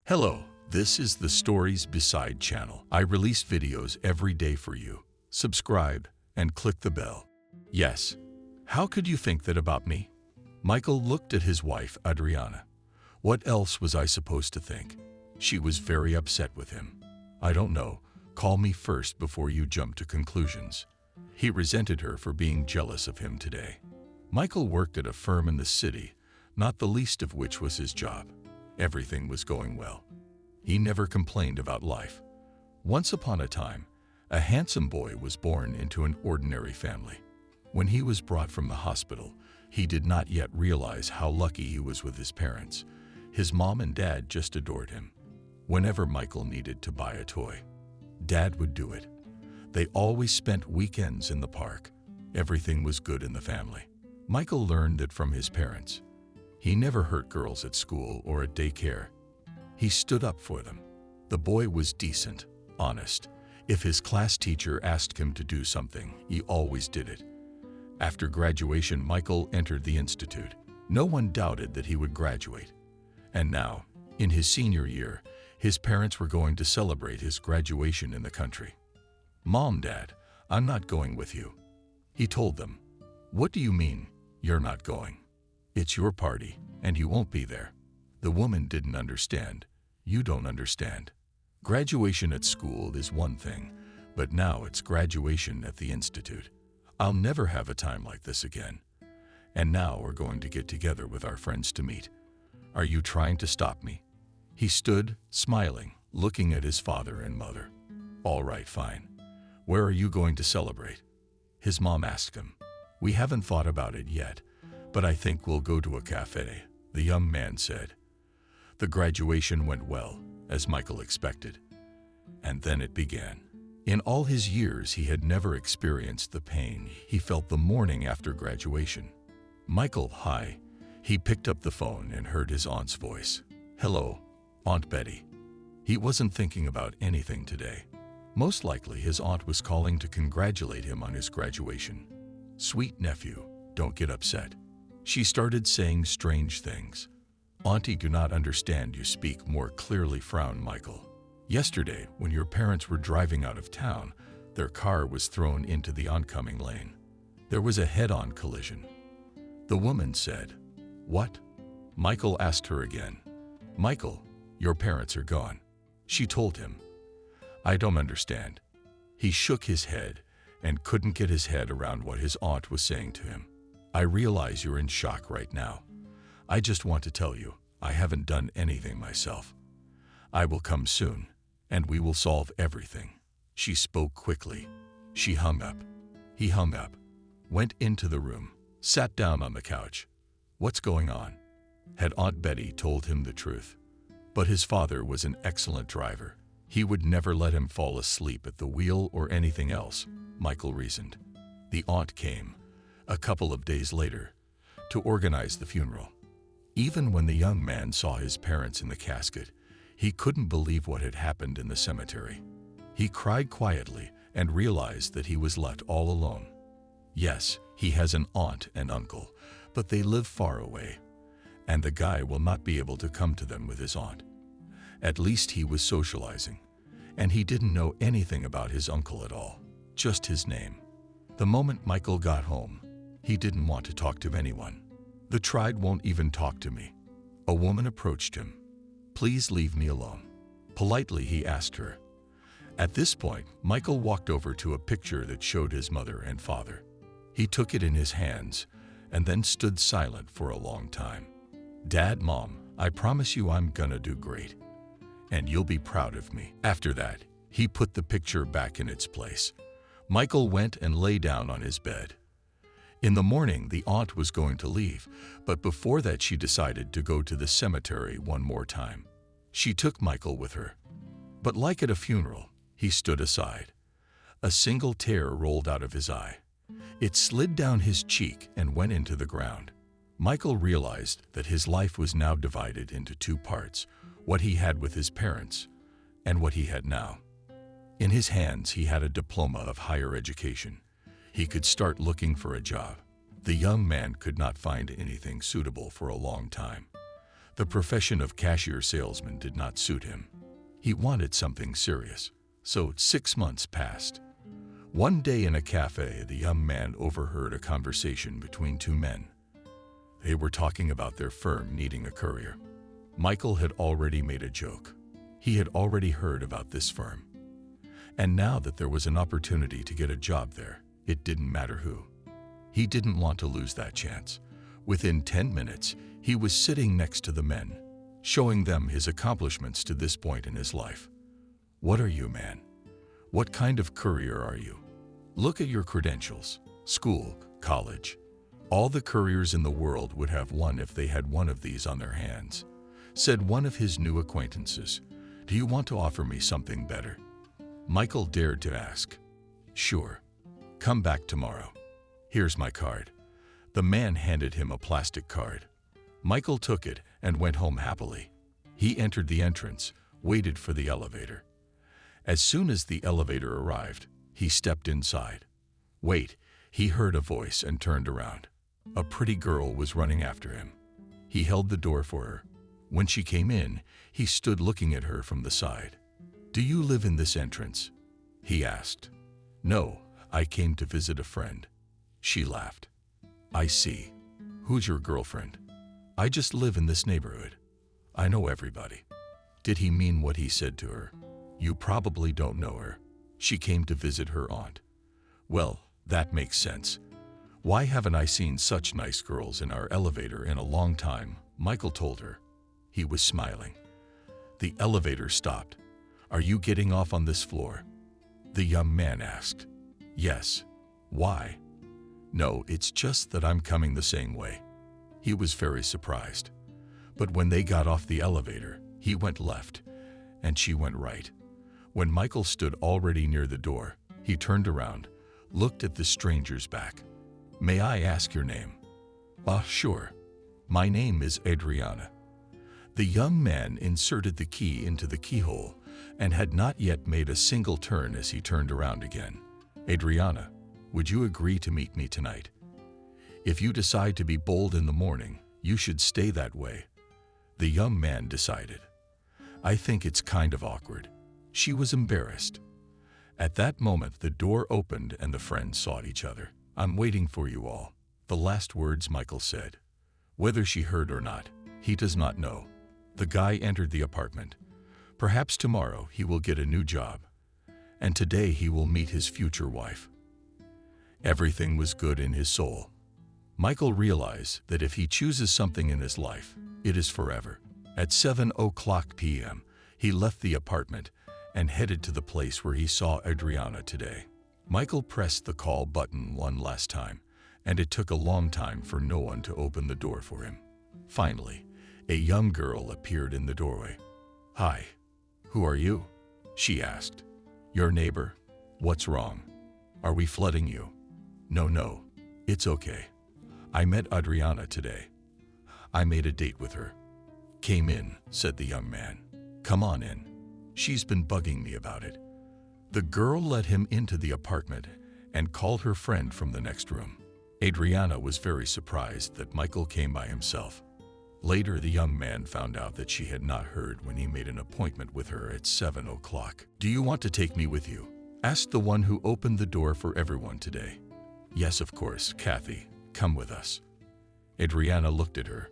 Hello, this is the Stories Beside channel. I release videos every day for you. Subscribe and click the bell. Yes, how could you think that about me? Michael looked at his wife, Adriana. What else was I supposed to think? She was very upset with him. I don't know, call me first before you jump to conclusions. He resented her for being jealous of him today. Michael worked at a firm in the city, not the least of which was his job. Everything was going well. He never complained about life. Once upon a time, a handsome boy was born into an ordinary family. When he was brought from the hospital, he did not yet realize how lucky he was with his parents. His mom and dad just adored him. Whenever Michael needed to buy a toy, Dad would do it. They always spent weekends in the park. Everything was good in the family. Michael learned that from his parents. He never hurt girls at school or at daycare. He stood up for them. The boy was decent, honest. If his class teacher asked him to do something, he always did it. After graduation, Michael entered the institute. No one doubted that he would graduate. And now, in his senior year, his parents were going to celebrate his graduation in the country. "Mom, Dad, I'm not going with you," he told them. "What do you mean, you're not going? It's your party, and you won't be there." The woman didn't understand. "You don't understand. Graduation at school is one thing, but now it's graduation at the institute. I'll never have a time like this again. And now we're going to get together with our friends to meet. Are you trying to stop me?" He stood, smiling, looking at his father and mother. "All right, fine. Where are you going to celebrate?" His mom asked him. "We haven't thought about it yet, but I think we'll go to a cafe," the young man said. The graduation went well, as Michael expected. And then it began. In all his years, he had never experienced the pain he felt the morning after graduation. "Michael, hi." He picked up the phone and heard his aunt's voice. "Hello, Aunt Betty." He wasn't thinking about anything today. Most likely his aunt was calling to congratulate him on his graduation. "Sweet nephew, don't get upset." She started saying strange things. "Auntie, do not understand you speak more clearly," frowned Michael. "Yesterday, when your parents were driving out of town, their car was thrown into the oncoming lane. There was a head-on collision." The woman said. "What?" Michael asked her again. "Michael, your parents are gone," she told him. "I don't understand." He shook his head and couldn't get his head around what his aunt was saying to him. "I realize you're in shock right now. I just want to tell you, I haven't done anything myself. I will come soon, and we will solve everything." She spoke quickly. She hung up. He hung up, went into the room, sat down on the couch. What's going on? Had Aunt Betty told him the truth? But his father was an excellent driver. He would never let him fall asleep at the wheel or anything else, Michael reasoned. The aunt came, a couple of days later, to organize the funeral. Even when the young man saw his parents in the casket, he couldn't believe what had happened in the cemetery. He cried quietly and realized that he was left all alone. Yes, he has an aunt and uncle, but they live far away, and the guy will not be able to come to them with his aunt. At least he was socializing, and he didn't know anything about his uncle at all, just his name. The moment Michael got home, he didn't want to talk to anyone. "The tribe won't even talk to me." A woman approached him. "Please leave me alone." Politely, he asked her. At this point, Michael walked over to a picture that showed his mother and father. He took it in his hands and then stood silent for a long time. "Dad, Mom, I promise you I'm gonna do great, and you'll be proud of me." After that, he put the picture back in its place. Michael went and lay down on his bed. In the morning, the aunt was going to leave, but before that she decided to go to the cemetery one more time. She took Michael with her. But like at a funeral, he stood aside. A single tear rolled out of his eye. It slid down his cheek and went into the ground. Michael realized that his life was now divided into two parts, what he had with his parents and what he had now. In his hands, he had a diploma of higher education. He could start looking for a job. The young man could not find anything suitable for a long time. The profession of cashier salesman did not suit him. He wanted something serious. So 6 months passed. One day in a cafe, the young man overheard a conversation between two men. They were talking about their firm needing a courier. Michael had already made a joke. He had already heard about this firm. And now that there was an opportunity to get a job there, it didn't matter who. He didn't want to lose that chance. Within 10 minutes, he was sitting next to the men, showing them his accomplishments to this point in his life. What are you, man? What kind of courier are you? Look at your credentials. School, college. All the couriers in the world would have one if they had one of these on their hands. Said one of his new acquaintances, "Do you want to offer me something better?" Michael dared to ask. "Sure. Come back tomorrow. Here's my card." The man handed him a plastic card. Michael took it and went home happily. He entered the entrance, waited for the elevator. As soon as the elevator arrived, he stepped inside. Wait, he heard a voice and turned around. A pretty girl was running after him. He held the door for her. When she came in, he stood looking at her from the side. "Do you live in this entrance?" he asked. "No, I came to visit a friend." She laughed. "I see. Who's your girlfriend?" "I just live in this neighborhood. I know everybody." Did he mean what he said to her? "You probably don't know her. She came to visit her aunt." "Well, that makes sense. Why haven't I seen such nice girls in our elevator in a long time?" Michael told her. He was smiling. The elevator stopped. "Are you getting off on this floor?" the young man asked. "Yes." "Why?" "No, it's just that I'm coming the same way." He was very surprised. But when they got off the elevator, he went left, and she went right. When Michael stood already near the door, he turned around, looked at the stranger's back. "May I ask your name?" Sure. My name is Adriana." The young man inserted the key into the keyhole and had not yet made a single turn as he turned around again. "Adriana, would you agree to meet me tonight? If you decide to be bold in the morning, you should stay that way." The young man decided. "I think it's kind of awkward." She was embarrassed. At that moment, the door opened and the friends saw each other. "I'm waiting for you all," the last words Michael said. Whether she heard or not, he does not know. The guy entered the apartment. Perhaps tomorrow he will get a new job, and today he will meet his future wife. Everything was good in his soul. Michael realized that if he chooses something in his life, it is forever. At 7:00 p.m., he left the apartment and headed to the place where he saw Adriana today. Michael pressed the call button one last time, and it took a long time for no one to open the door for him. Finally, a young girl appeared in the doorway. "Hi, who are you?" she asked. "Your neighbor. What's wrong? Are we flooding you?" No, it's okay. I met Adriana today. I made a date with her." "Came in," said the young man. "Come on in. She's been bugging me about it." The girl let him into the apartment and called her friend from the next room. Adriana was very surprised that Michael came by himself. Later, the young man found out that she had not heard when he made an appointment with her at 7:00. "Do you want to take me with you?" asked the one who opened the door for everyone today. "Yes, of course, Kathy. Come with us." Adriana looked at her.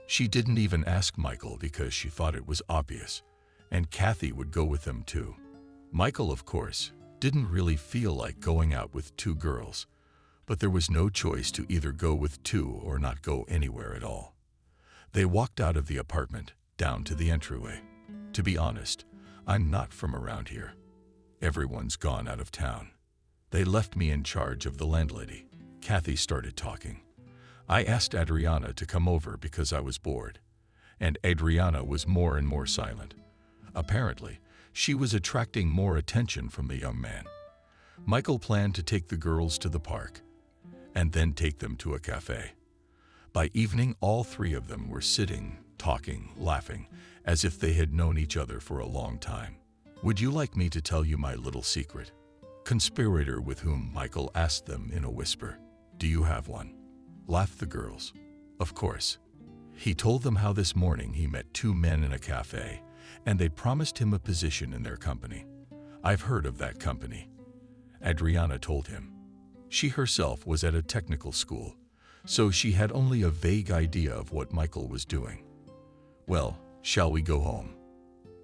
She didn't even ask Michael because she thought it was obvious, and Kathy would go with them too. Michael, of course, didn't really feel like going out with two girls, but there was no choice to either go with two or not go anywhere at all. They walked out of the apartment, down to the entryway. "To be honest, I'm not from around here. Everyone's gone out of town. They left me in charge of the landlady." Kathy started talking. "I asked Adriana to come over because I was bored," and Adriana was more and more silent. Apparently, she was attracting more attention from the young man. Michael planned to take the girls to the park, and then take them to a cafe. By evening, all three of them were sitting, talking, laughing, as if they had known each other for a long time. "Would you like me to tell you my little secret?" Conspirator with whom Michael asked them in a whisper. "Do you have one?" Laughed the girls. "Of course." He told them how this morning he met two men in a cafe, and they promised him a position in their company. I've heard of that company, Adriana told him. She herself was at a technical school, so she had only a vague idea of what Michael was doing. Well, shall we go home?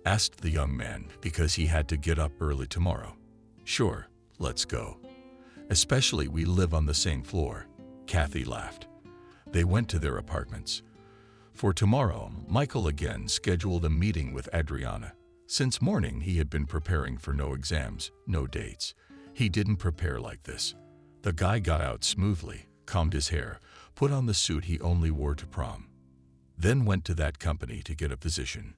Asked the young man because he had to get up early tomorrow. Sure, let's go. Especially we live on the same floor, Kathy laughed. They went to their apartments. For tomorrow, Michael again scheduled a meeting with Adriana. Since morning, he had been preparing for no exams, no dates. He didn't prepare like this. The guy got out smoothly, combed his hair, put on the suit he only wore to prom, then went to that company to get a position.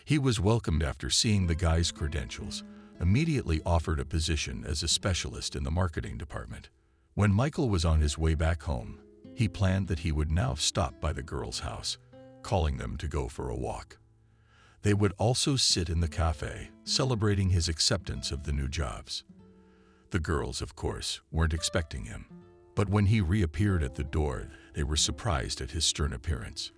He was welcomed after seeing the guy's credentials, immediately offered a position as a specialist in the marketing department. When Michael was on his way back home, he planned that he would now stop by the girls' house, calling them to go for a walk. They would also sit in the cafe, celebrating his acceptance of the new jobs. The girls, of course, weren't expecting him, but when he reappeared at the door, they were surprised at his stern appearance.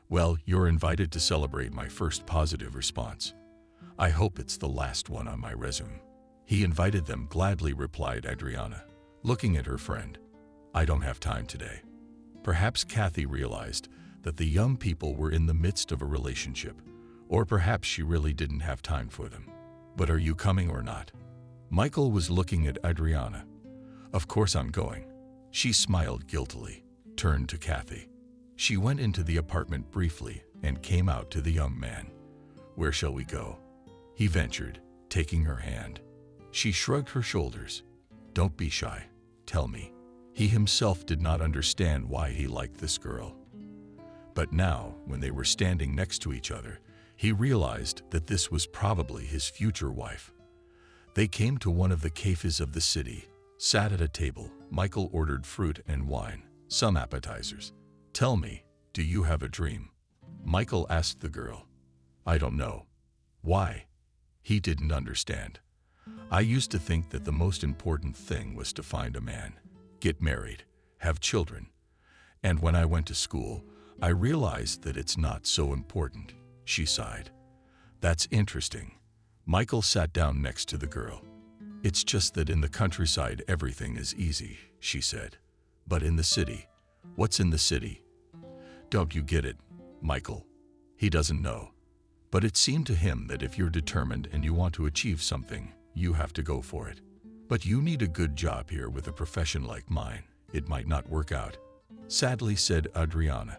Well, you're invited to celebrate my first positive response. I hope it's the last one on my resume. He invited them, gladly replied Adriana, looking at her friend. I don't have time today. Perhaps Kathy realized that the young people were in the midst of a relationship, or perhaps she really didn't have time for them. But are you coming or not? Michael was looking at Adriana. Of course I'm going. She smiled guiltily, turned to Kathy. She went into the apartment briefly and came out to the young man. Where shall we go? He ventured, taking her hand. She shrugged her shoulders. Don't be shy. Tell me. He himself did not understand why he liked this girl. But now, when they were standing next to each other, he realized that this was probably his future wife. They came to one of the cafes of the city, sat at a table. Michael ordered fruit and wine, some appetizers. Tell me, do you have a dream? Michael asked the girl. I don't know. Why? He didn't understand. I used to think that the most important thing was to find a man, get married, have children. And when I went to school, I realized that it's not so important, she sighed. That's interesting. Michael sat down next to the girl. It's just that in the countryside everything is easy, she said. But in the city, what's in the city? Don't you get it, Michael? He doesn't know. But it seemed to him that if you're determined and you want to achieve something, you have to go for it. But you need a good job here with a profession like mine. It might not work out, sadly said Adriana.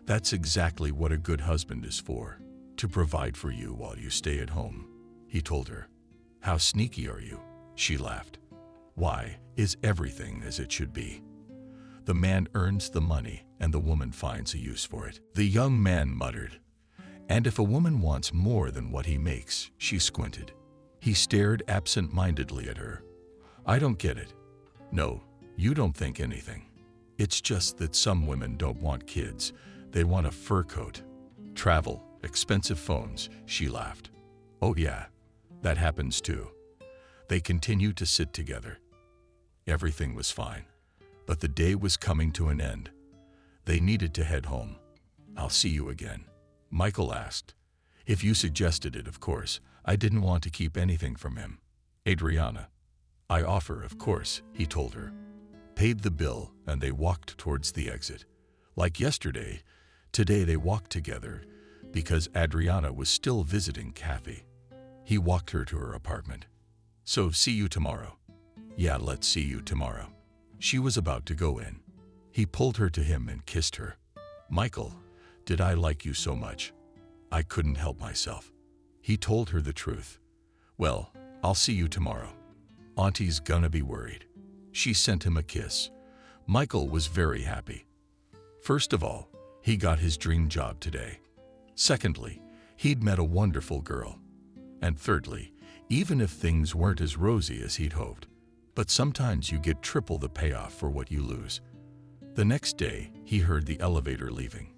That's exactly what a good husband is for, to provide for you while you stay at home, he told her. How sneaky are you? She laughed. Why, is everything as it should be? The man earns the money and the woman finds a use for it. The young man muttered. And if a woman wants more than what he makes, she squinted. He stared absent-mindedly at her. I don't get it. No, you don't think anything. It's just that some women don't want kids. They want a fur coat, travel, expensive phones, she laughed. Oh yeah, that happens too. They continued to sit together. Everything was fine, but the day was coming to an end. They needed to head home. I'll see you again, Michael asked. If you suggested it, of course. I didn't want to keep anything from him. Adriana. I offer, of course, he told her. Paid the bill, and they walked towards the exit. Like yesterday, today they walked together because Adriana was still visiting Kathy. He walked her to her apartment. So, see you tomorrow. Yeah, let's see you tomorrow. She was about to go in. He pulled her to him and kissed her. Michael, did I like you so much? I couldn't help myself. He told her the truth. Well, I'll see you tomorrow. Auntie's gonna be worried. She sent him a kiss. Michael was very happy. First of all, he got his dream job today. Secondly, he'd met a wonderful girl. And thirdly, even if things weren't as rosy as he'd hoped, but sometimes you get triple the payoff for what you lose. The next day, he heard the elevator leaving.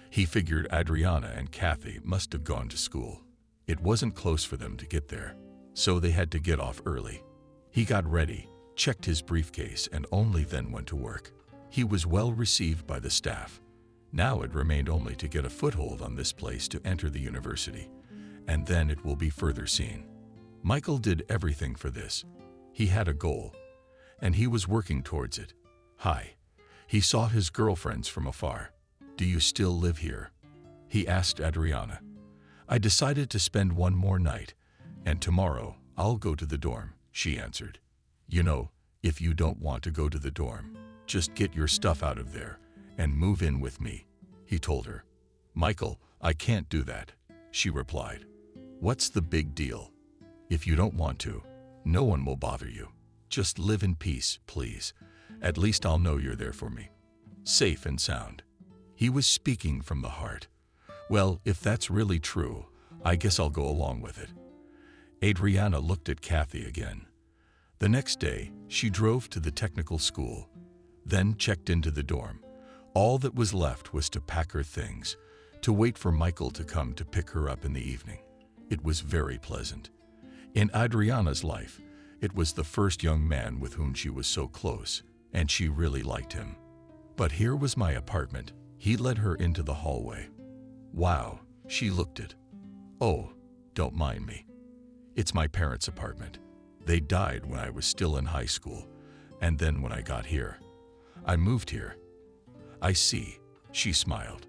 He figured Adriana and Kathy must have gone to school. It wasn't close for them to get there, so they had to get off early. He got ready, checked his briefcase, and only then went to work. He was well received by the staff. Now it remained only to get a foothold on this place to enter the university, and then it will be further seen. Michael did everything for this. He had a goal, and he was working towards it. Hi. He saw his girlfriends from afar. Do you still live here? He asked Adriana. I decided to spend one more night, and tomorrow I'll go to the dorm, she answered. You know, if you don't want to go to the dorm, just get your stuff out of there and move in with me, he told her. Michael, I can't do that, she replied. What's the big deal? If you don't want to, no one will bother you. Just live in peace, please. At least I'll know you're there for me. Safe and sound. He was speaking from the heart. Well, if that's really true, I guess I'll go along with it. Adriana looked at Kathy again. The next day, she drove to the technical school, then checked into the dorm. All that was left was to pack her things, to wait for Michael to come to pick her up in the evening. It was very pleasant. In Adriana's life, it was the first young man with whom she was so close, and she really liked him. But here was my apartment. He led her into the hallway. Wow, she looked at. Oh, don't mind me. It's my parents' apartment. They died when I was still in high school, and then when I got here. I moved here. I see, she smiled.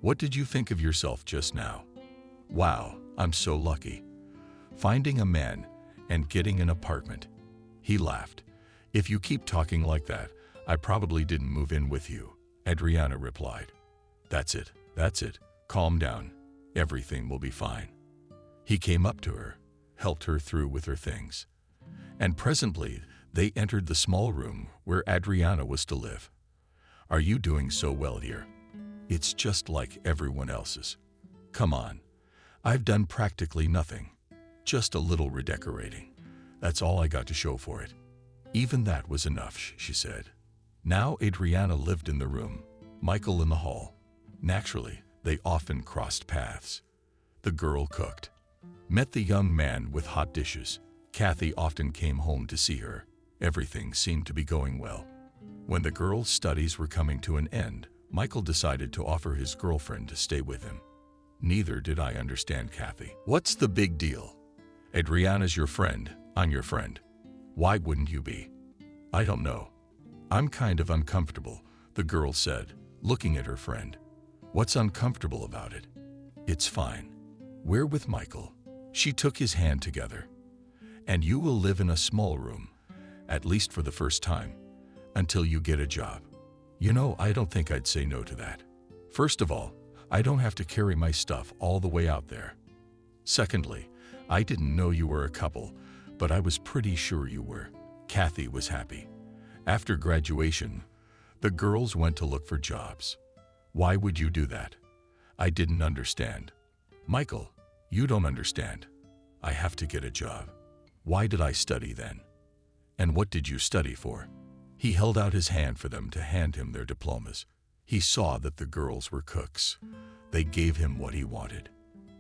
What did you think of yourself just now? Wow, I'm so lucky. Finding a man and getting an apartment. He laughed. If you keep talking like that, I probably didn't move in with you, Adriana replied. That's it. Calm down. Everything will be fine. He came up to her, helped her through with her things, and presently they entered the small room where Adriana was to live. Are you doing so well here? It's just like everyone else's. Come on. I've done practically nothing. Just a little redecorating. That's all I got to show for it. Even that was enough, she said. Now Adriana lived in the room, Michael in the hall. Naturally, they often crossed paths. The girl cooked. Met the young man with hot dishes. Kathy often came home to see her. Everything seemed to be going well. When the girl's studies were coming to an end, Michael decided to offer his girlfriend to stay with him. Neither did I understand Kathy. What's the big deal? Adriana's your friend. I'm your friend. Why wouldn't you be? I don't know. I'm kind of uncomfortable, the girl said, looking at her friend. What's uncomfortable about it? It's fine. We're with Michael. She took his hand together. And you will live in a small room, at least for the first time, until you get a job. You know, I don't think I'd say no to that. First of all, I don't have to carry my stuff all the way out there. Secondly, I didn't know you were a couple, but I was pretty sure you were. Kathy was happy. After graduation, the girls went to look for jobs. Why would you do that? I didn't understand. Michael, you don't understand. I have to get a job. Why did I study then? And what did you study for? He held out his hand for them to hand him their diplomas. He saw that the girls were cooks. They gave him what he wanted.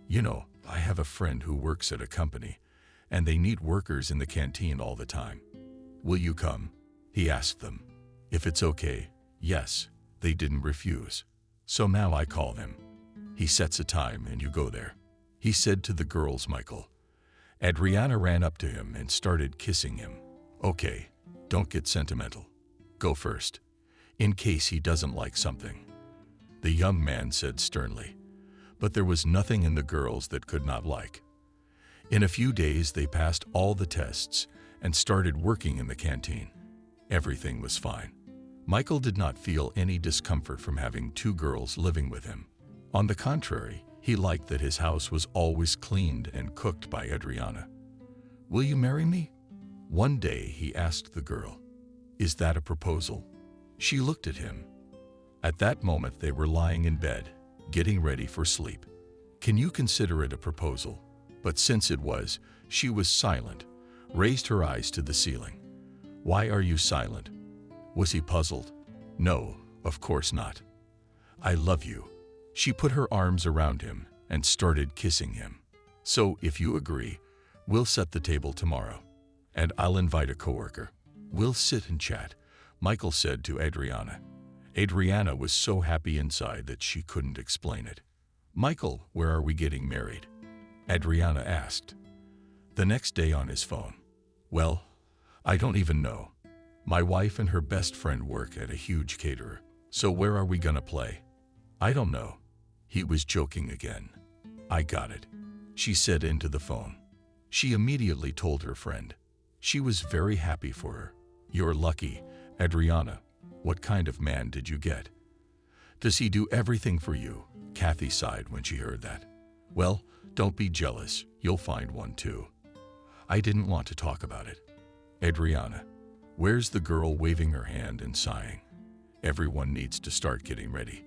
You know, I have a friend who works at a company, and they need workers in the canteen all the time. Will you come? He asked them. If it's okay, yes, they didn't refuse. So now I call them. He sets a time and you go there. He said to the girls, Michael. Adriana ran up to him and started kissing him. Okay, don't get sentimental. Go first, in case he doesn't like something. The young man said sternly, but there was nothing in the girls that could not like. In a few days, they passed all the tests and started working in the canteen. Everything was fine. Michael did not feel any discomfort from having two girls living with him. On the contrary, he liked that his house was always cleaned and cooked by Adriana. Will you marry me? One day he asked the girl. Is that a proposal? She looked at him. At that moment they were lying in bed, getting ready for sleep. Can you consider it a proposal? But since it was, she was silent, raised her eyes to the ceiling. Why are you silent? Was he puzzled? No, of course not. I love you. She put her arms around him and started kissing him. So if you agree, we'll set the table tomorrow, and I'll invite a coworker. We'll sit and chat, Michael said to Adriana. Adriana was so happy inside that she couldn't explain it. "Michael, where are we getting married?" Adriana asked. The next day on his phone. "Well, I don't even know. My wife and her best friend work at a huge caterer. So where are we gonna play?" "I don't know." He was joking again. "I got it," she said into the phone. She immediately told her friend. She was very happy for her. "You're lucky, Adriana. What kind of man did you get?" "Does he do everything for you?" Kathy sighed when she heard that. "Well, don't be jealous. You'll find one too." I didn't want to talk about it. Adriana. Where's the girl waving her hand and sighing? Everyone needs to start getting ready.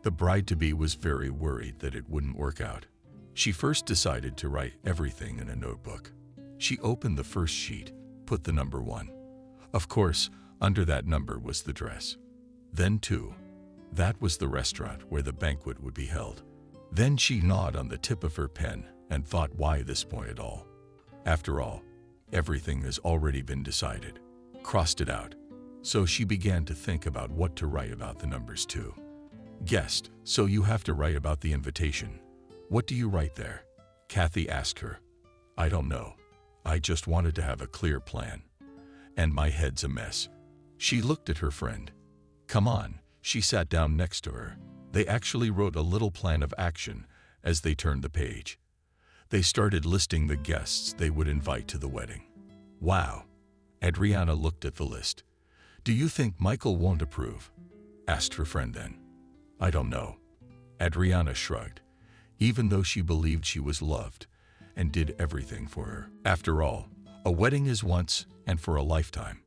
The bride-to-be was very worried that it wouldn't work out. She first decided to write everything in a notebook. She opened the first sheet, put the number 1. Of course, under that number was the dress. Then 2. That was the restaurant where the banquet would be held. Then she gnawed on the tip of her pen and thought, why this point at all? After all, everything has already been decided. Crossed it out. So she began to think about what to write about the numbers 2. Guest, so you have to write about the invitation. What do you write there? Kathy asked her. I don't know. I just wanted to have a clear plan. And my head's a mess. She looked at her friend. Come on, she sat down next to her. They actually wrote a little plan of action as they turned the page. They started listing the guests they would invite to the wedding. Wow. Adriana looked at the list. Do you think Michael won't approve? Asked her friend then. I don't know. Adriana shrugged, even though she believed she was loved and did everything for her. After all, a wedding is once and for a lifetime.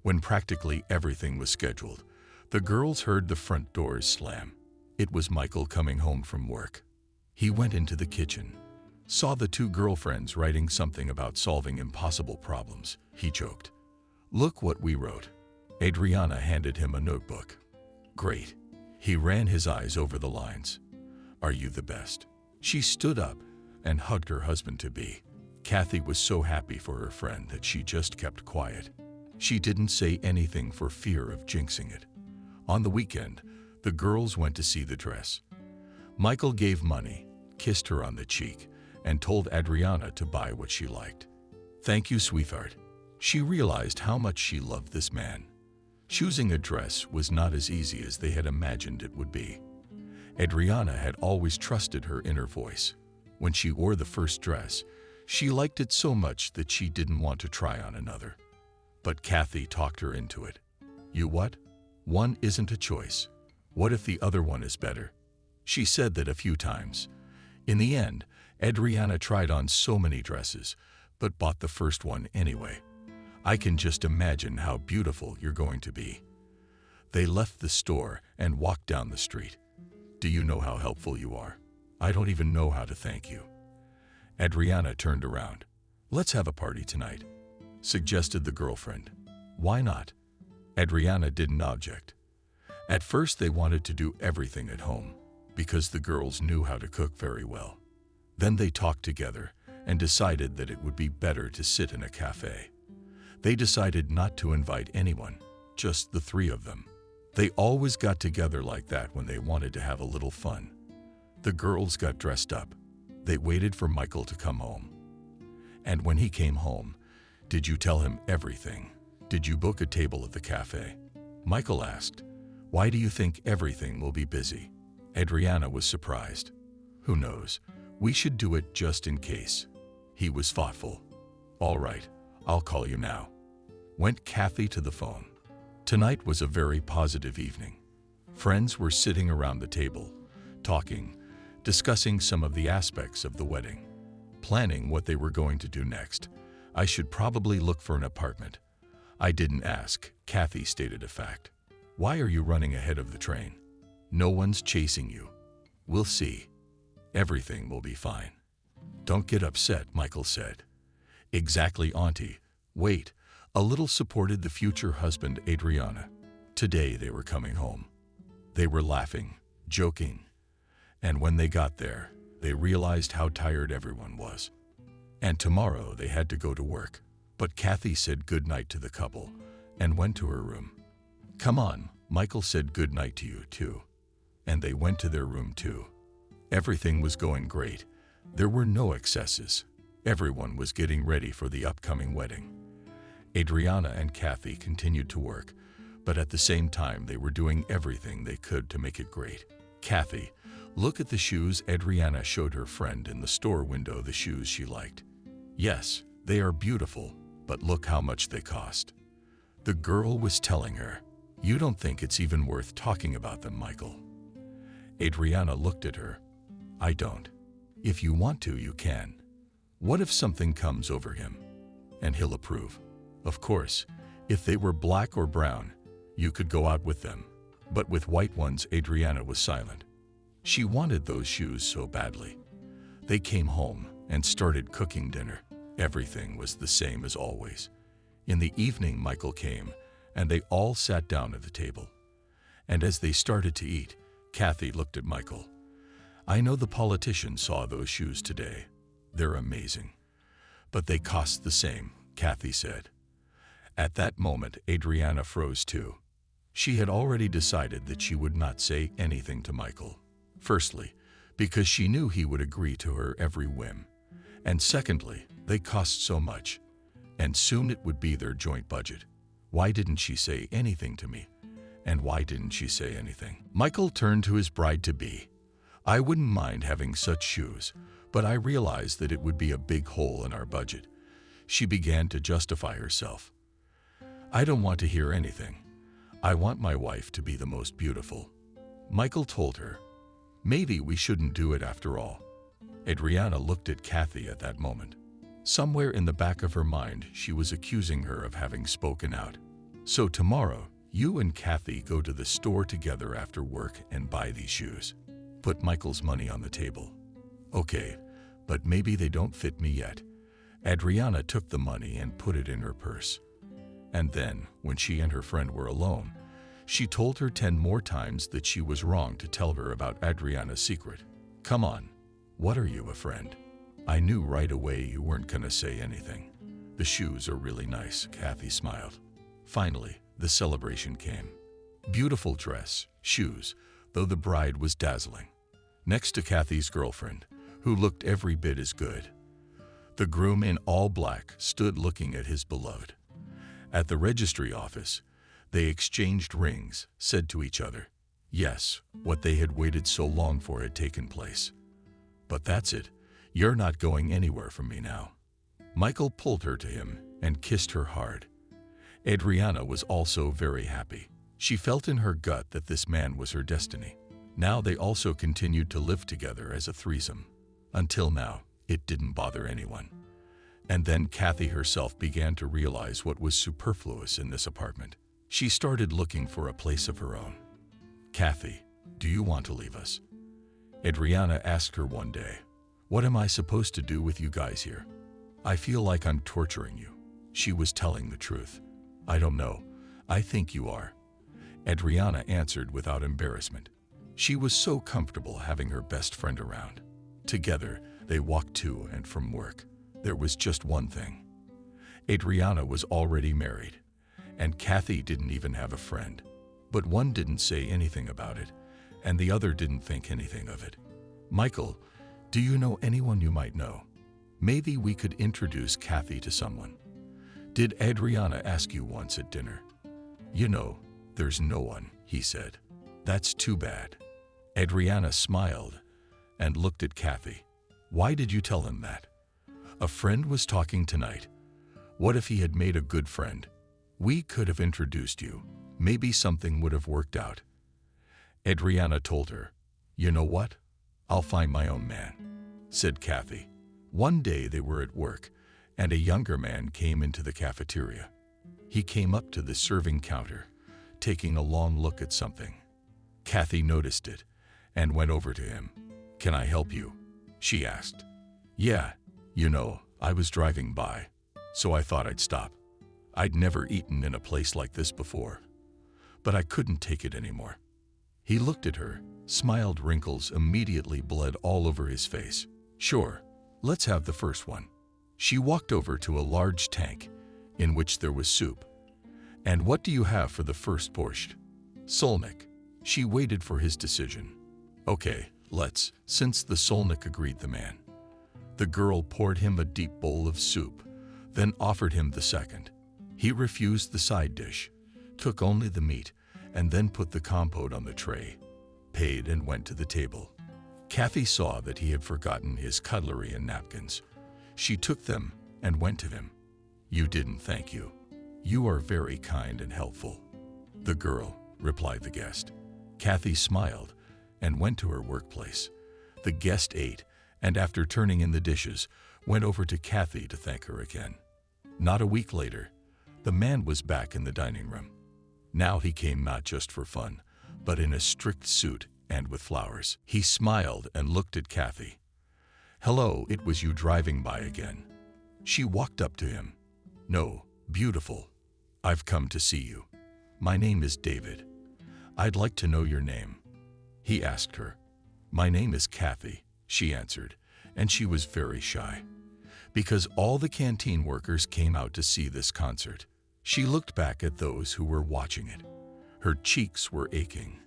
When practically everything was scheduled, the girls heard the front doors slam. It was Michael coming home from work. He went into the kitchen, saw the 2 girlfriends writing something about solving impossible problems. He joked. Look what we wrote. Adriana handed him a notebook. Great. He ran his eyes over the lines. Are you the best? She stood up and hugged her husband-to-be. Kathy was so happy for her friend that she just kept quiet. She didn't say anything for fear of jinxing it. On the weekend, the girls went to see the dress. Michael gave money, kissed her on the cheek, and told Adriana to buy what she liked. Thank you, sweetheart. She realized how much she loved this man. Choosing a dress was not as easy as they had imagined it would be. Adriana had always trusted her inner voice. When she wore the first dress, she liked it so much that she didn't want to try on another. But Kathy talked her into it. You what? One isn't a choice. What if the other one is better? She said that a few times. In the end, Adriana tried on so many dresses, but bought the first one anyway. I can just imagine how beautiful you're going to be. They left the store and walked down the street. Do you know how helpful you are? I don't even know how to thank you. Adriana turned around. Let's have a party tonight, suggested the girlfriend. Why not? Adriana didn't object. At first they wanted to do everything at home because the girls knew how to cook very well. Then they talked together and decided that it would be better to sit in a cafe. They decided not to invite anyone, just the 3 of them. They always got together like that when they wanted to have a little fun. The girls got dressed up. They waited for Michael to come home. And when he came home, did you tell him everything? Did you book a table at the cafe? Michael asked. Why do you think everything will be busy? Adriana was surprised. Who knows? We should do it just in case. He was thoughtful. All right, I'll call you now. Went Kathy to the phone. Tonight was a very positive evening. Friends were sitting around the table, talking, discussing some of the aspects of the wedding, planning what they were going to do next. I should probably look for an apartment. I didn't ask, Kathy stated a fact. Why are you running ahead of the train? No one's chasing you. We'll see. Everything will be fine. Don't get upset, Michael said. Exactly, Auntie. Wait. A little supported the future husband, Adriana. Today they were coming home. They were laughing, joking. And when they got there, they realized how tired everyone was. And tomorrow they had to go to work. But Kathy said goodnight to the couple and went to her room. Come on, Michael said good night to you, too. And they went to their room, too. Everything was going great. There were no excesses. Everyone was getting ready for the upcoming wedding. Adriana and Kathy continued to work, but at the same time they were doing everything they could to make it great. Kathy, look at the shoes. Adriana showed her friend in the store window the shoes she liked. Yes, they are beautiful, but look how much they cost. The girl was telling her, you don't think it's even worth talking about them, Michael. Adriana looked at her. I don't. If you want to, you can. What if something comes over him? And he'll approve. Of course, if they were black or brown, you could go out with them. But with white ones, Adriana was silent. She wanted those shoes so badly. They came home and started cooking dinner. Everything was the same as always. In the evening, Michael came, and they all sat down at the table. And as they started to eat, Kathy looked at Michael. I know the politician saw those shoes today. They're amazing. But they cost the same, Kathy said. At that moment, Adriana froze too. She had already decided that she would not say anything to Michael. Firstly, because she knew he would agree to her every whim. And secondly, they cost so much. And soon it would be their joint budget. Why didn't she say anything to me? And why didn't she say anything? Michael turned to his bride-to-be. I wouldn't mind having such shoes, but I realized that it would be a big hole in our budget. She began to justify herself. I don't want to hear anything. I want my wife to be the most beautiful. Michael told her, maybe we shouldn't do it after all. Adriana looked at Kathy at that moment. Somewhere in the back of her mind, she was accusing her of having spoken out. So tomorrow, you and Kathy go to the store together after work and buy these shoes. Put Michael's money on the table. Okay, but maybe they don't fit me yet. Adriana took the money and put it in her purse. And then, when she and her friend were alone, she told her 10 more times that she was wrong to tell her about Adriana's secret. Come on, what are you, a friend? I knew right away you weren't gonna say anything. The shoes are really nice, Kathy smiled. Finally, the celebration came. Beautiful dress, shoes, though the bride was dazzling. Next to Kathy's girlfriend, who looked every bit as good. The groom in all black stood looking at his beloved. At the registry office, they exchanged rings, said to each other, yes, what they had waited so long for had taken place. But that's it. You're not going anywhere from me now. Michael pulled her to him and kissed her hard. Adriana was also very happy. She felt in her gut that this man was her destiny. Now they also continued to live together as a threesome. Until now, it didn't bother anyone. And then Kathy herself began to realize what was superfluous in this apartment. She started looking for a place of her own. Kathy, do you want to leave us? Adriana asked her one day. What am I supposed to do with you guys here? I feel like I'm torturing you. She was telling the truth. I don't know. I think you are. Adriana answered without embarrassment. She was so comfortable having her best friend around. Together, they walked to and from work. There was just one thing. Adriana was already married, and Kathy didn't even have a friend. But one didn't say anything about it, and the other didn't think anything of it. Michael, do you know anyone you might know? Maybe we could introduce Kathy to someone. Did Adriana ask you once at dinner? You know, there's no one, he said. That's too bad. Adriana smiled and looked at Kathy. Why did you tell him that? A friend was talking tonight. What if he had made a good friend? We could have introduced you. Maybe something would have worked out. Adriana told her, you know what? I'll find my own man, said Kathy. One day they were at work, and a younger man came into the cafeteria. He came up to the serving counter, taking a long look at something. Kathy noticed it and went over to him. Can I help you? She asked. Yeah, you know, I was driving by, so I thought I'd stop. I'd never eaten in a place like this before, but I couldn't take it anymore. He looked at her, smiled. Wrinkles immediately bled all over his face. Sure, let's have the first one. She walked over to a large tank in which there was soup. And what do you have for the first portion? Solnik. She waited for his decision. Okay, let's, since the Solnik agreed the man. The girl poured him a deep bowl of soup, then offered him the second. He refused the side dish, took only the meat, and then put the compote on the tray, paid and went to the table. Kathy saw that he had forgotten his cutlery and napkins. She took them and went to him. You didn't thank you. You are very kind and helpful. The girl, replied the guest. Kathy smiled and went to her workplace. The guest ate, and after turning in the dishes, went over to Kathy to thank her again. Not a week later, the man was back in the dining room. Now he came not just for fun, but in a strict suit and with flowers. He smiled and looked at Kathy. Hello, it was you driving by again. She walked up to him. No, beautiful. I've come to see you. My name is David. I'd like to know your name. He asked her. My name is Kathy, she answered, and she was very shy. Because all the canteen workers came out to see this concert. She looked back at those who were watching it. Her cheeks were aching.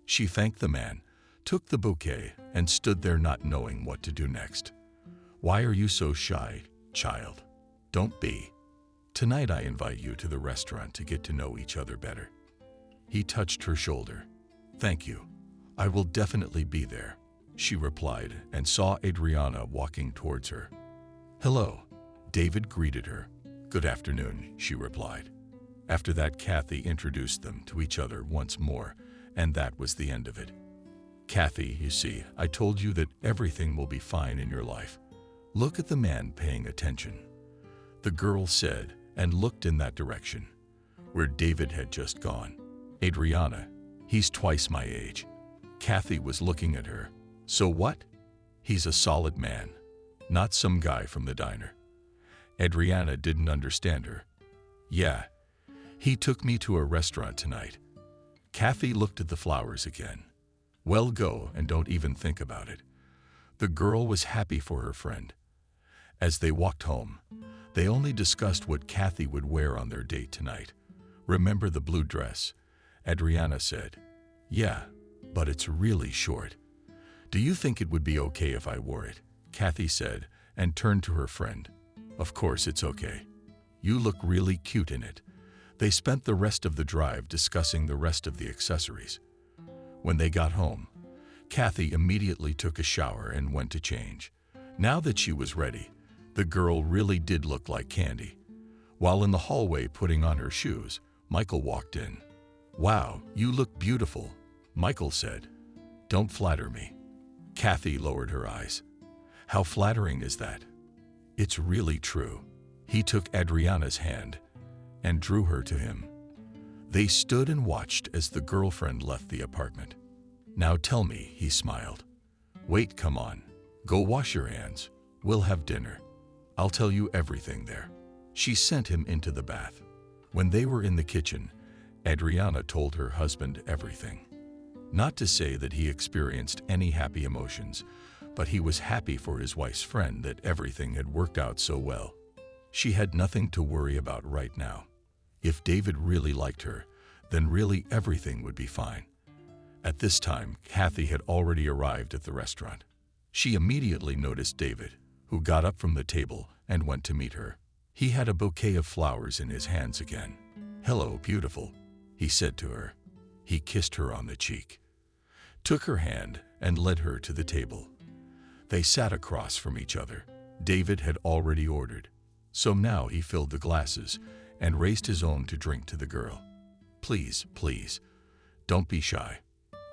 She thanked the man, took the bouquet, and stood there not knowing what to do next. Why are you so shy, child? Don't be. Tonight I invite you to the restaurant to get to know each other better. He touched her shoulder. Thank you. I will definitely be there, she replied and saw Adriana walking towards her. Hello, David greeted her. Good afternoon, she replied. After that, Kathy introduced them to each other once more, and that was the end of it. Kathy, you see, I told you that everything will be fine in your life. Look at the man paying attention. The girl said and looked in that direction, where David had just gone. Adriana, he's twice my age. Kathy was looking at her. So what? He's a solid man, not some guy from the diner. Adriana didn't understand her. Yeah, he took me to a restaurant tonight. Kathy looked at the flowers again. Well, go and don't even think about it. The girl was happy for her friend. As they walked home, they only discussed what Kathy would wear on their date tonight. Remember the blue dress? Adriana said. Yeah, but it's really short. Do you think it would be okay if I wore it? Kathy said and turned to her friend. Of course it's okay. You look really cute in it. They spent the rest of the drive discussing the rest of the accessories. When they got home, Kathy immediately took a shower and went to change. Now that she was ready, the girl really did look like candy. While in the hallway putting on her shoes, Michael walked in. Wow, you look beautiful, Michael said. Don't flatter me. Kathy lowered her eyes. How flattering is that? It's really true. He took Adriana's hand and drew her to him. They stood and watched as the girlfriend left the apartment. Now tell me, he smiled. Wait, come on. Go wash your hands. We'll have dinner. I'll tell you everything there. She sent him into the bath. When they were in the kitchen, Adriana told her husband everything. Not to say that he experienced any happy emotions, but he was happy for his wife's friend that everything had worked out so well. She had nothing to worry about right now. If David really liked her, then really everything would be fine. At this time, Kathy had already arrived at the restaurant. She immediately noticed David, who got up from the table and went to meet her. He had a bouquet of flowers in his hands again. Hello, beautiful, he said to her. He kissed her on the cheek, took her hand, and led her to the table. They sat across from each other. David had already ordered, so now he filled the glasses and raised his own to drink to the girl. Please, please, don't be shy.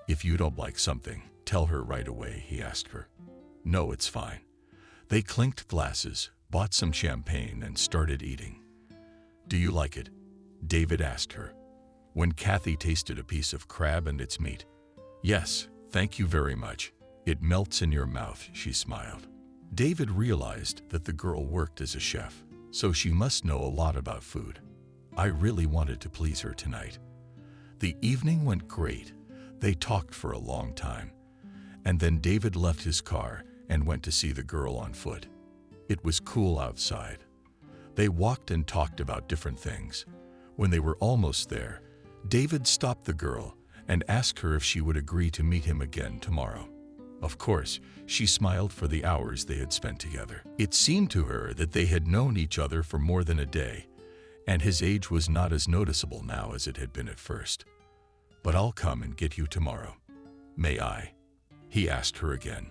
If you don't like something, tell her right away, he asked her. No, it's fine. They clinked glasses, bought some champagne, and started eating. Do you like it? David asked her. When Kathy tasted a piece of crab and its meat. Yes, thank you very much. It melts in your mouth, she smiled. David realized that the girl worked as a chef, so she must know a lot about food. I really wanted to please her tonight. The evening went great. They talked for a long time. And then David left his car and went to see the girl on foot. It was cool outside. They walked and talked about different things. When they were almost there, David stopped the girl and asked her if she would agree to meet him again tomorrow. Of course, she smiled for the hours they had spent together. It seemed to her that they had known each other for more than a day, and his age was not as noticeable now as it had been at first. "But I'll come and get you tomorrow. May I?" he asked her again.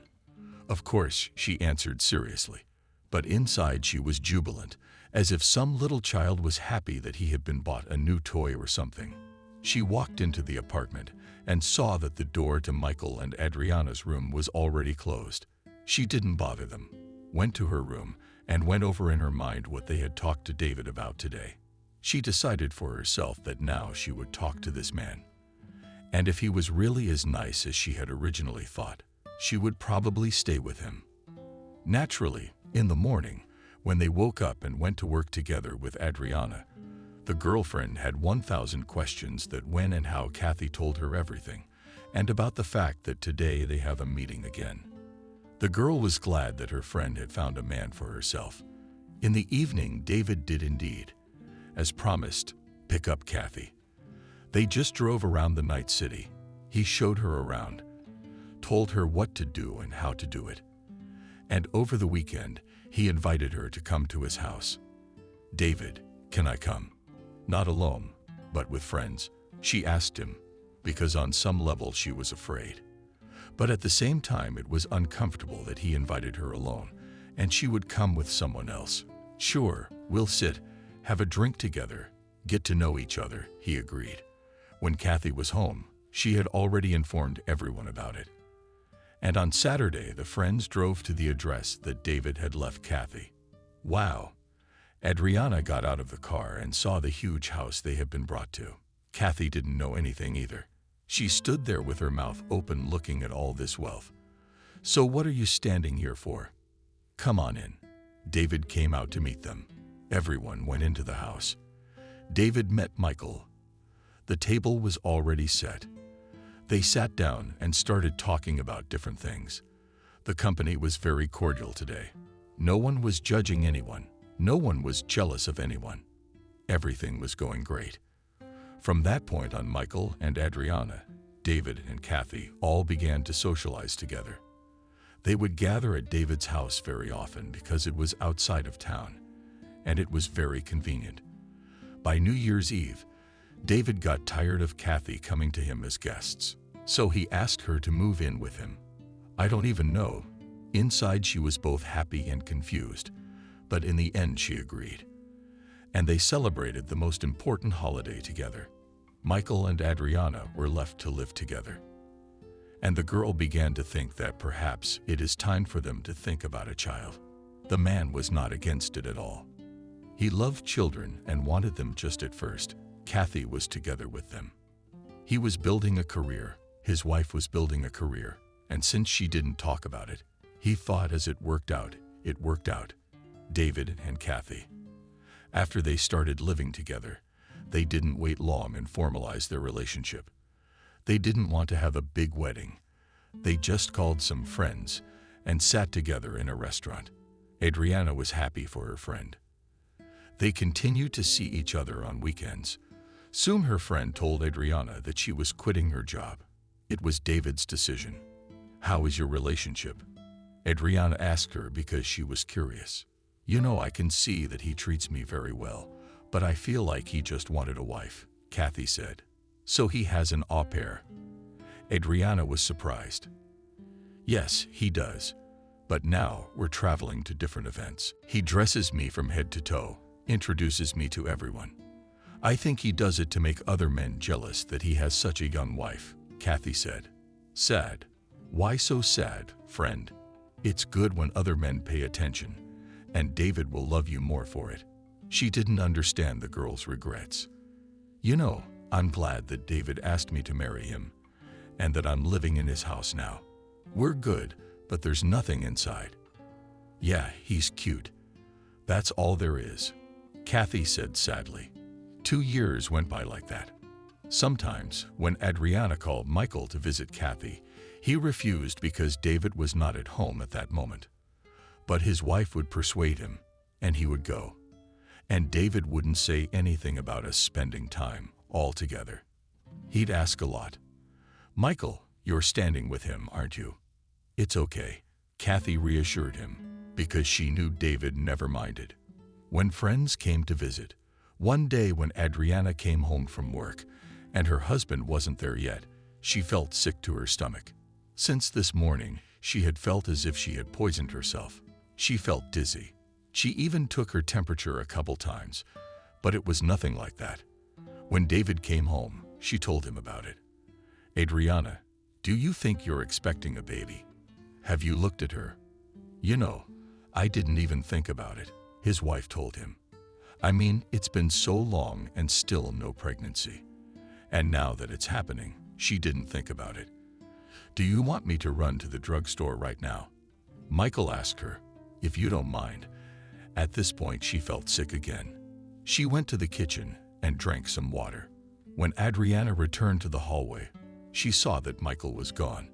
Of course, she answered seriously, but inside she was jubilant, as if some little child was happy that he had been bought a new toy or something. She walked into the apartment and saw that the door to Michael and Adriana's room was already closed. She didn't bother them, went to her room, and went over in her mind what they had talked to David about today. She decided for herself that now she would talk to this man. And if he was really as nice as she had originally thought, she would probably stay with him. Naturally, in the morning, when they woke up and went to work together with Adriana, the girlfriend had 1,000 questions that when and how Kathy told her everything, and about the fact that today they have a meeting again. The girl was glad that her friend had found a man for herself. In the evening, David did indeed, as promised, pick up Kathy. They just drove around the night city. He showed her around, told her what to do and how to do it. And over the weekend, he invited her to come to his house. "David, can I come?" Not alone, but with friends, she asked him, because on some level she was afraid. But at the same time, it was uncomfortable that he invited her alone, and she would come with someone else. "Sure, we'll sit, have a drink together, get to know each other," he agreed. When Kathy was home, she had already informed everyone about it. And on Saturday, the friends drove to the address that David had left Kathy. Wow! Adriana got out of the car and saw the huge house they had been brought to. Kathy didn't know anything either. She stood there with her mouth open looking at all this wealth. "So what are you standing here for? Come on in." David came out to meet them. Everyone went into the house. David met Michael. The table was already set. They sat down and started talking about different things. The company was very cordial today. No one was judging anyone. No one was jealous of anyone. Everything was going great. From that point on, Michael and Adriana, David and Kathy all began to socialize together. They would gather at David's house very often because it was outside of town, and it was very convenient. By New Year's Eve, David got tired of Kathy coming to him as guests, so he asked her to move in with him. I don't even know. Inside she was both happy and confused, but in the end she agreed. And they celebrated the most important holiday together. Michael and Adriana were left to live together. And the girl began to think that perhaps it is time for them to think about a child. The man was not against it at all. He loved children and wanted them just at first. Kathy was together with them. He was building a career. His wife was building a career. And since she didn't talk about it, he thought as it worked out, it worked out. David and Kathy. After they started living together, they didn't wait long and formalize their relationship. They didn't want to have a big wedding. They just called some friends and sat together in a restaurant. Adriana was happy for her friend. They continued to see each other on weekends. Soon her friend told Adriana that she was quitting her job. It was David's decision. "How is your relationship?" Adriana asked her because she was curious. "You know, I can see that he treats me very well, but I feel like he just wanted a wife," Kathy said. "So he has an au pair?" Adriana was surprised. "Yes, he does. But now we're traveling to different events. He dresses me from head to toe, introduces me to everyone. I think he does it to make other men jealous that he has such a young wife," Kathy said. "Sad. Why so sad, friend? It's good when other men pay attention, and David will love you more for it." She didn't understand the girl's regrets. "You know, I'm glad that David asked me to marry him, and that I'm living in his house now. We're good, but there's nothing inside. Yeah, he's cute. That's all there is," Kathy said sadly. 2 years went by like that. Sometimes, when Adriana called Michael to visit Kathy, he refused because David was not at home at that moment. But his wife would persuade him, and he would go. And David wouldn't say anything about us spending time all together. He'd ask a lot. "Michael, you're standing with him, aren't you?" "It's okay," Kathy reassured him, because she knew David never minded. When friends came to visit, one day when Adriana came home from work and her husband wasn't there yet, she felt sick to her stomach. Since this morning, she had felt as if she had poisoned herself. She felt dizzy. She even took her temperature a couple times, but it was nothing like that. When David came home, she told him about it. "Adriana, do you think you're expecting a baby? Have you looked at her?" "You know, I didn't even think about it," his wife told him. "I mean, it's been so long and still no pregnancy. And now that it's happening, she didn't think about it. Do you want me to run to the drugstore right now?" Michael asked her, "If you don't mind." At this point, she felt sick again. She went to the kitchen and drank some water. When Adriana returned to the hallway, she saw that Michael was gone,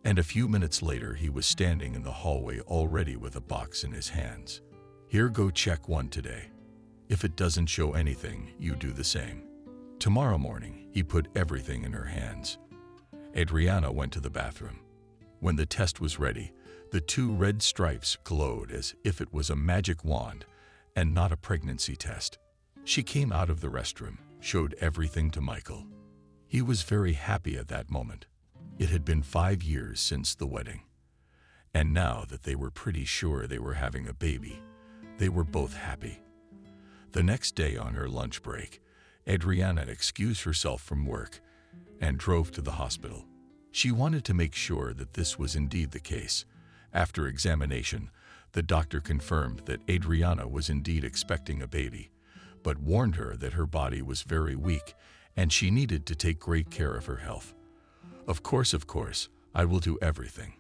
and a few minutes later he was standing in the hallway already with a box in his hands. "Here, go check one today. If it doesn't show anything, you do the same." Tomorrow morning, he put everything in her hands. Adriana went to the bathroom. When the test was ready, the 2 red stripes glowed as if it was a magic wand and not a pregnancy test. She came out of the restroom, showed everything to Michael. He was very happy at that moment. It had been 5 years since the wedding. And now that they were pretty sure they were having a baby, they were both happy. The next day on her lunch break, Adriana excused herself from work and drove to the hospital. She wanted to make sure that this was indeed the case. After examination, the doctor confirmed that Adriana was indeed expecting a baby, but warned her that her body was very weak and she needed to take great care of her health. Of course, I will do everything.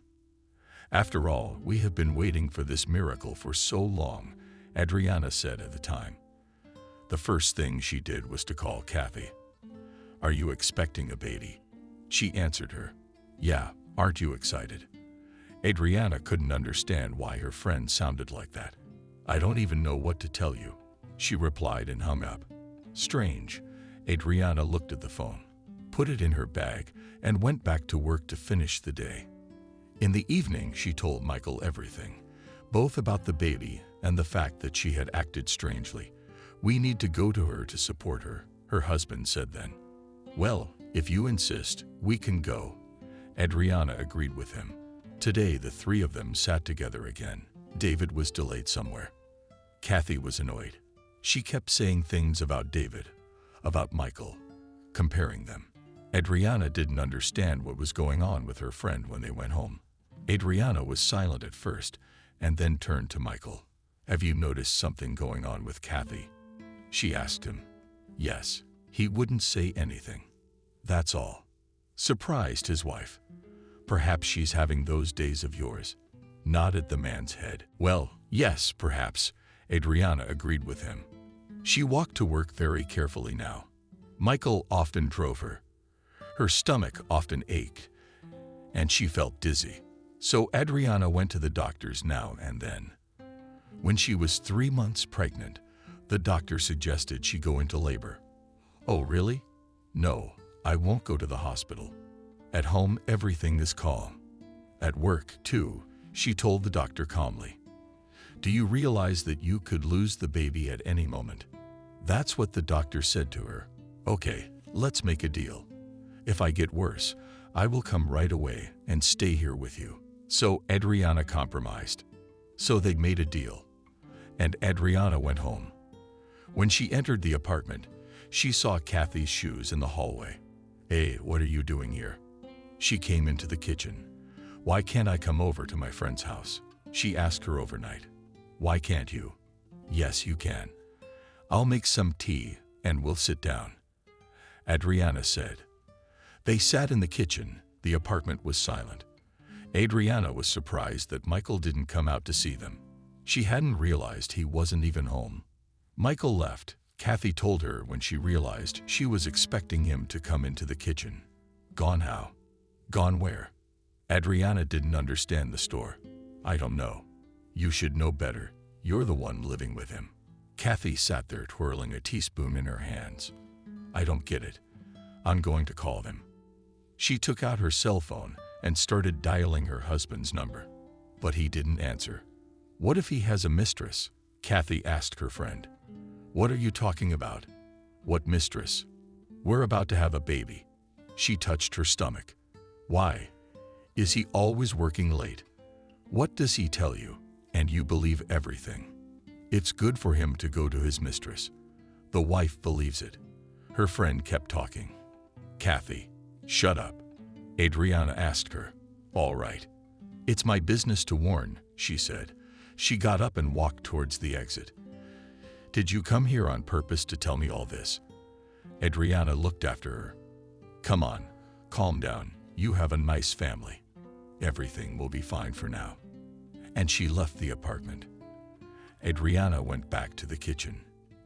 After all, we have been waiting for this miracle for so long," Adriana said at the time. The first thing she did was to call Kathy. "Are you expecting a baby?" She answered her, "Yeah, aren't you excited?" Adriana couldn't understand why her friend sounded like that. "I don't even know what to tell you," she replied and hung up. Strange. Adriana looked at the phone, put it in her bag, and went back to work to finish the day. In the evening, she told Michael everything, both about the baby and the fact that she had acted strangely. "We need to go to her to support her," her husband said then. "Well, if you insist, we can go." Adriana agreed with him. Today, the 3 of them sat together again. David was delayed somewhere. Kathy was annoyed. She kept saying things about David, about Michael, comparing them. Adriana didn't understand what was going on with her friend when they went home. Adriana was silent at first and then turned to Michael. "Have you noticed something going on with Kathy?" she asked him. "Yes." He wouldn't say anything. "That's all." Surprised his wife. "Perhaps she's having those days of yours," nodded the man's head. "Well, yes, perhaps," Adriana agreed with him. She walked to work very carefully now. Michael often drove her. Her stomach often ached, and she felt dizzy. So Adriana went to the doctors now and then. When she was 3 months pregnant, the doctor suggested she go into labor. "Oh, really?" "No, I won't go to the hospital. At home, everything is calm." At work, too, she told the doctor calmly. "Do you realize that you could lose the baby at any moment?" That's what the doctor said to her. "Okay, let's make a deal. If I get worse, I will come right away and stay here with you." So Adriana compromised. So they made a deal, and Adriana went home. When she entered the apartment, she saw Kathy's shoes in the hallway. "Hey, what are you doing here?" She came into the kitchen. "Why can't I come over to my friend's house?" She asked her overnight. "Why can't you?" "Yes, you can. I'll make some tea and we'll sit down," Adriana said. They sat in the kitchen. The apartment was silent. Adriana was surprised that Michael didn't come out to see them. She hadn't realized he wasn't even home. Michael left. Kathy told her when she realized she was expecting him to come into the kitchen. "Gone how?" "Gone where?" Adriana didn't understand the store. "I don't know. You should know better. You're the one living with him." Kathy sat there twirling a teaspoon in her hands. "I don't get it. I'm going to call them." She took out her cell phone and started dialing her husband's number. But he didn't answer. What if he has a mistress? Kathy asked her friend. What are you talking about? What mistress? We're about to have a baby. She touched her stomach. Why? Is he always working late? What does he tell you? And you believe everything. It's good for him to go to his mistress. The wife believes it. Her friend kept talking. Kathy, shut up. Adriana asked her. All right. It's my business to warn, she said. She got up and walked towards the exit. Did you come here on purpose to tell me all this? Adriana looked after her. Come on, calm down. You have a nice family. Everything will be fine for now. And she left the apartment. Adriana went back to the kitchen.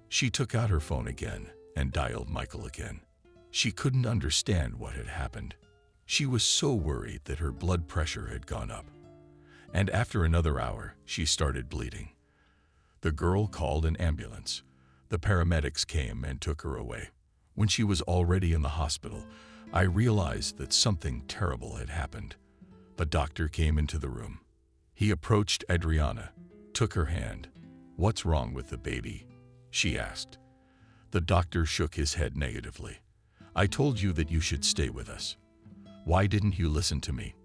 She took out her phone again and dialed Michael again. She couldn't understand what had happened. She was so worried that her blood pressure had gone up. And after another hour, she started bleeding. The girl called an ambulance. The paramedics came and took her away. When she was already in the hospital, I realized that something terrible had happened. The doctor came into the room. He approached Adriana, took her hand. What's wrong with the baby? She asked. The doctor shook his head negatively. I told you that you should stay with us. Why didn't you listen to me?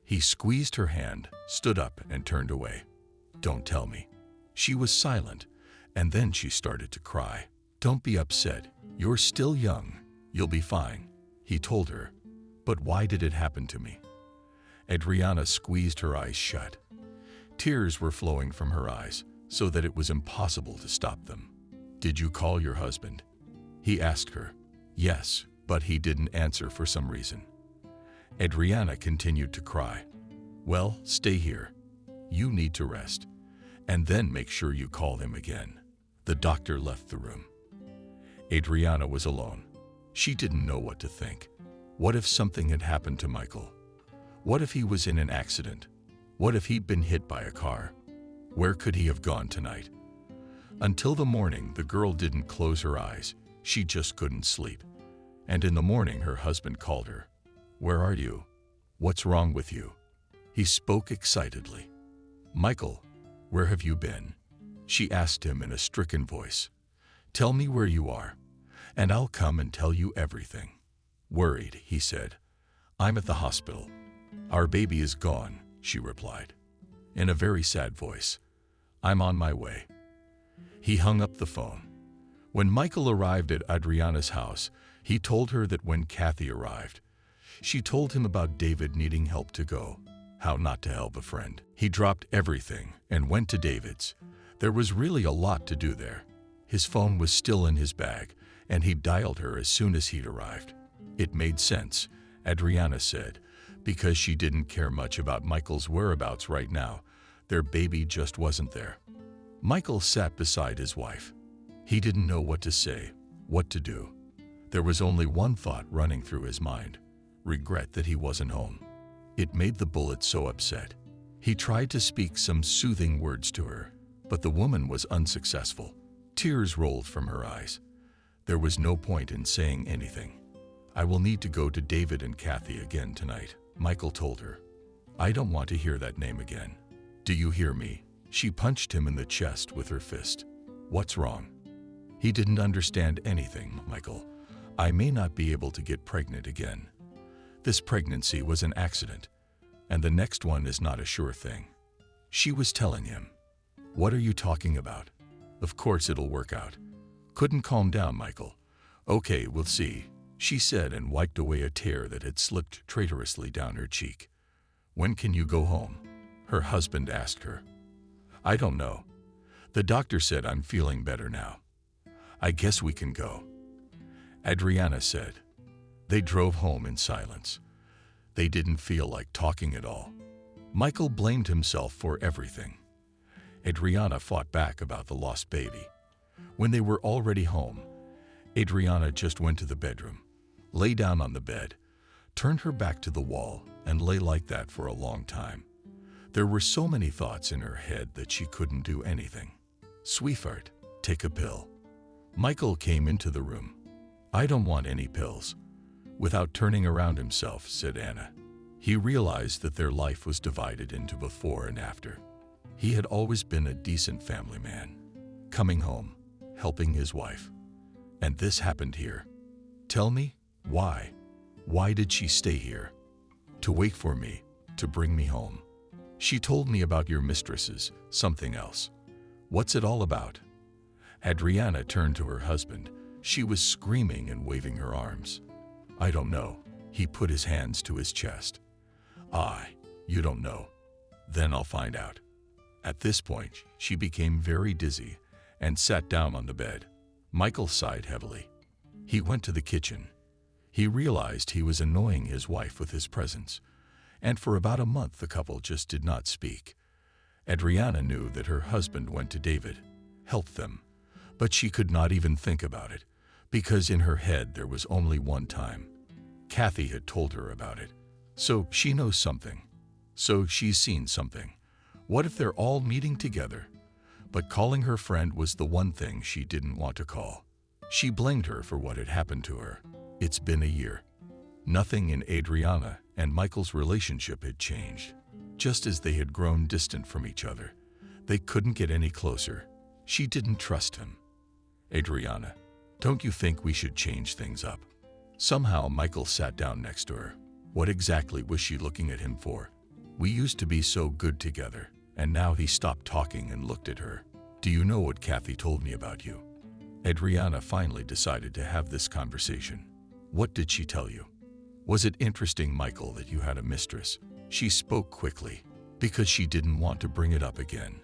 He squeezed her hand, stood up, and turned away. Don't tell me. She was silent, and then she started to cry. Don't be upset. You're still young. You'll be fine, he told her. But why did it happen to me? Adriana squeezed her eyes shut. Tears were flowing from her eyes, so that it was impossible to stop them. Did you call your husband? He asked her. Yes, but he didn't answer for some reason. Adriana continued to cry. Well, stay here. You need to rest. And then make sure you call him again. The doctor left the room. Adriana was alone. She didn't know what to think. What if something had happened to Michael? What if he was in an accident? What if he'd been hit by a car? Where could he have gone tonight? Until the morning, the girl didn't close her eyes. She just couldn't sleep. And in the morning, her husband called her. Where are you? What's wrong with you? He spoke excitedly. Michael, where have you been? She asked him in a stricken voice. Tell me where you are, and I'll come and tell you everything. Worried, he said. I'm at the hospital. Our baby is gone, she replied, in a very sad voice. I'm on my way. He hung up the phone. When Michael arrived at Adriana's house, he told her that when Kathy arrived, she told him about David needing help to go, how not to help a friend. He dropped everything and went to David's. There was really a lot to do there. His phone was still in his bag, and he dialed her as soon as he'd arrived. It made sense, Adriana said, because she didn't care much about Michael's whereabouts right now. Their baby just wasn't there. Michael sat beside his wife. He didn't know what to say, what to do. There was only one thought running through his mind: regret that he wasn't home. It made the bullet so upset. He tried to speak some soothing words to her, but the woman was unsuccessful. Tears rolled from her eyes. There was no point in saying anything. I will need to go to David and Kathy again tonight, Michael told her. I don't want to hear that name again. Do you hear me? She punched him in the chest with her fist. What's wrong? He didn't understand anything, Michael. I may not be able to get pregnant again. This pregnancy was an accident, and the next one is not a sure thing. She was telling him. What are you talking about? Of course it'll work out. Couldn't calm down, Michael. Okay, we'll see, she said and wiped away a tear that had slipped traitorously down her cheek. When can you go home? Her husband asked her. I don't know. The doctor said I'm feeling better now. I guess we can go, Adriana said. They drove home in silence. They didn't feel like talking at all. Michael blamed himself for everything. Adriana fought back about the lost baby. When they were already home, Adriana just went to the bedroom, lay down on the bed, turned her back to the wall, and lay like that for a long time. There were so many thoughts in her head that she couldn't do anything. Sweetheart, take a pill. Michael came into the room. I don't want any pills. Without turning around himself, said Anna. He realized that their life was divided into before and after. He had always been a decent family man, coming home, helping his wife. And this happened here. Tell me, why? Why did she stay here? To wait for me, to bring me home. She told me about your mistresses, something else. What's it all about? Adriana turned to her husband. She was screaming and waving her arms. I don't know. He put his hands to his chest. You don't know. Then I'll find out. At this point, she became very dizzy and sat down on the bed. Michael sighed heavily. He went to the kitchen. He realized he was annoying his wife with his presence, and for about a month the couple just did not speak. Adriana knew that her husband went to David, helped them, but she could not even think about it, because in her head there was only one time. Kathy had told her about it. So she knows something. So she's seen something. What if they're all meeting together? But calling her friend was the one thing she didn't want to call. She blamed her for what had happened to her. It's been a year. Nothing in Adriana and Michael's relationship had changed. Just as they had grown distant from each other, they couldn't get any closer. She didn't trust him. Adriana, don't you think we should change things up? Somehow Michael sat down next to her. What exactly was she looking at him for? We used to be so good together, and now he stopped talking and looked at her. Do you know what Kathy told me about you? Adriana finally decided to have this conversation. What did she tell you? Was it interesting, Michael, that you had a mistress? She spoke quickly, because she didn't want to bring it up again.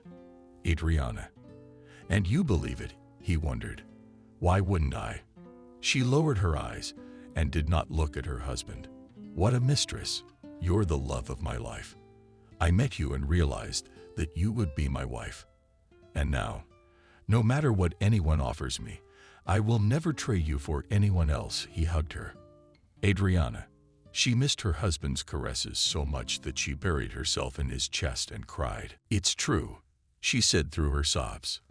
Adriana. And you believe it? He wondered. Why wouldn't I? She lowered her eyes and did not look at her husband. What a mistress. You're the love of my life. I met you and realized that you would be my wife. And now, no matter what anyone offers me, I will never trade you for anyone else. He hugged her. Adriana. She missed her husband's caresses so much that she buried herself in his chest and cried. It's true, she said through her sobs.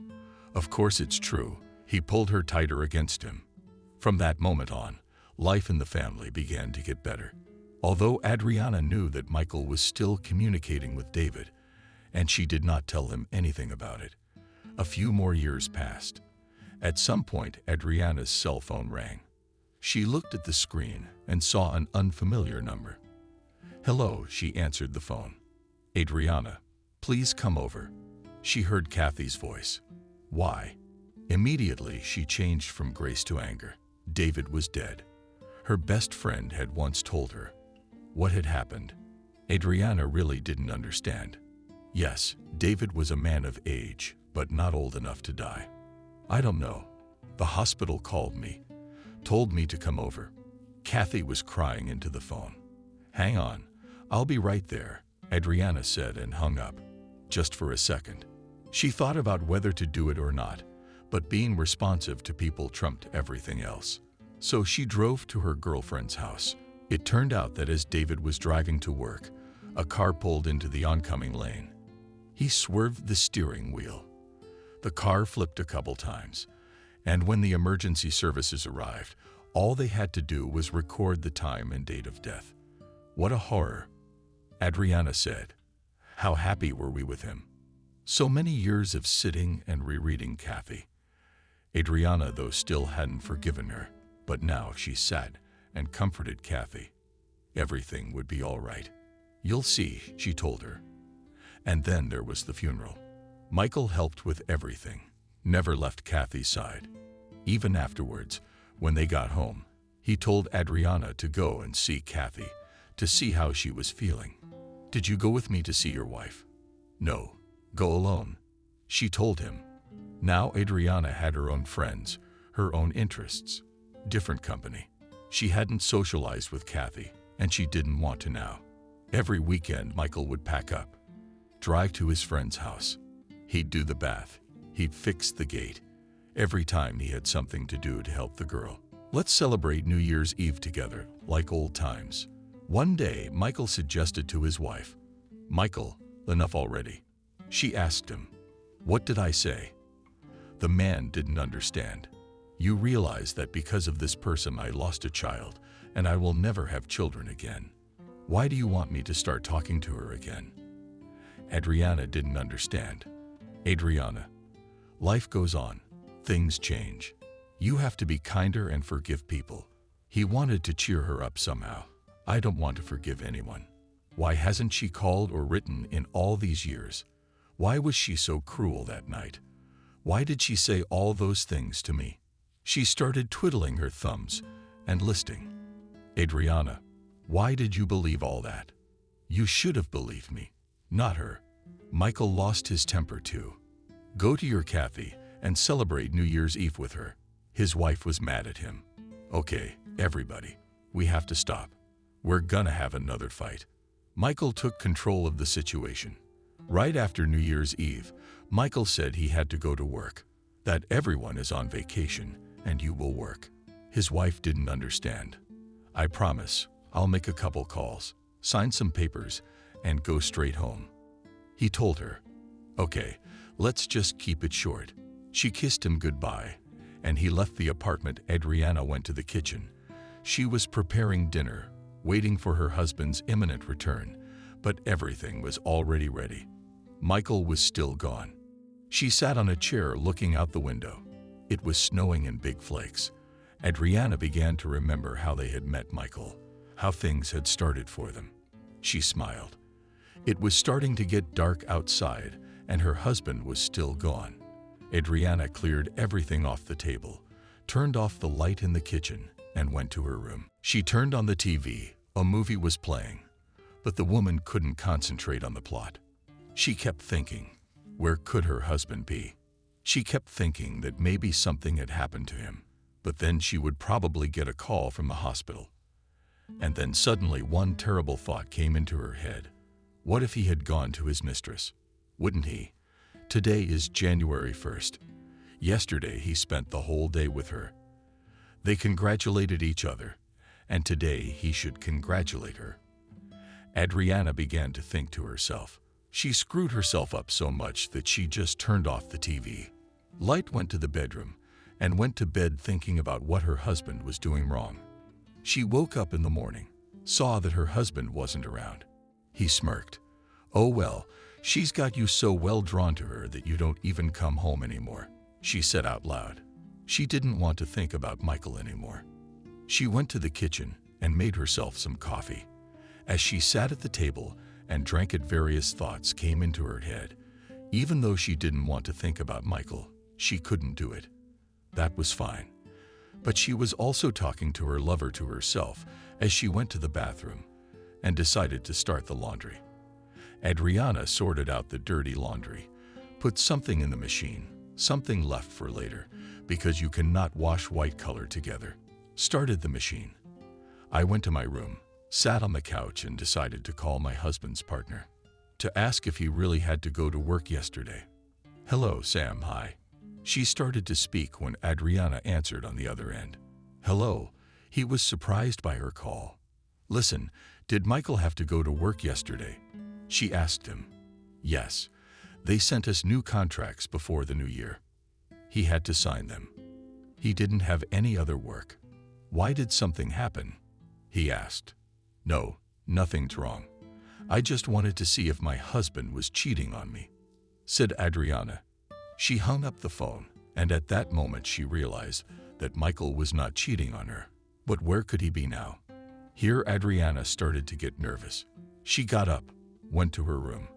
Of course it's true. He pulled her tighter against him. From that moment on, life in the family began to get better. Although Adriana knew that Michael was still communicating with David, and she did not tell him anything about it, a few more years passed. At some point, Adriana's cell phone rang. She looked at the screen and saw an unfamiliar number. Hello, she answered the phone. Adriana, please come over. She heard Kathy's voice. Why? Immediately, she changed from grace to anger. David was dead. Her best friend had once told her. What had happened? Adriana really didn't understand. Yes, David was a man of age, but not old enough to die. I don't know. The hospital called me, told me to come over. Kathy was crying into the phone. Hang on, I'll be right there, Adriana said and hung up. Just for a second. She thought about whether to do it or not, but being responsive to people trumped everything else. So she drove to her girlfriend's house. It turned out that as David was driving to work, a car pulled into the oncoming lane. He swerved the steering wheel. The car flipped a couple times, and when the emergency services arrived, all they had to do was record the time and date of death. What a horror, Adriana said. How happy were we with him? So many years of sitting and rereading Kathy. Adriana, though, still hadn't forgiven her, but now she sat and comforted Kathy. Everything would be all right. You'll see, she told her. And then there was the funeral. Michael helped with everything, never left Kathy's side. Even afterwards, when they got home, he told Adriana to go and see Kathy, to see how she was feeling. Did you go with me to see your wife? No, go alone, she told him. Now Adriana had her own friends, her own interests, different company. She hadn't socialized with Kathy, and she didn't want to now. Every weekend, Michael would pack up, drive to his friend's house. He'd do the bath. He'd fix the gate. Every time he had something to do to help the girl. Let's celebrate New Year's Eve together, like old times. One day, Michael suggested to his wife, Michael, enough already. She asked him, what did I say? The man didn't understand. You realize that because of this person I lost a child, and I will never have children again. Why do you want me to start talking to her again?" Adriana didn't understand. "Adriana, life goes on. Things change. You have to be kinder and forgive people." He wanted to cheer her up somehow. "I don't want to forgive anyone. Why hasn't she called or written in all these years? Why was she so cruel that night? Why did she say all those things to me?" She started twiddling her thumbs and listing. "Adriana, why did you believe all that? You should have believed me, not her." Michael lost his temper too. "Go to your Kathy and celebrate New Year's Eve with her." His wife was mad at him. "Okay, everybody, we have to stop. We're gonna have another fight." Michael took control of the situation. Right after New Year's Eve, Michael said he had to go to work, that everyone is on vacation and you will work. His wife didn't understand. "I promise, I'll make a couple calls, sign some papers, and go straight home." He told her, "Okay, let's just keep it short." She kissed him goodbye, and he left the apartment. Adriana went to the kitchen. She was preparing dinner, waiting for her husband's imminent return, but everything was already ready. Michael was still gone. She sat on a chair looking out the window. It was snowing in big flakes. Adriana began to remember how they had met Michael, how things had started for them. She smiled. It was starting to get dark outside, and her husband was still gone. Adriana cleared everything off the table, turned off the light in the kitchen, and went to her room. She turned on the TV. A movie was playing, but the woman couldn't concentrate on the plot. She kept thinking, where could her husband be? She kept thinking that maybe something had happened to him, but then she would probably get a call from the hospital. And then suddenly one terrible thought came into her head. What if he had gone to his mistress? Wouldn't he? Today is January 1st. Yesterday he spent the whole day with her. They congratulated each other, and today he should congratulate her. Adriana began to think to herself. She screwed herself up so much that she just turned off the TV. Light went to the bedroom and went to bed thinking about what her husband was doing wrong. She woke up in the morning, saw that her husband wasn't around. He smirked. "Oh well, she's got you so well drawn to her that you don't even come home anymore," she said out loud. She didn't want to think about Michael anymore. She went to the kitchen and made herself some coffee. As she sat at the table and drank it, various thoughts came into her head. Even though she didn't want to think about Michael, she couldn't do it. That was fine. But she was also talking to her lover, to herself, as she went to the bathroom and decided to start the laundry. Adriana sorted out the dirty laundry, put something in the machine, something left for later, because you cannot wash white color together. Started the machine. I went to my room, sat on the couch, and decided to call my husband's partner to ask if he really had to go to work yesterday. "Hello, Sam, hi." She started to speak when Adriana answered on the other end. "Hello." He was surprised by her call. "Listen, did Michael have to go to work yesterday?" She asked him. "Yes. They sent us new contracts before the new year. He had to sign them. He didn't have any other work." "Why did something happen?" he asked. "No, nothing's wrong. I just wanted to see if my husband was cheating on me," said Adriana. She hung up the phone, and at that moment she realized that Michael was not cheating on her. But where could he be now? Here Adriana started to get nervous. She got up, went to her room.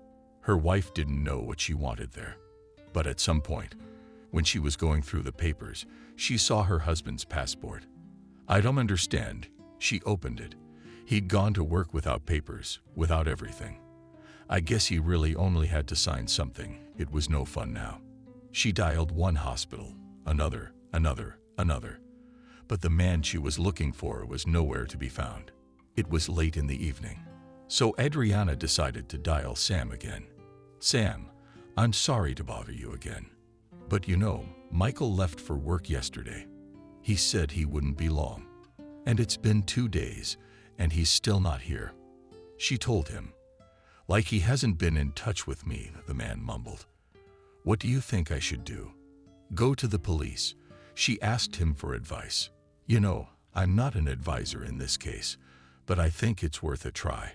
Her wife didn't know what she wanted there. But at some point, when she was going through the papers, she saw her husband's passport. "I don't understand." She opened it. He'd gone to work without papers, without everything. I guess he really only had to sign something. It was no fun now. She dialed one hospital, another. But the man she was looking for was nowhere to be found. It was late in the evening. So Adriana decided to dial Sam again. "Sam, I'm sorry to bother you again. But you know, Michael left for work yesterday. He said he wouldn't be long. And it's been 2 days, and he's still not here." She told him. "Like he hasn't been in touch with me," the man mumbled. "What do you think I should do? Go to the police?" She asked him for advice. "You know, I'm not an advisor in this case, but I think it's worth a try.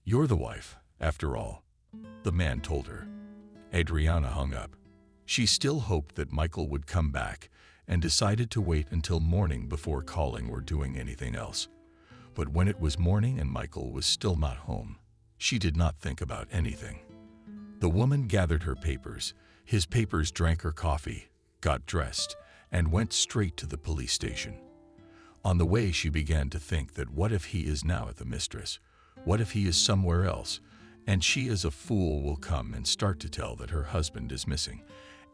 You're the wife, after all, the man told her. Adriana hung up. She still hoped that Michael would come back and decided to wait until morning before calling or doing anything else. But when it was morning and Michael was still not home, she did not think about anything. The woman gathered her papers, his papers, drank her coffee, got dressed, and went straight to the police station. On the way, she began to think that what if he is now at the mistress? What if he is somewhere else? And she as a fool will come and start to tell that her husband is missing,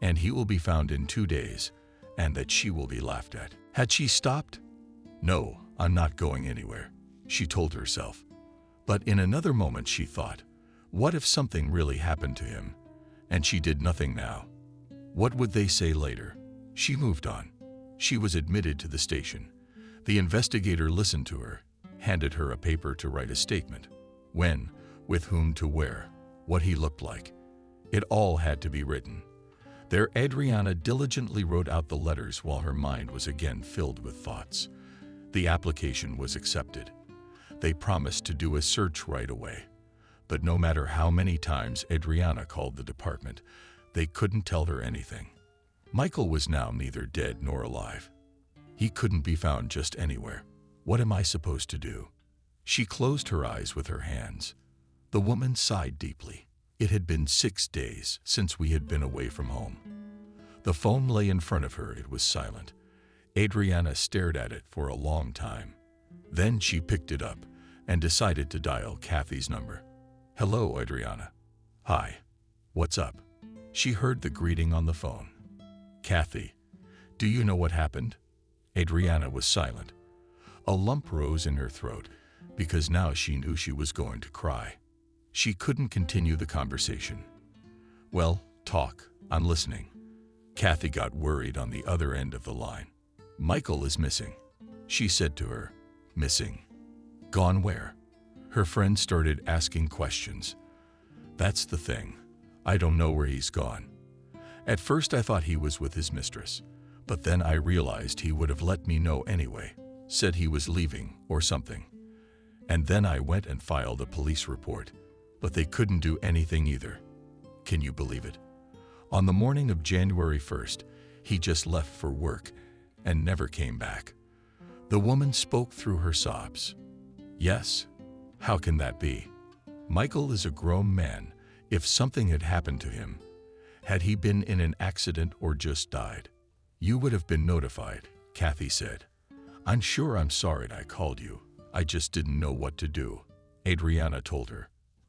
and he will be found in 2 days, and that she will be laughed at. Had she stopped? No, I'm not going anywhere, she told herself. But in another moment she thought, what if something really happened to him, and she did nothing now? What would they say later? She moved on. She was admitted to the station. The investigator listened to her, handed her a paper to write a statement. When, with whom, to where, what he looked like. It all had to be written. There Adriana diligently wrote out the letters while her mind was again filled with thoughts. The application was accepted. They promised to do a search right away. But no matter how many times Adriana called the department, they couldn't tell her anything. Michael was now neither dead nor alive. He couldn't be found just anywhere. What am I supposed to do? She closed her eyes with her hands. The woman sighed deeply. It had been 6 days since we had been away from home. The phone lay in front of her. It was silent. Adriana stared at it for a long time. Then she picked it up and decided to dial Kathy's number. Hello, Adriana. Hi. What's up? She heard the greeting on the phone. Kathy, do you know what happened? Adriana was silent. A lump rose in her throat because now she knew she was going to cry. She couldn't continue the conversation. Well, talk. I'm listening. Kathy got worried on the other end of the line. Michael is missing, she said to her. Missing? Gone where? Her friend started asking questions. That's the thing. I don't know where he's gone. At first I thought he was with his mistress, but then I realized he would have let me know anyway, said he was leaving or something. And then I went and filed a police report, but they couldn't do anything either. Can you believe it? On the morning of January 1st, he just left for work and never came back. The woman spoke through her sobs. Yes, how can that be? Michael is a grown man. If something had happened to him, had he been in an accident or just died, you would have been notified, Kathy said. I'm sure I'm sorry I called you. I just didn't know what to do, Adriana told her.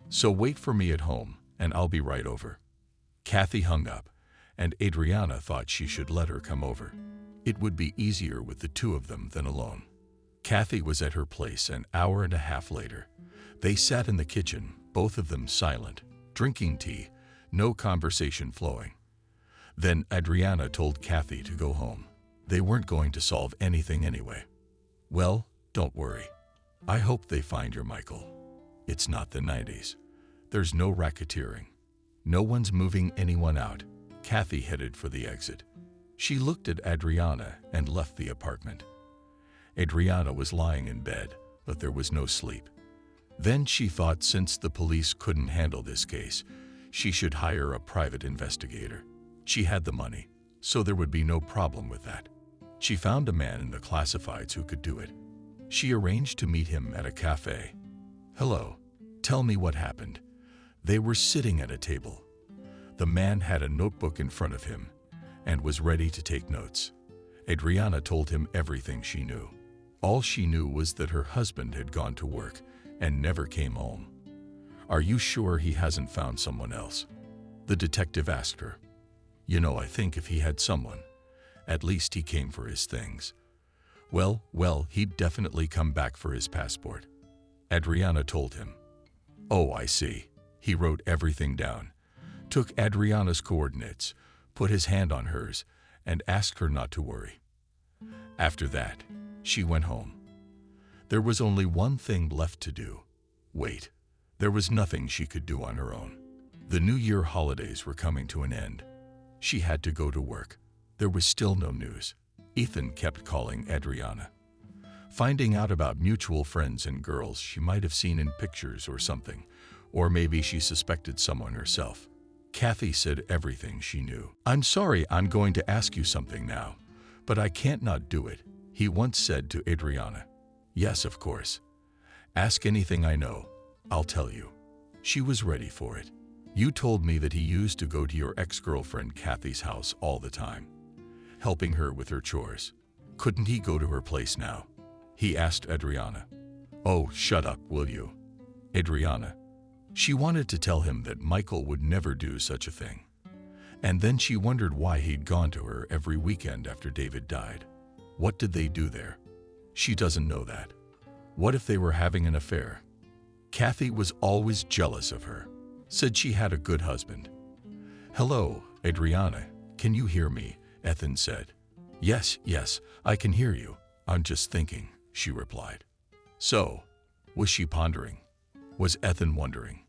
So wait for me at home and I'll be right over. Kathy hung up, and Adriana thought she should let her come over. It would be easier with the two of them than alone. Kathy was at her place an hour and a half later. They sat in the kitchen, both of them silent, drinking tea, no conversation flowing. Then Adriana told Kathy to go home. They weren't going to solve anything anyway. Well, don't worry. I hope they find your Michael. It's not the 90s. There's no racketeering. No one's moving anyone out. Kathy headed for the exit. She looked at Adriana and left the apartment. Adriana was lying in bed, but there was no sleep. Then she thought since the police couldn't handle this case, she should hire a private investigator. She had the money, so there would be no problem with that. She found a man in the classifieds who could do it. She arranged to meet him at a cafe. Hello, tell me what happened. They were sitting at a table. The man had a notebook in front of him and was ready to take notes. Adriana told him everything she knew. All she knew was that her husband had gone to work and never came home. Are you sure he hasn't found someone else? The detective asked her. You know, I think if he had someone, at least he came for his things. Well, he'd definitely come back for his passport. Adriana told him. Oh, I see. He wrote everything down, took Adriana's coordinates, put his hand on hers, and asked her not to worry. After that, she went home. There was only one thing left to do. Wait. There was nothing she could do on her own. The New Year holidays were coming to an end. She had to go to work. There was still no news. Ethan kept calling Adriana. finding out about mutual friends and girls she might have seen in pictures or something, or maybe she suspected someone herself. Kathy said everything she knew. "I'm sorry, I'm going to ask you something now, but I can't not do it," he once said to Adriana. "Yes, of course. Ask anything I know. I'll tell you." She was ready for it. "You told me that he used to go to your ex-girlfriend Kathy's house all the time, helping her with her chores. Couldn't he go to her place now?" he asked Adriana. "Oh, shut up, will you?" Adriana. She wanted to tell him that Michael would never do such a thing. And then she wondered why he'd gone to her every weekend after David died. What did they do there? She doesn't know that. What if they were having an affair? Kathy was always jealous of her, said she had a good husband. "Hello, Adriana, can you hear me?" Ethan said. Yes, I can hear you. I'm just thinking," she replied. So, was she pondering? Was Ethan wondering?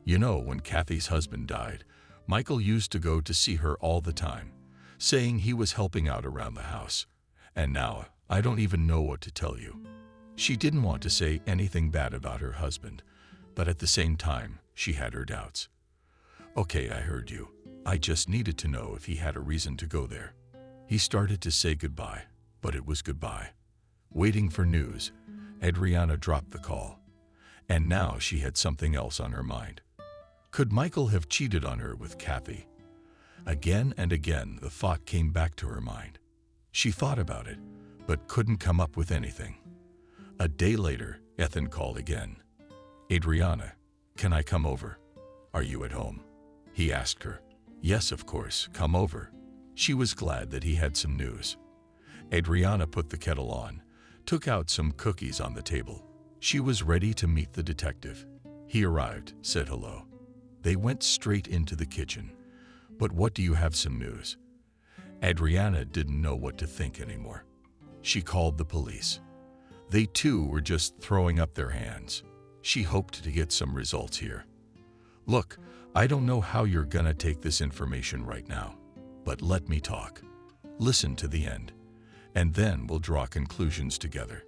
You know, when Kathy's husband died, Michael used to go to see her all the time, saying he was helping out around the house. And now, I don't even know what to tell you. She didn't want to say anything bad about her husband, but at the same time, she had her doubts. "Okay, I heard you. I just needed to know if he had a reason to go there." He started to say goodbye, but it was goodbye. Waiting for news, Adriana dropped the call. And now she had something else on her mind. Could Michael have cheated on her with Kathy? Again and again, the thought came back to her mind. She thought about it, but couldn't come up with anything. A day later, Ethan called again. "Adriana, can I come over? Are you at home?" he asked her. "Yes, of course, come over." She was glad that he had some news. Adriana put the kettle on, took out some cookies on the table. She was ready to meet the detective. He arrived, said hello. They went straight into the kitchen. "But what do you have some news?" Adriana didn't know what to think anymore. She called the police. They too were just throwing up their hands. She hoped to get some results here. "Look, I don't know how you're gonna take this information right now, but let me talk. Listen to the end, and then we'll draw conclusions together."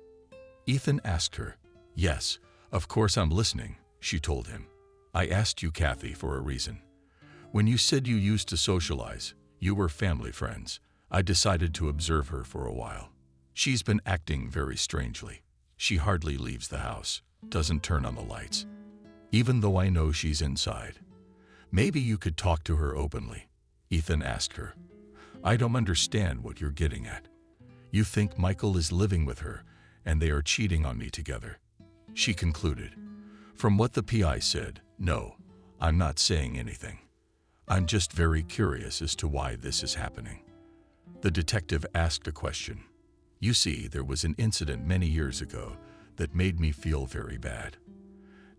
Ethan asked her. "Yes, of course I'm listening," she told him. "I asked you, Kathy, for a reason. When you said you used to socialize, you were family friends, I decided to observe her for a while. She's been acting very strangely. She hardly leaves the house, doesn't turn on the lights, even though I know she's inside. Maybe you could talk to her openly," Ethan asked her. "I don't understand what you're getting at. You think Michael is living with her and they are cheating on me together," she concluded. "From what the PI said, no, I'm not saying anything. I'm just very curious as to why this is happening." The detective asked a question. "You see, there was an incident many years ago that made me feel very bad.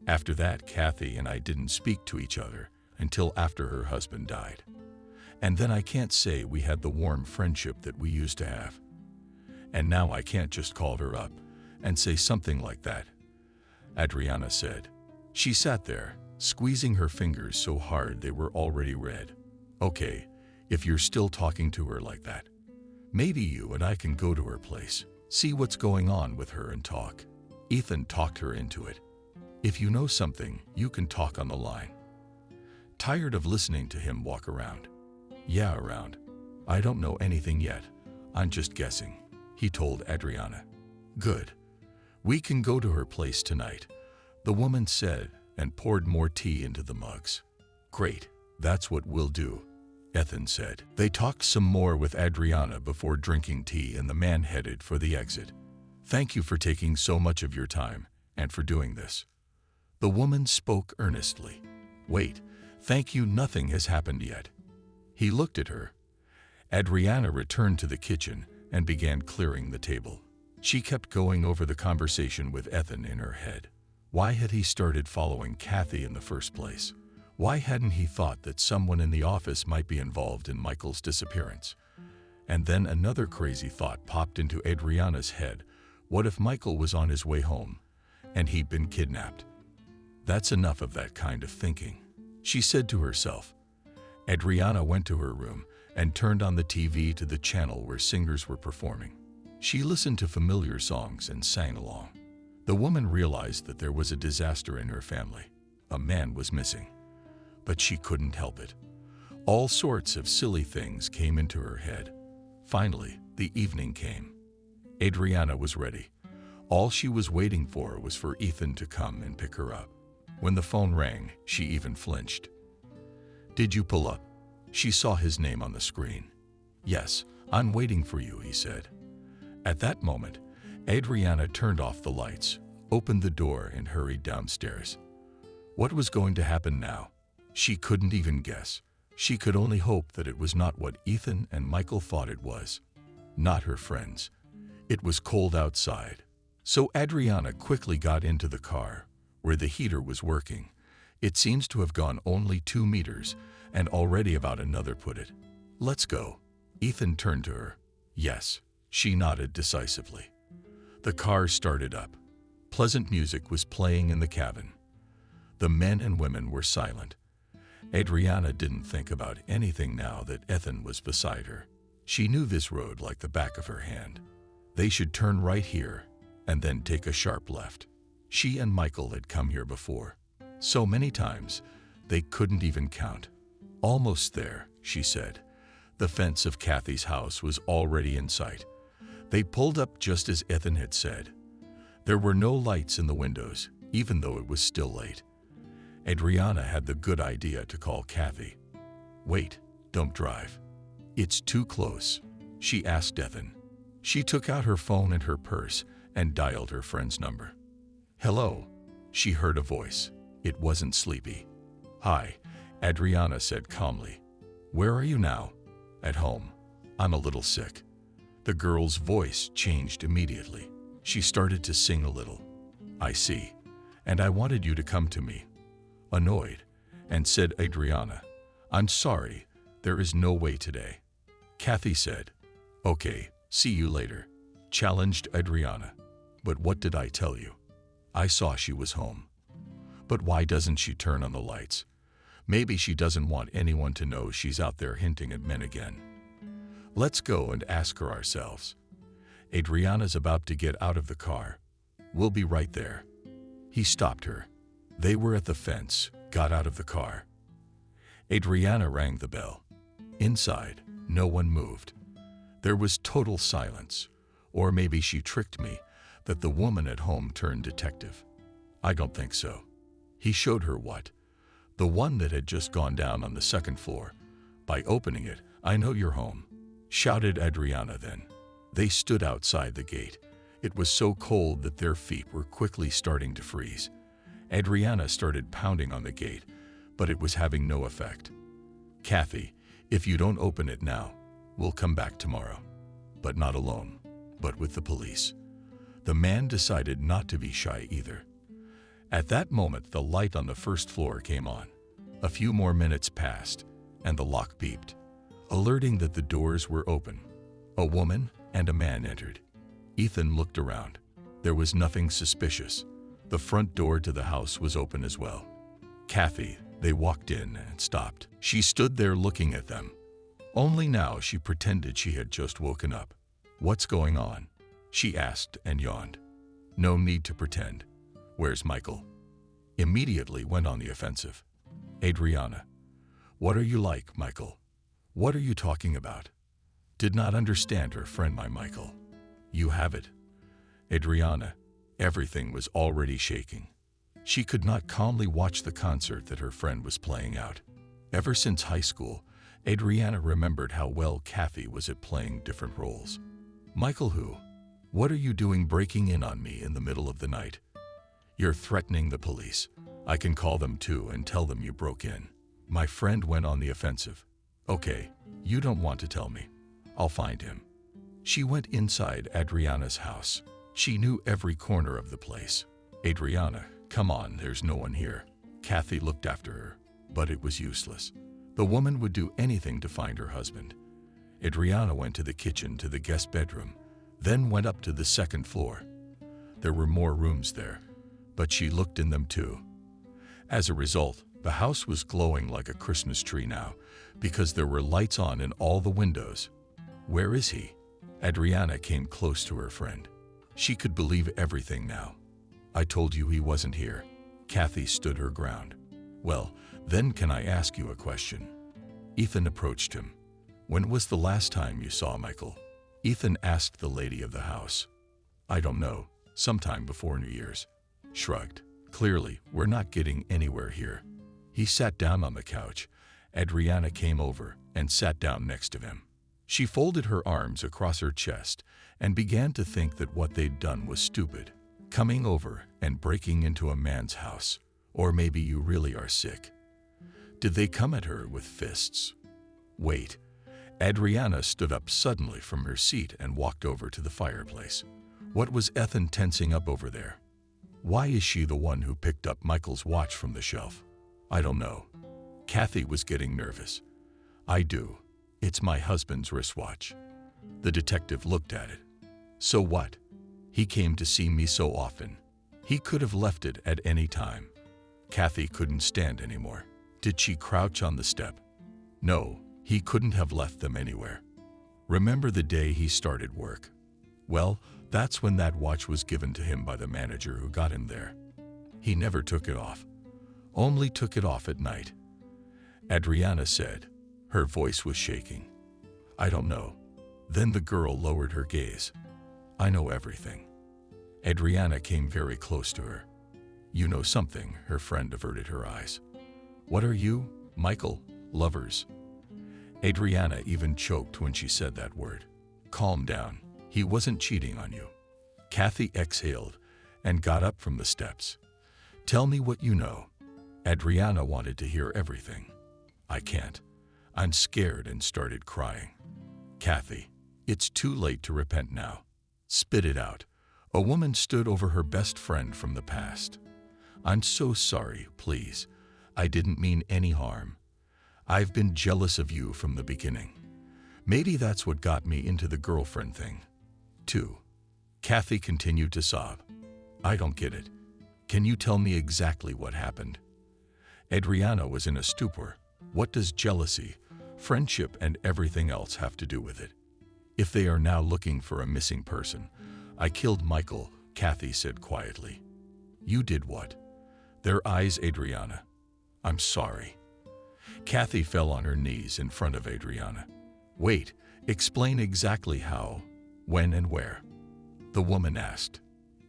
After that, Kathy and I didn't speak to each other until after her husband died. And then I can't say we had the warm friendship that we used to have. And now I can't just call her up and say something like that," Adriana said. She sat there, squeezing her fingers so hard they were already red. "Okay, if you're still talking to her like that, maybe you and I can go to her place, see what's going on with her and talk." Ethan talked her into it. "If you know something, you can talk on the line." Tired of listening to him walk around. "Yeah, around. I don't know anything yet. I'm just guessing," he told Adriana. "Good. We can go to her place tonight," the woman said and poured more tea into the mugs. "Great, that's what we'll do," Ethan said. They talked some more with Adriana before drinking tea, and the man headed for the exit. "Thank you for taking so much of your time and for doing this." The woman spoke earnestly. "Wait, thank you, nothing has happened yet." He looked at her. Adriana returned to the kitchen and began clearing the table. She kept going over the conversation with Ethan in her head. Why had he started following Kathy in the first place? Why hadn't he thought that someone in the office might be involved in Michael's disappearance? And then another crazy thought popped into Adriana's head. What if Michael was on his way home and he'd been kidnapped? "That's enough of that kind of thinking," she said to herself. Adriana went to her room and turned on the TV to the channel where singers were performing. She listened to familiar songs and sang along. The woman realized that there was a disaster in her family. A man was missing. But she couldn't help it. All sorts of silly things came into her head. Finally, the evening came. Adriana was ready. All she was waiting for was for Ethan to come and pick her up. When the phone rang, she even flinched. "Did you pull up?" She saw his name on the screen. "Yes, I'm waiting for you," he said. At that moment, Adriana turned off the lights, opened the door, and hurried downstairs. What was going to happen now? She couldn't even guess. She could only hope that it was not what Ethan and Michael thought it was. Not her friends. It was cold outside. So Adriana quickly got into the car, where the heater was working. It seems to have gone only 2 meters, and already about another put it. "Let's go." Ethan turned to her. Yes, she nodded decisively. The car started up. Pleasant music was playing in the cabin. The men and women were silent. Adriana didn't think about anything now that Ethan was beside her. She knew this road like the back of her hand. They should turn right here and then take a sharp left. She and Michael had come here before. So many times, they couldn't even count. Almost there, she said. The fence of Kathy's house was already in sight. They pulled up just as Ethan had said. There were no lights in the windows, even though it was still late. Adriana had the good idea to call Kathy. "Wait, don't drive. It's too close," she asked Ethan. She took out her phone and her purse and dialed her friend's number. "Hello," she heard a voice. It wasn't Sleepy. "Hi," Adriana said calmly. "Where are you now?" "At home. I'm a little sick." The girl's voice changed immediately. She started to sing a little. "I see. And I wanted you to come to me." Annoyed, and said Adriana, "I'm sorry, there is no way today." Kathy said, "Okay, see you later," challenged Adriana. "But what did I tell you? I saw she was home." "But why doesn't she turn on the lights? Maybe she doesn't want anyone to know she's out there hinting at men again. Let's go and ask her ourselves." Adriana's about to get out of the car. "We'll be right there." He stopped her. They were at the fence, got out of the car. Adriana rang the bell. Inside, no one moved. There was total silence. Or maybe she tricked me, that the woman at home turned detective. I don't think so. He showed her what? The one that had just gone down on the second floor. "By opening it, I know you're home," shouted Adriana then. They stood outside the gate. It was so cold that their feet were quickly starting to freeze. Adriana started pounding on the gate, but it was having no effect. "Kathy, if you don't open it now, we'll come back tomorrow." But not alone, but with the police. The man decided not to be shy either. At that moment, the light on the first floor came on. A few more minutes passed, and the lock beeped, alerting that the doors were open. A woman and a man entered. Ethan looked around. There was nothing suspicious. The front door to the house was open as well. "Kathy," they walked in and stopped. She stood there looking at them. Only now she pretended she had just woken up. "What's going on?" she asked and yawned. "No need to pretend. Where's Michael?" Immediately went on the offensive. "Adriana, what are you like, Michael? What are you talking about?" Did not understand her friend, "My Michael. You have it." Adriana, everything was already shaking. She could not calmly watch the concert that her friend was playing out. Ever since high school, Adriana remembered how well Kathy was at playing different roles. "Michael who? What are you doing breaking in on me in the middle of the night?" "You're threatening the police. I can call them too and tell them you broke in." My friend went on the offensive. "Okay, you don't want to tell me. I'll find him." She went inside Adriana's house. She knew every corner of the place. "Adriana, come on, there's no one here." Kathy looked after her, but it was useless. The woman would do anything to find her husband. Adriana went to the kitchen to the guest bedroom, then went up to the second floor. There were more rooms there, but she looked in them too. As a result, the house was glowing like a Christmas tree now, because there were lights on in all the windows. "Where is he?" Adriana came close to her friend. She could believe everything now. I told you he wasn't here. Kathy stood her ground. Well, then can I ask you a question? Ethan approached him. When was the last time you saw Michael? Ethan asked the lady of the house. I don't know, sometime before New Year's. Shrugged. Clearly, we're not getting anywhere here. He sat down on the couch. Adriana came over and sat down next to him. She folded her arms across her chest and began to think that what they'd done was stupid. Coming over and breaking into a man's house. Or maybe you really are sick. Did they come at her with fists? Wait. Adriana stood up suddenly from her seat and walked over to the fireplace. What was Ethan tensing up over there? Why is she the one who picked up Michael's watch from the shelf? I don't know. Kathy was getting nervous. I do. It's my husband's wristwatch. The detective looked at it. So what? He came to see me so often. He could have left it at any time. Kathy couldn't stand anymore. Did she crouch on the step? No, he couldn't have left them anywhere. Remember the day he started work? Well, that's when that watch was given to him by the manager who got him there. He never took it off. Only took it off at night. Adriana said. Her voice was shaking. I don't know. Then the girl lowered her gaze. I know everything. Adriana came very close to her. You know something, her friend averted her eyes. What are you, Michael, lovers? Adriana even choked when she said that word. Calm down. He wasn't cheating on you. Kathy exhaled and got up from the steps. Tell me what you know. Adriana wanted to hear everything. I can't. I'm scared and started crying. Kathy, it's too late to repent now. Spit it out. A woman stood over her best friend from the past. I'm so sorry, please. I didn't mean any harm. I've been jealous of you from the beginning. Maybe that's what got me into the girlfriend thing. 2. Kathy continued to sob. I don't get it. Can you tell me exactly what happened? Adriana was in a stupor. What does jealousy, friendship, and everything else have to do with it? If they are now looking for a missing person, I killed Michael, Kathy said quietly. You did what? Their eyes, Adriana. I'm sorry. Kathy fell on her knees in front of Adriana. Wait, explain exactly how, when, and where. The woman asked.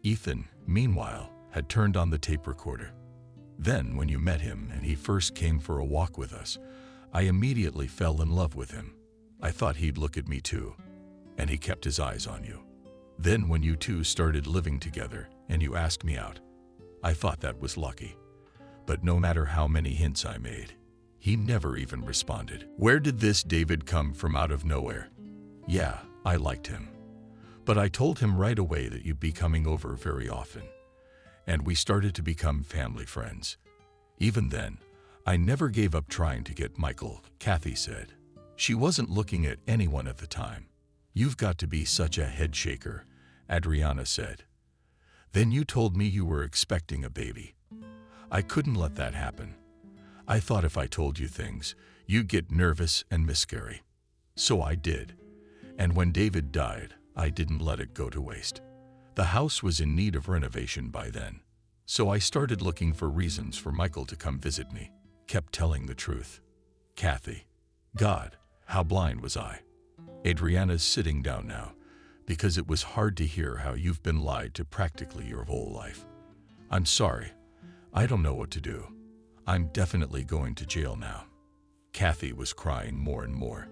Ethan, meanwhile, had turned on the tape recorder. Then, when you met him and he first came for a walk with us, I immediately fell in love with him. I thought he'd look at me too. And he kept his eyes on you. Then when you two started living together and you asked me out, I thought that was lucky. But no matter how many hints I made, he never even responded. Where did this David come from out of nowhere? Yeah, I liked him. But I told him right away that you'd be coming over very often. And we started to become family friends. Even then, I never gave up trying to get Michael, Kathy said. She wasn't looking at anyone at the time. You've got to be such a head shaker, Adriana said. Then you told me you were expecting a baby. I couldn't let that happen. I thought if I told you things, you'd get nervous and miscarry. So I did. And when David died, I didn't let it go to waste. The house was in need of renovation by then. So I started looking for reasons for Michael to come visit me. Kept telling the truth. Kathy. God, how blind was I? Adriana's sitting down now, because it was hard to hear how you've been lied to practically your whole life. I'm sorry. I don't know what to do. I'm definitely going to jail now. Kathy was crying more and more.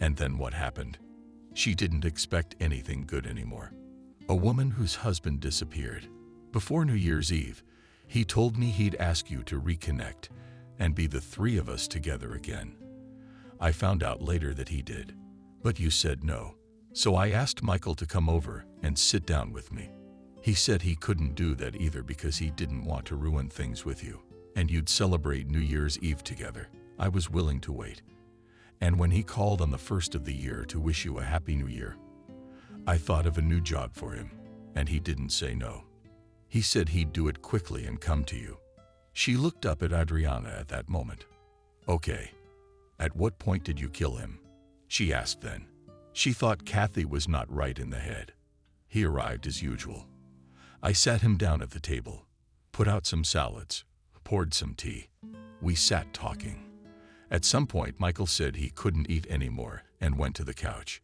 And then what happened? She didn't expect anything good anymore. A woman whose husband disappeared. Before New Year's Eve, he told me he'd ask you to reconnect and be the three of us together again. I found out later that he did, but you said no. So I asked Michael to come over and sit down with me. He said he couldn't do that either because he didn't want to ruin things with you, and you'd celebrate New Year's Eve together. I was willing to wait. And when he called on the first of the year to wish you a Happy New Year, I thought of a new job for him, and he didn't say no. He said he'd do it quickly and come to you. She looked up at Adriana at that moment. Okay. At what point did you kill him? She asked then. She thought Kathy was not right in the head. He arrived as usual. I sat him down at the table, put out some salads, poured some tea. We sat talking. At some point, Michael said he couldn't eat anymore and went to the couch.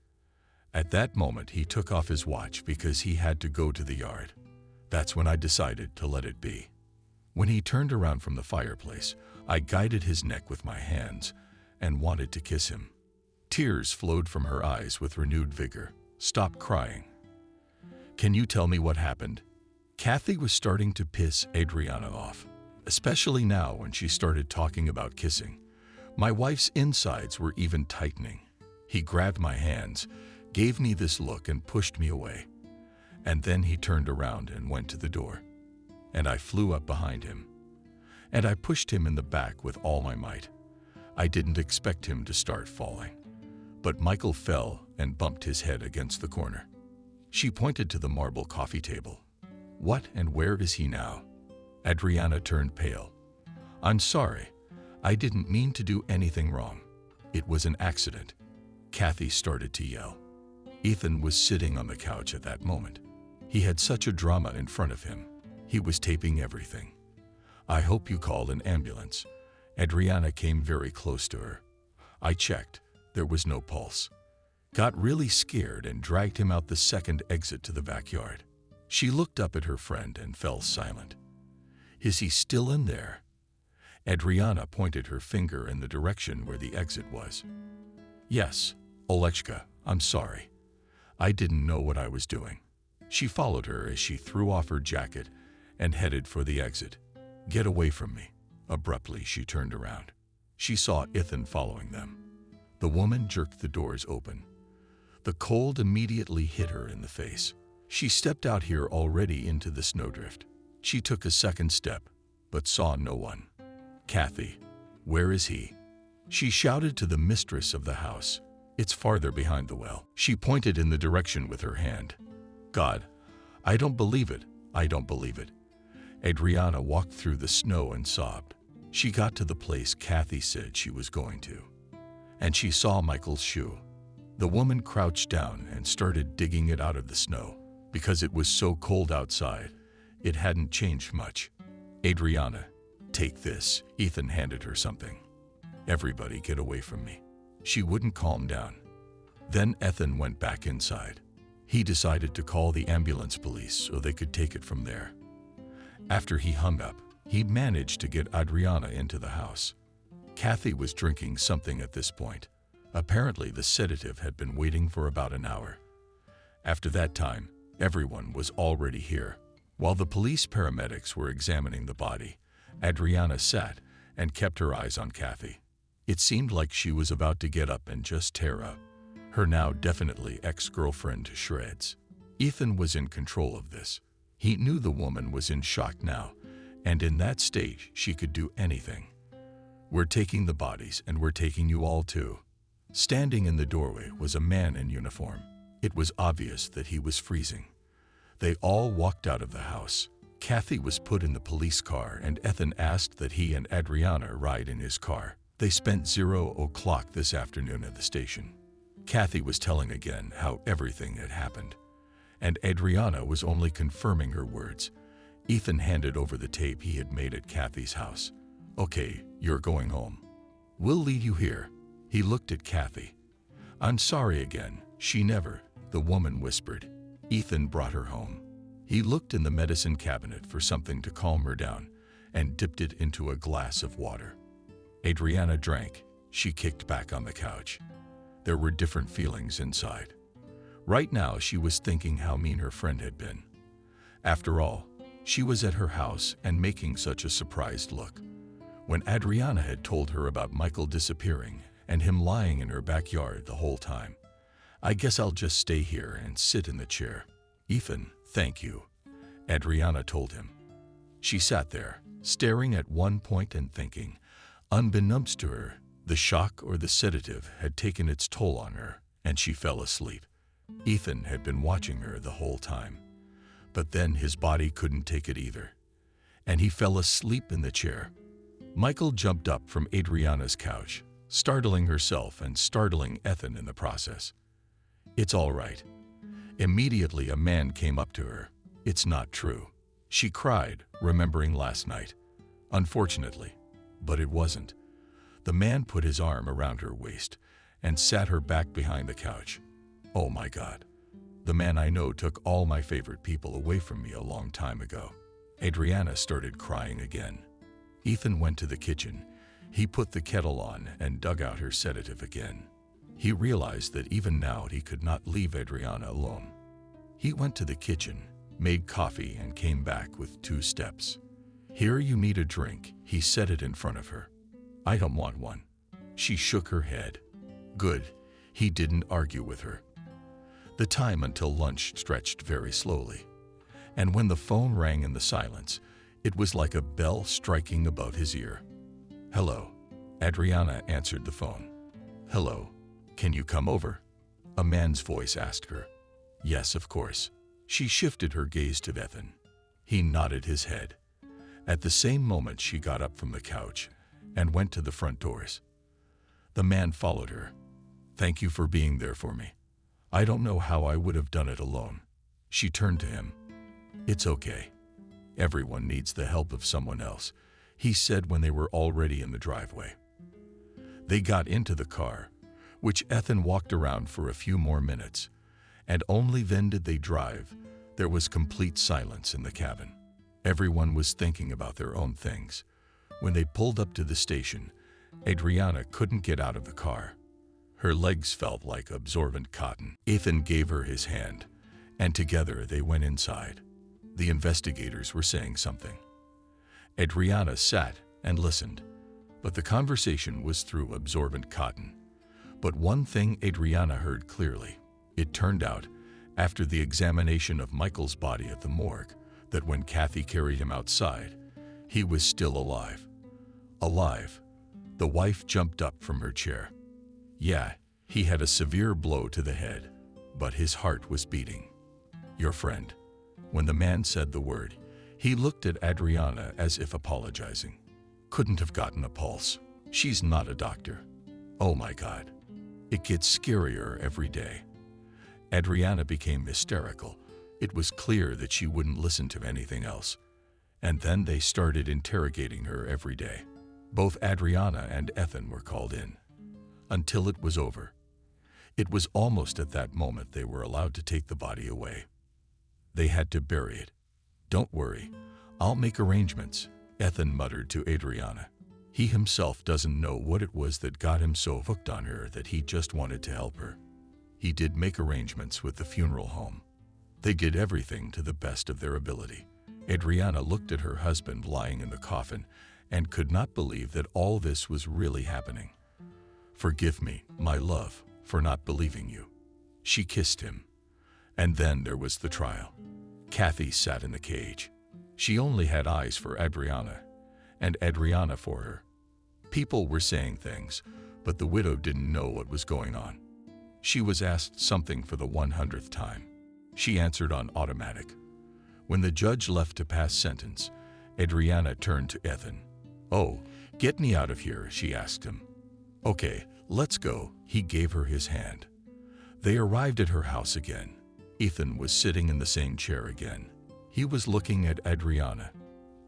At that moment, he took off his watch because he had to go to the yard. That's when I decided to let it be. When he turned around from the fireplace, I guided his neck with my hands and wanted to kiss him. Tears flowed from her eyes with renewed vigor. Stop crying. Can you tell me what happened? Kathy was starting to piss Adriana off, especially now when she started talking about kissing. My wife's insides were even tightening. He grabbed my hands, gave me this look and pushed me away. And then he turned around and went to the door. And I flew up behind him. And I pushed him in the back with all my might. I didn't expect him to start falling. But Michael fell and bumped his head against the corner. She pointed to the marble coffee table. What and where is he now? Adriana turned pale. I'm sorry. I didn't mean to do anything wrong. It was an accident. Kathy started to yell. Ethan was sitting on the couch at that moment. He had such a drama in front of him. He was taping everything. I hope you called an ambulance. Adriana came very close to her. I checked. There was no pulse. Got really scared and dragged him out the second exit to the backyard. She looked up at her friend and fell silent. Is he still in there? Adriana pointed her finger in the direction where the exit was. Yes, Olechka, I'm sorry. I didn't know what I was doing. She followed her as she threw off her jacket and headed for the exit. Get away from me. Abruptly, she turned around. She saw Ethan following them. The woman jerked the doors open. The cold immediately hit her in the face. She stepped out here already into the snowdrift. She took a second step, but saw no one. Kathy, where is he? She shouted to the mistress of the house. It's farther behind the well. She pointed in the direction with her hand. God, I don't believe it. I don't believe it. Adriana walked through the snow and sobbed. She got to the place Kathy said she was going to. And she saw Michael's shoe. The woman crouched down and started digging it out of the snow. Because it was so cold outside, it hadn't changed much. Adriana, take this. Ethan handed her something. Everybody get away from me. She wouldn't calm down. Then Ethan went back inside. He decided to call the ambulance police so they could take it from there. After he hung up, he managed to get Adriana into the house. Kathy was drinking something at this point. Apparently, the sedative had been waiting for about an hour. After that time, everyone was already here. While the police paramedics were examining the body, Adriana sat and kept her eyes on Kathy. It seemed like she was about to get up and just tear up her now definitely ex-girlfriend to shreds. Ethan was in control of this. He knew the woman was in shock now, and in that state, she could do anything. We're taking the bodies, and we're taking you all too. Standing in the doorway was a man in uniform. It was obvious that he was freezing. They all walked out of the house. Kathy was put in the police car, and Ethan asked that he and Adriana ride in his car. They spent 0 o'clock this afternoon at the station. Kathy was telling again how everything had happened, and Adriana was only confirming her words. Ethan handed over the tape he had made at Kathy's house. Okay, you're going home. We'll leave you here. He looked at Kathy. I'm sorry again. She never, the woman whispered. Ethan brought her home. He looked in the medicine cabinet for something to calm her down and dipped it into a glass of water. Adriana drank. She kicked back on the couch. There were different feelings inside. Right now, she was thinking how mean her friend had been. After all, she was at her house and making such a surprised look. When Adriana had told her about Michael disappearing and him lying in her backyard the whole time. I guess I'll just stay here and sit in the chair. Ethan, thank you, Adriana told him. She sat there, staring at one point and thinking. Unbeknownst to her, the shock or the sedative had taken its toll on her, and she fell asleep. Ethan had been watching her the whole time. But then his body couldn't take it either, and he fell asleep in the chair. Michael jumped up from Adriana's couch, startling herself and startling Ethan in the process. It's all right. Immediately, a man came up to her. It's not true. She cried, remembering last night. Unfortunately, but it wasn't. The man put his arm around her waist and sat her back behind the couch. Oh my God. The man I know took all my favorite people away from me a long time ago. Adriana started crying again. Ethan went to the kitchen. He put the kettle on and dug out her sedative again. He realized that even now he could not leave Adriana alone. He went to the kitchen, made coffee, and came back with 2 steps. Here, you need a drink. He set it in front of her. I don't want one. She shook her head. Good. He didn't argue with her. The time until lunch stretched very slowly, and when the phone rang in the silence, it was like a bell striking above his ear. Hello. Adriana answered the phone. Hello. Can you come over? A man's voice asked her. Yes, of course. She shifted her gaze to Ethan. He nodded his head. At the same moment, she got up from the couch and went to the front doors. The man followed her. Thank you for being there for me. I don't know how I would have done it alone. She turned to him. It's okay. Everyone needs the help of someone else, he said when they were already in the driveway. They got into the car, which Ethan walked around for a few more minutes, and only then did they drive. There was complete silence in the cabin. Everyone was thinking about their own things. When they pulled up to the station, Adriana couldn't get out of the car. Her legs felt like absorbent cotton. Ethan gave her his hand, and together they went inside. The investigators were saying something. Adriana sat and listened, but the conversation was through absorbent cotton. But one thing Adriana heard clearly. It turned out, after the examination of Michael's body at the morgue, that when Kathy carried him outside, he was still alive. Alive. The wife jumped up from her chair. Yeah, he had a severe blow to the head, but his heart was beating. Your friend. When the man said the word, he looked at Adriana as if apologizing. Couldn't have gotten a pulse. She's not a doctor. Oh my God. It gets scarier every day. Adriana became hysterical. It was clear that she wouldn't listen to anything else. And then they started interrogating her every day. Both Adriana and Ethan were called in. Until it was over. It was almost at that moment they were allowed to take the body away. They had to bury it. Don't worry, I'll make arrangements, Ethan muttered to Adriana. He himself doesn't know what it was that got him so hooked on her that he just wanted to help her. He did make arrangements with the funeral home. They did everything to the best of their ability. Adriana looked at her husband lying in the coffin and could not believe that all this was really happening. Forgive me, my love, for not believing you. She kissed him. And then there was the trial. Kathy sat in the cage. She only had eyes for Adriana, and Adriana for her. People were saying things, but the widow didn't know what was going on. She was asked something for the 100th time. She answered on automatic. When the judge left to pass sentence, Adriana turned to Ethan. Oh, get me out of here, she asked him. Okay, let's go. He gave her his hand. They arrived at her house again. Ethan was sitting in the same chair again. He was looking at Adriana.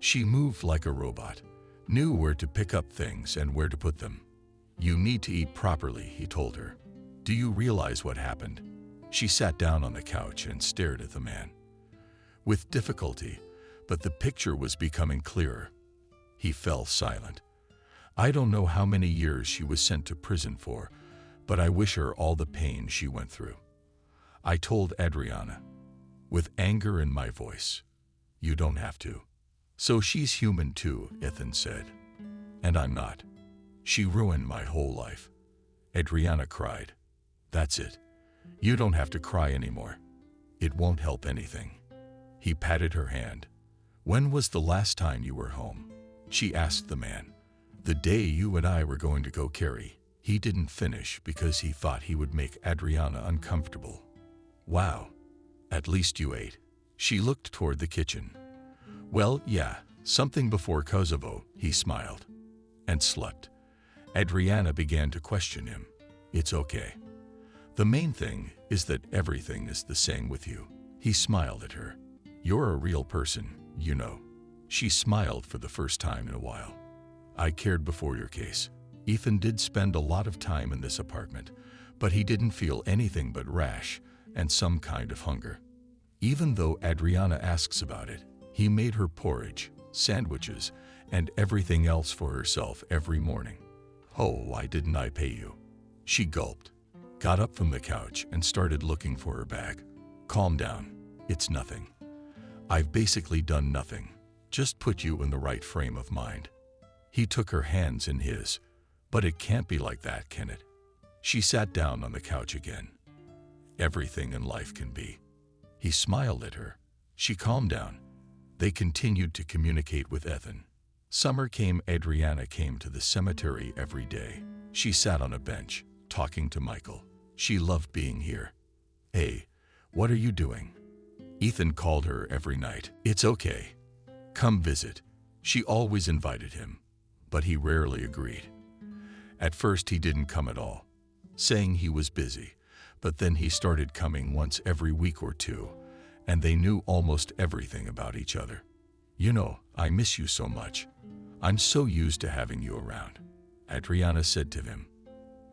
She moved like a robot, knew where to pick up things and where to put them. You need to eat properly, he told her. Do you realize what happened? She sat down on the couch and stared at the man. With difficulty, but the picture was becoming clearer. He fell silent. I don't know how many years she was sent to prison for, but I wish her all the pain she went through. I told Adriana, with anger in my voice, you don't have to. So she's human too, Ethan said. And I'm not. She ruined my whole life. Adriana cried. That's it. You don't have to cry anymore. It won't help anything. He patted her hand. When was the last time you were home? She asked the man. The day you and I were going to go carry. He didn't finish because he thought he would make Adriana uncomfortable. Wow. At least you ate. She looked toward the kitchen. Well, yeah, something before Kosovo, he smiled. And slept. Adriana began to question him. It's okay. The main thing is that everything is the same with you. He smiled at her. You're a real person, you know. She smiled for the first time in a while. I cared before your case. Ethan did spend a lot of time in this apartment, but he didn't feel anything but rash and some kind of hunger. Even though Adriana asks about it, he made her porridge, sandwiches, and everything else for herself every morning. Oh, why didn't I pay you? She gulped, got up from the couch, and started looking for her bag. Calm down. It's nothing. I've basically done nothing. Just put you in the right frame of mind. He took her hands in his. But it can't be like that, can it? She sat down on the couch again. Everything in life can be. He smiled at her. She calmed down. They continued to communicate with Ethan. Summer came. Adriana came to the cemetery every day. She sat on a bench, talking to Michael. She loved being here. Hey, what are you doing? Ethan called her every night. It's okay. Come visit. She always invited him, but he rarely agreed. At first he didn't come at all, saying he was busy, but then he started coming once every week or two, and they knew almost everything about each other. You know, I miss you so much. I'm so used to having you around, Adriana said to him.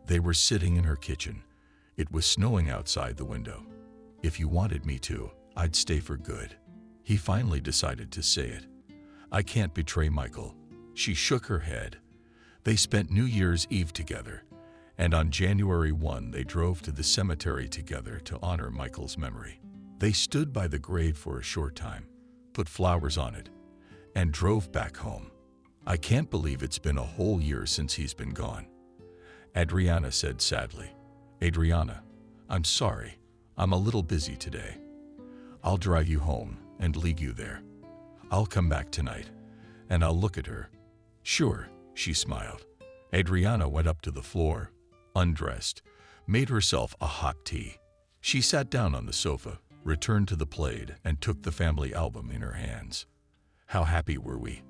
They were sitting in her kitchen. It was snowing outside the window. If you wanted me to, I'd stay for good. He finally decided to say it. I can't betray Michael. She shook her head. They spent New Year's Eve together, and on January 1 they drove to the cemetery together to honor Michael's memory. They stood by the grave for a short time, put flowers on it, and drove back home. I can't believe it's been a whole year since he's been gone, Adriana said sadly. Adriana, I'm sorry. I'm a little busy today. I'll drive you home and leave you there. I'll come back tonight, and I'll look at her. Sure, she smiled. Adriana went up to the floor, undressed, made herself a hot tea. She sat down on the sofa, returned to the plate, and took the family album in her hands. How happy were we?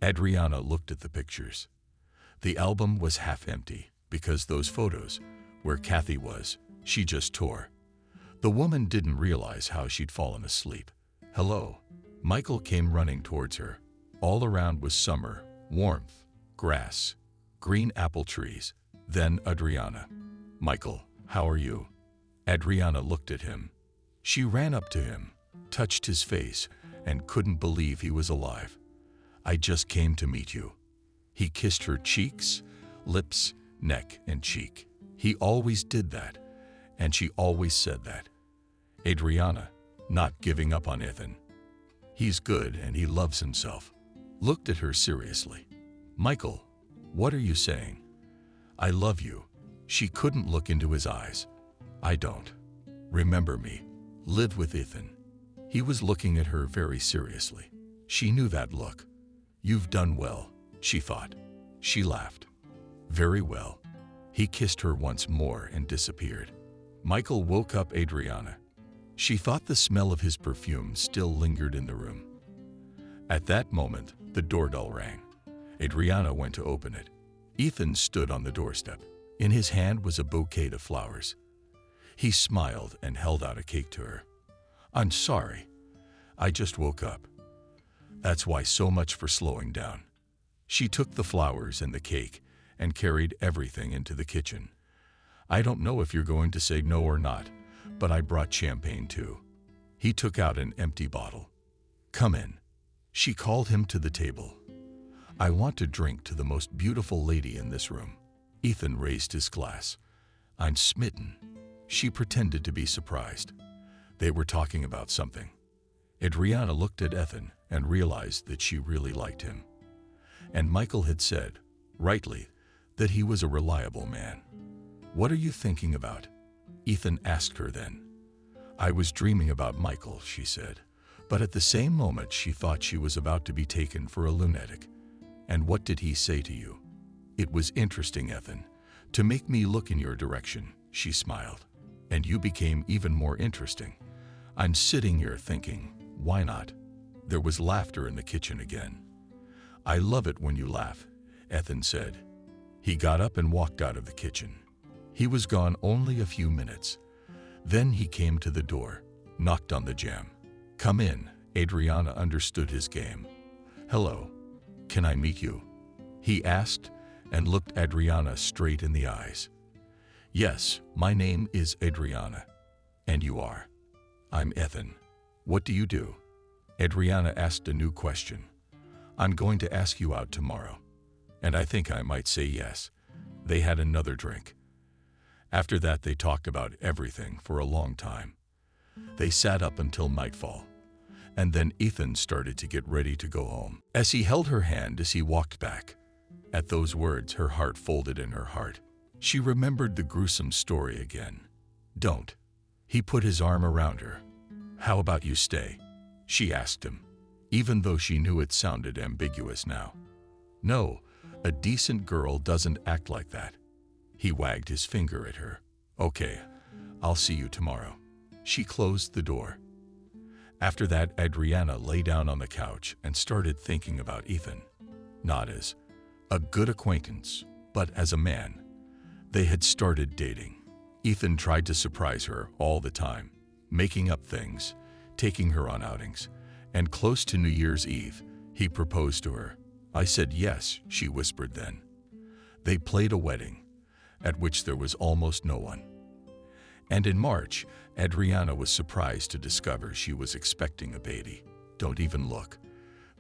Adriana looked at the pictures. The album was half empty because those photos, where Kathy was, she just tore. The woman didn't realize how she'd fallen asleep. Hello. Michael came running towards her. All around was summer, warmth, grass, green apple trees. Then Adriana. Michael, how are you? Adriana looked at him. She ran up to him, touched his face, and couldn't believe he was alive. I just came to meet you. He kissed her cheeks, lips, neck, and cheek. He always did that, and she always said that. Adriana, not giving up on Ethan. He's good and he loves himself. Looked at her seriously. Michael, what are you saying? I love you. She couldn't look into his eyes. I don't. Remember me. Live with Ethan. He was looking at her very seriously. She knew that look. You've done well, she thought. She laughed. Very well. He kissed her once more and disappeared. Michael woke up Adriana. She thought the smell of his perfume still lingered in the room. At that moment, the doorbell rang. Adriana went to open it. Ethan stood on the doorstep. In his hand was a bouquet of flowers. He smiled and held out a cake to her. I'm sorry. I just woke up. That's why so much for slowing down. She took the flowers and the cake and carried everything into the kitchen. I don't know if you're going to say no or not, but I brought champagne too. He took out an empty bottle. Come in. She called him to the table. I want to drink to the most beautiful lady in this room. Ethan raised his glass. I'm smitten. She pretended to be surprised. They were talking about something. Adriana looked at Ethan and realized that she really liked him. And Michael had said, rightly, that he was a reliable man. What are you thinking about? Ethan asked her then. I was dreaming about Michael, she said, but at the same moment she thought she was about to be taken for a lunatic. And what did he say to you? It was interesting, Ethan, to make me look in your direction, she smiled. And you became even more interesting. I'm sitting here thinking, why not? There was laughter in the kitchen again. I love it when you laugh, Ethan said. He got up and walked out of the kitchen. He was gone only a few minutes. Then he came to the door, knocked on the jamb. "Come in." Adriana understood his game. "Hello. Can I meet you?" he asked and looked Adriana straight in the eyes. "Yes, my name is Adriana. And you are?" "I'm Ethan. What do you do?" Adriana asked a new question. "I'm going to ask you out tomorrow. And I think I might say yes." They had another drink. After that, they talked about everything for a long time. They sat up until nightfall. And then Ethan started to get ready to go home. As he held her hand as he walked back, at those words, her heart folded in her heart. She remembered the gruesome story again. "Don't." He put his arm around her. "How about you stay?" she asked him, even though she knew it sounded ambiguous now. "No, a decent girl doesn't act like that." He wagged his finger at her. "Okay, I'll see you tomorrow." She closed the door. After that, Adriana lay down on the couch and started thinking about Ethan. Not as a good acquaintance, but as a man. They had started dating. Ethan tried to surprise her all the time, making up things, taking her on outings, and close to New Year's Eve, he proposed to her. "I said yes," she whispered then. They played a wedding, at which there was almost no one. And in March, Adriana was surprised to discover she was expecting a baby. "Don't even look.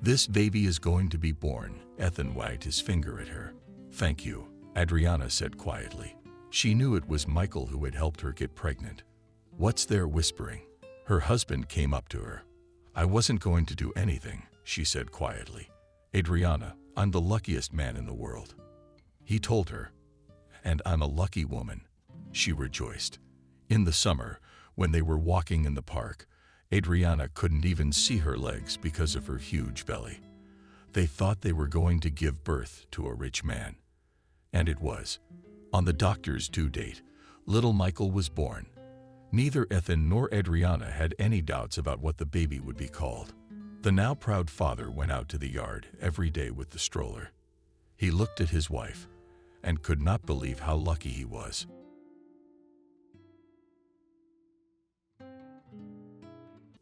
This baby is going to be born." Ethan wagged his finger at her. "Thank you," Adriana said quietly. She knew it was Michael who had helped her get pregnant. "What's there whispering?" Her husband came up to her. "I wasn't going to do anything," she said quietly. "Adriana, I'm the luckiest man in the world," he told her. "And I'm a lucky woman," she rejoiced. In the summer, when they were walking in the park, Adriana couldn't even see her legs because of her huge belly. They thought they were going to give birth to a rich man. And it was. On the doctor's due date, little Michael was born. Neither Ethan nor Adriana had any doubts about what the baby would be called. The now proud father went out to the yard every day with the stroller. He looked at his wife and could not believe how lucky he was.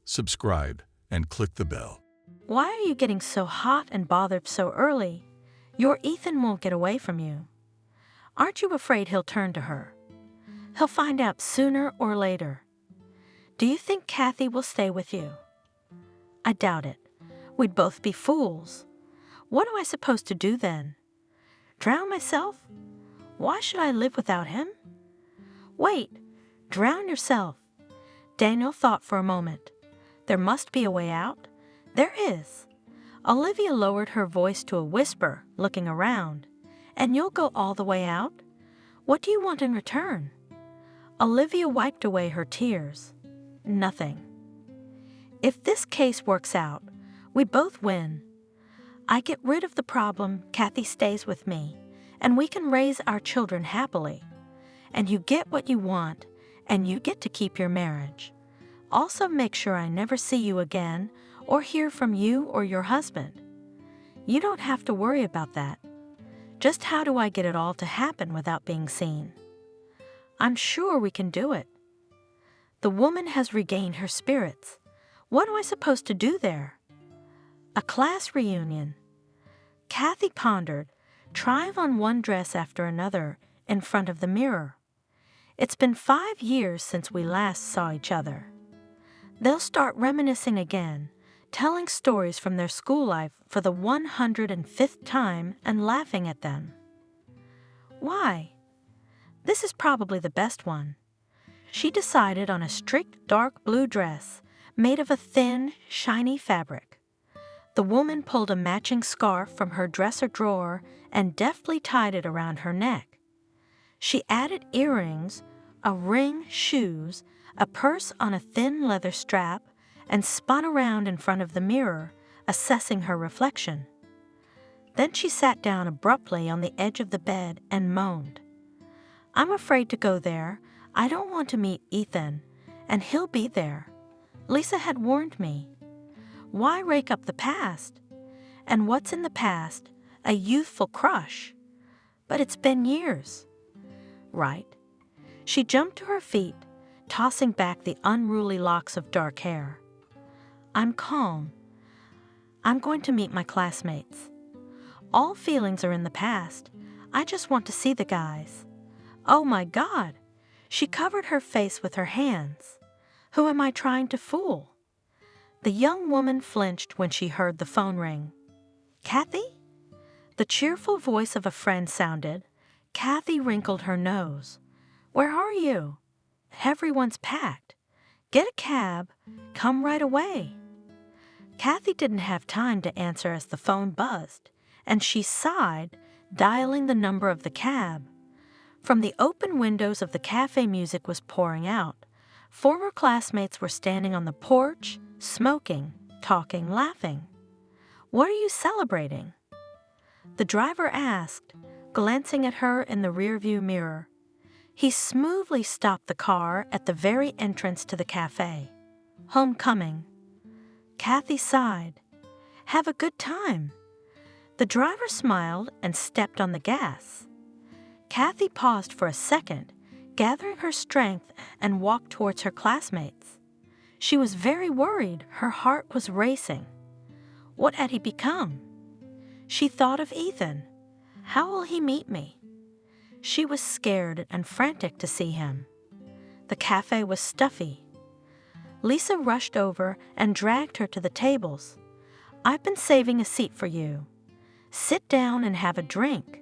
Subscribe and click the bell. Why are you getting so hot and bothered so early? Your Ethan won't get away from you. Aren't you afraid he'll turn to her? He'll find out sooner or later. Do you think Kathy will stay with you? I doubt it. We'd both be fools. What am I supposed to do then? Drown myself? Why should I live without him? Wait, drown yourself. Daniel thought for a moment. There must be a way out. There is. Olivia lowered her voice to a whisper, looking around. And you'll go all the way out? What do you want in return? Olivia wiped away her tears. Nothing. If this case works out, we both win. I get rid of the problem, Kathy stays with me, and we can raise our children happily. And you get what you want, and you get to keep your marriage. Also make sure I never see you again or hear from you or your husband. You don't have to worry about that. Just how do I get it all to happen without being seen? I'm sure we can do it. The woman has regained her spirits. What am I supposed to do there? A class reunion. Kathy pondered, trying on one dress after another in front of the mirror. It's been 5 years since we last saw each other. They'll start reminiscing again, telling stories from their school life for the 105th time and laughing at them. Why? This is probably the best one. She decided on a strict dark blue dress made of a thin, shiny fabric. The woman pulled a matching scarf from her dresser drawer and deftly tied it around her neck. She added earrings, a ring, shoes, a purse on a thin leather strap, and spun around in front of the mirror, assessing her reflection. Then she sat down abruptly on the edge of the bed and moaned. I'm afraid to go there. I don't want to meet Ethan, and he'll be there. Lisa had warned me. Why rake up the past? And what's in the past? A youthful crush. But it's been years. Right. She jumped to her feet, tossing back the unruly locks of dark hair. I'm calm. I'm going to meet my classmates. All feelings are in the past. I just want to see the guys. Oh my God! She covered her face with her hands. Who am I trying to fool? The young woman flinched when she heard the phone ring. Kathy? The cheerful voice of a friend sounded. Kathy wrinkled her nose. Where are you? Everyone's packed. Get a cab. Come right away. Kathy didn't have time to answer as the phone buzzed, and she sighed, dialing the number of the cab. From the open windows of the cafe, music was pouring out. Former classmates were standing on the porch, smoking, talking, laughing. What are you celebrating? The driver asked, glancing at her in the rearview mirror. He smoothly stopped the car at the very entrance to the cafe. Homecoming. Kathy sighed. Have a good time. The driver smiled and stepped on the gas. Kathy paused for a second, gathering her strength, and walked towards her classmates. She was very worried. Her heart was racing. What had he become? She thought of Ethan. How will he meet me? She was scared and frantic to see him. The cafe was stuffy. Lisa rushed over and dragged her to the tables. I've been saving a seat for you. Sit down and have a drink.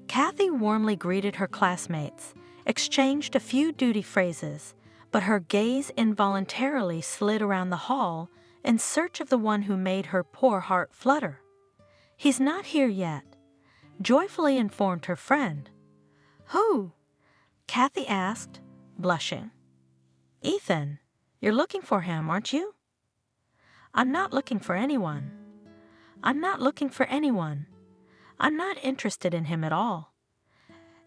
Kathy warmly greeted her classmates, exchanged a few duty phrases, but her gaze involuntarily slid around the hall in search of the one who made her poor heart flutter. He's not here yet, joyfully informed her friend. Who? Kathy asked, blushing. Ethan. You're looking for him, aren't you? I'm not looking for anyone. I'm not looking for anyone. I'm not interested in him at all.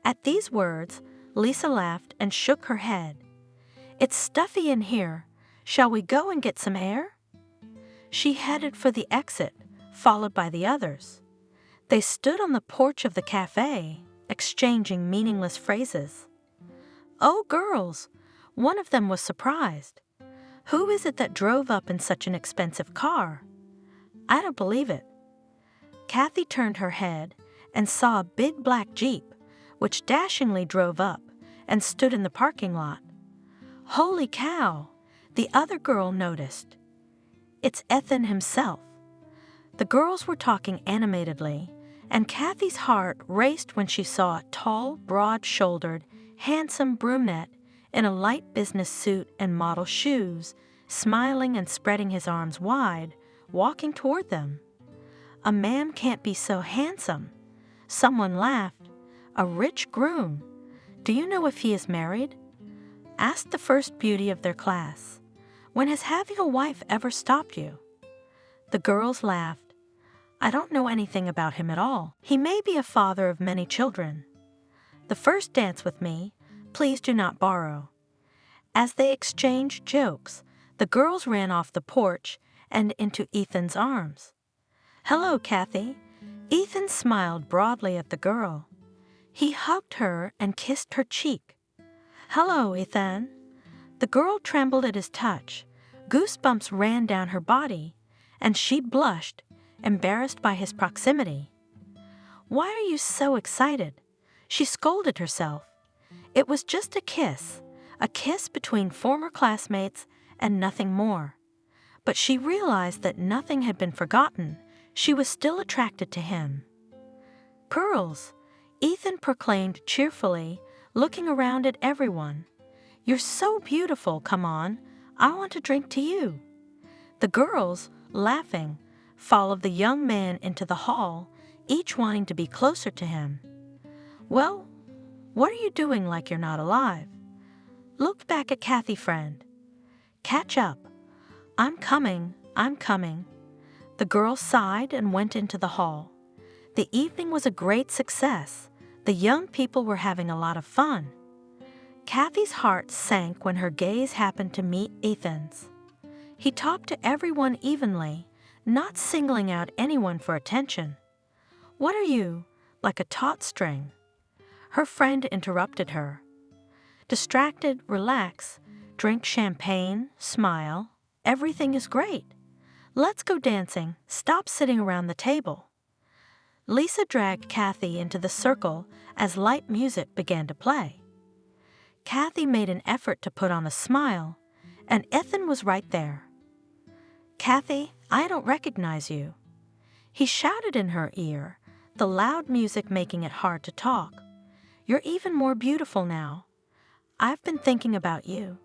At these words, Lisa laughed and shook her head. It's stuffy in here. Shall we go and get some air? She headed for the exit, followed by the others. They stood on the porch of the cafe, exchanging meaningless phrases. Oh, girls! One of them was surprised. Who is it that drove up in such an expensive car? I don't believe it. Kathy turned her head and saw a big black Jeep, which dashingly drove up and stood in the parking lot. Holy cow! The other girl noticed. It's Ethan himself. The girls were talking animatedly, and Kathy's heart raced when she saw a tall, broad-shouldered, handsome brunette in a light business suit and model shoes, smiling and spreading his arms wide, walking toward them. A man can't be so handsome. Someone laughed. A rich groom. Do you know if he is married? Asked the first beauty of their class. When has having a wife ever stopped you? The girls laughed. I don't know anything about him at all. He may be a father of many children. The first dance with me. Please do not borrow. As they exchanged jokes, the girls ran off the porch and into Ethan's arms. Hello, Kathy. Ethan smiled broadly at the girl. He hugged her and kissed her cheek. Hello, Ethan. The girl trembled at his touch. Goosebumps ran down her body, and she blushed, embarrassed by his proximity. Why are you so excited? She scolded herself. It was just a kiss between former classmates and nothing more. But she realized that nothing had been forgotten. She was still attracted to him. Pearls, Ethan proclaimed cheerfully, looking around at everyone. You're so beautiful, come on. I want to drink to you. The girls, laughing, followed the young man into the hall, each wanting to be closer to him. Well, what are you doing like you're not alive? Looked back at Kathy friend. Catch up. I'm coming. The girl sighed and went into the hall. The evening was a great success. The young people were having a lot of fun. Kathy's heart sank when her gaze happened to meet Ethan's. He talked to everyone evenly, not singling out anyone for attention. What are you, like a taut string? Her friend interrupted her. Distracted, relax, drink champagne, smile. Everything is great. Let's go dancing. Stop sitting around the table. Lisa dragged Kathy into the circle as light music began to play. Kathy made an effort to put on a smile, and Ethan was right there. "Kathy, I don't recognize you." He shouted in her ear, the loud music making it hard to talk. "You're even more beautiful now. I've been thinking about you."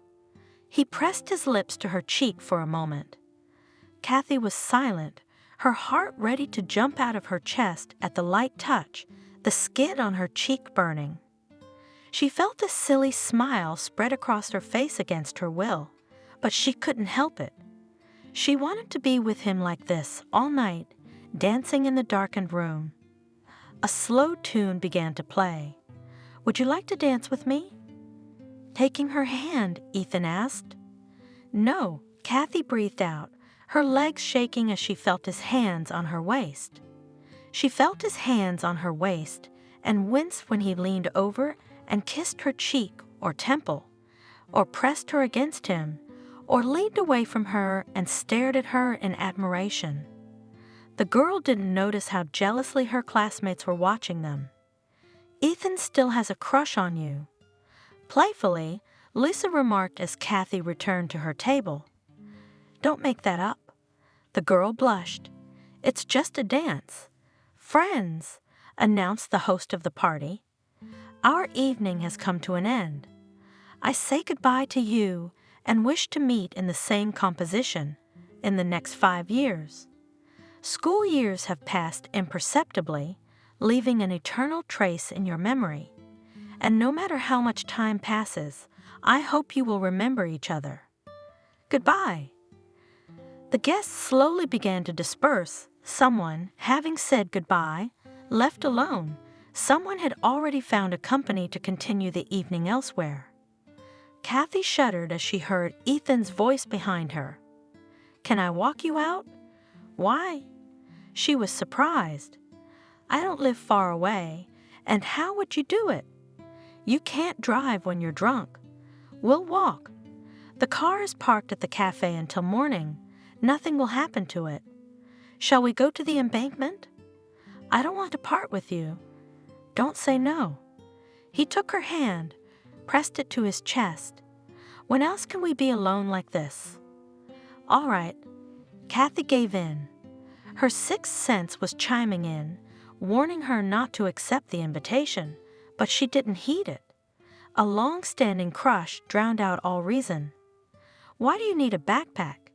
He pressed his lips to her cheek for a moment. Kathy was silent, her heart ready to jump out of her chest at the light touch, the skin on her cheek burning. She felt a silly smile spread across her face against her will, but she couldn't help it. She wanted to be with him like this all night, dancing in the darkened room. A slow tune began to play. "Would you like to dance with me?" Taking her hand, Ethan asked. "No," Kathy breathed out, her legs shaking as she felt his hands on her waist. She felt his hands on her waist and winced when he leaned over and kissed her cheek or temple, or pressed her against him, or leaned away from her and stared at her in admiration. The girl didn't notice how jealously her classmates were watching them. "Ethan still has a crush on you." Playfully, Lisa remarked as Kathy returned to her table. "Don't make that up." The girl blushed. "It's just a dance." "Friends," announced the host of the party. "Our evening has come to an end. I say goodbye to you and wish to meet in the same composition in the next 5 years. School years have passed imperceptibly, leaving an eternal trace in your memory. And no matter how much time passes, I hope you will remember each other. Goodbye." The guests slowly began to disperse. Someone, having said goodbye, left alone. Someone had already found a company to continue the evening elsewhere. Kathy shuddered as she heard Ethan's voice behind her. "Can I walk you out?" "Why?" She was surprised. "I don't live far away, and how would you do it? You can't drive when you're drunk. We'll walk. The car is parked at the cafe until morning. Nothing will happen to it. Shall we go to the embankment?" "I don't want to part with you." "Don't say no." He took her hand, pressed it to his chest. "When else can we be alone like this?" "All right." Kathy gave in. Her sixth sense was chiming in, warning her not to accept the invitation, but she didn't heed it. A long-standing crush drowned out all reason. "Why do you need a backpack?"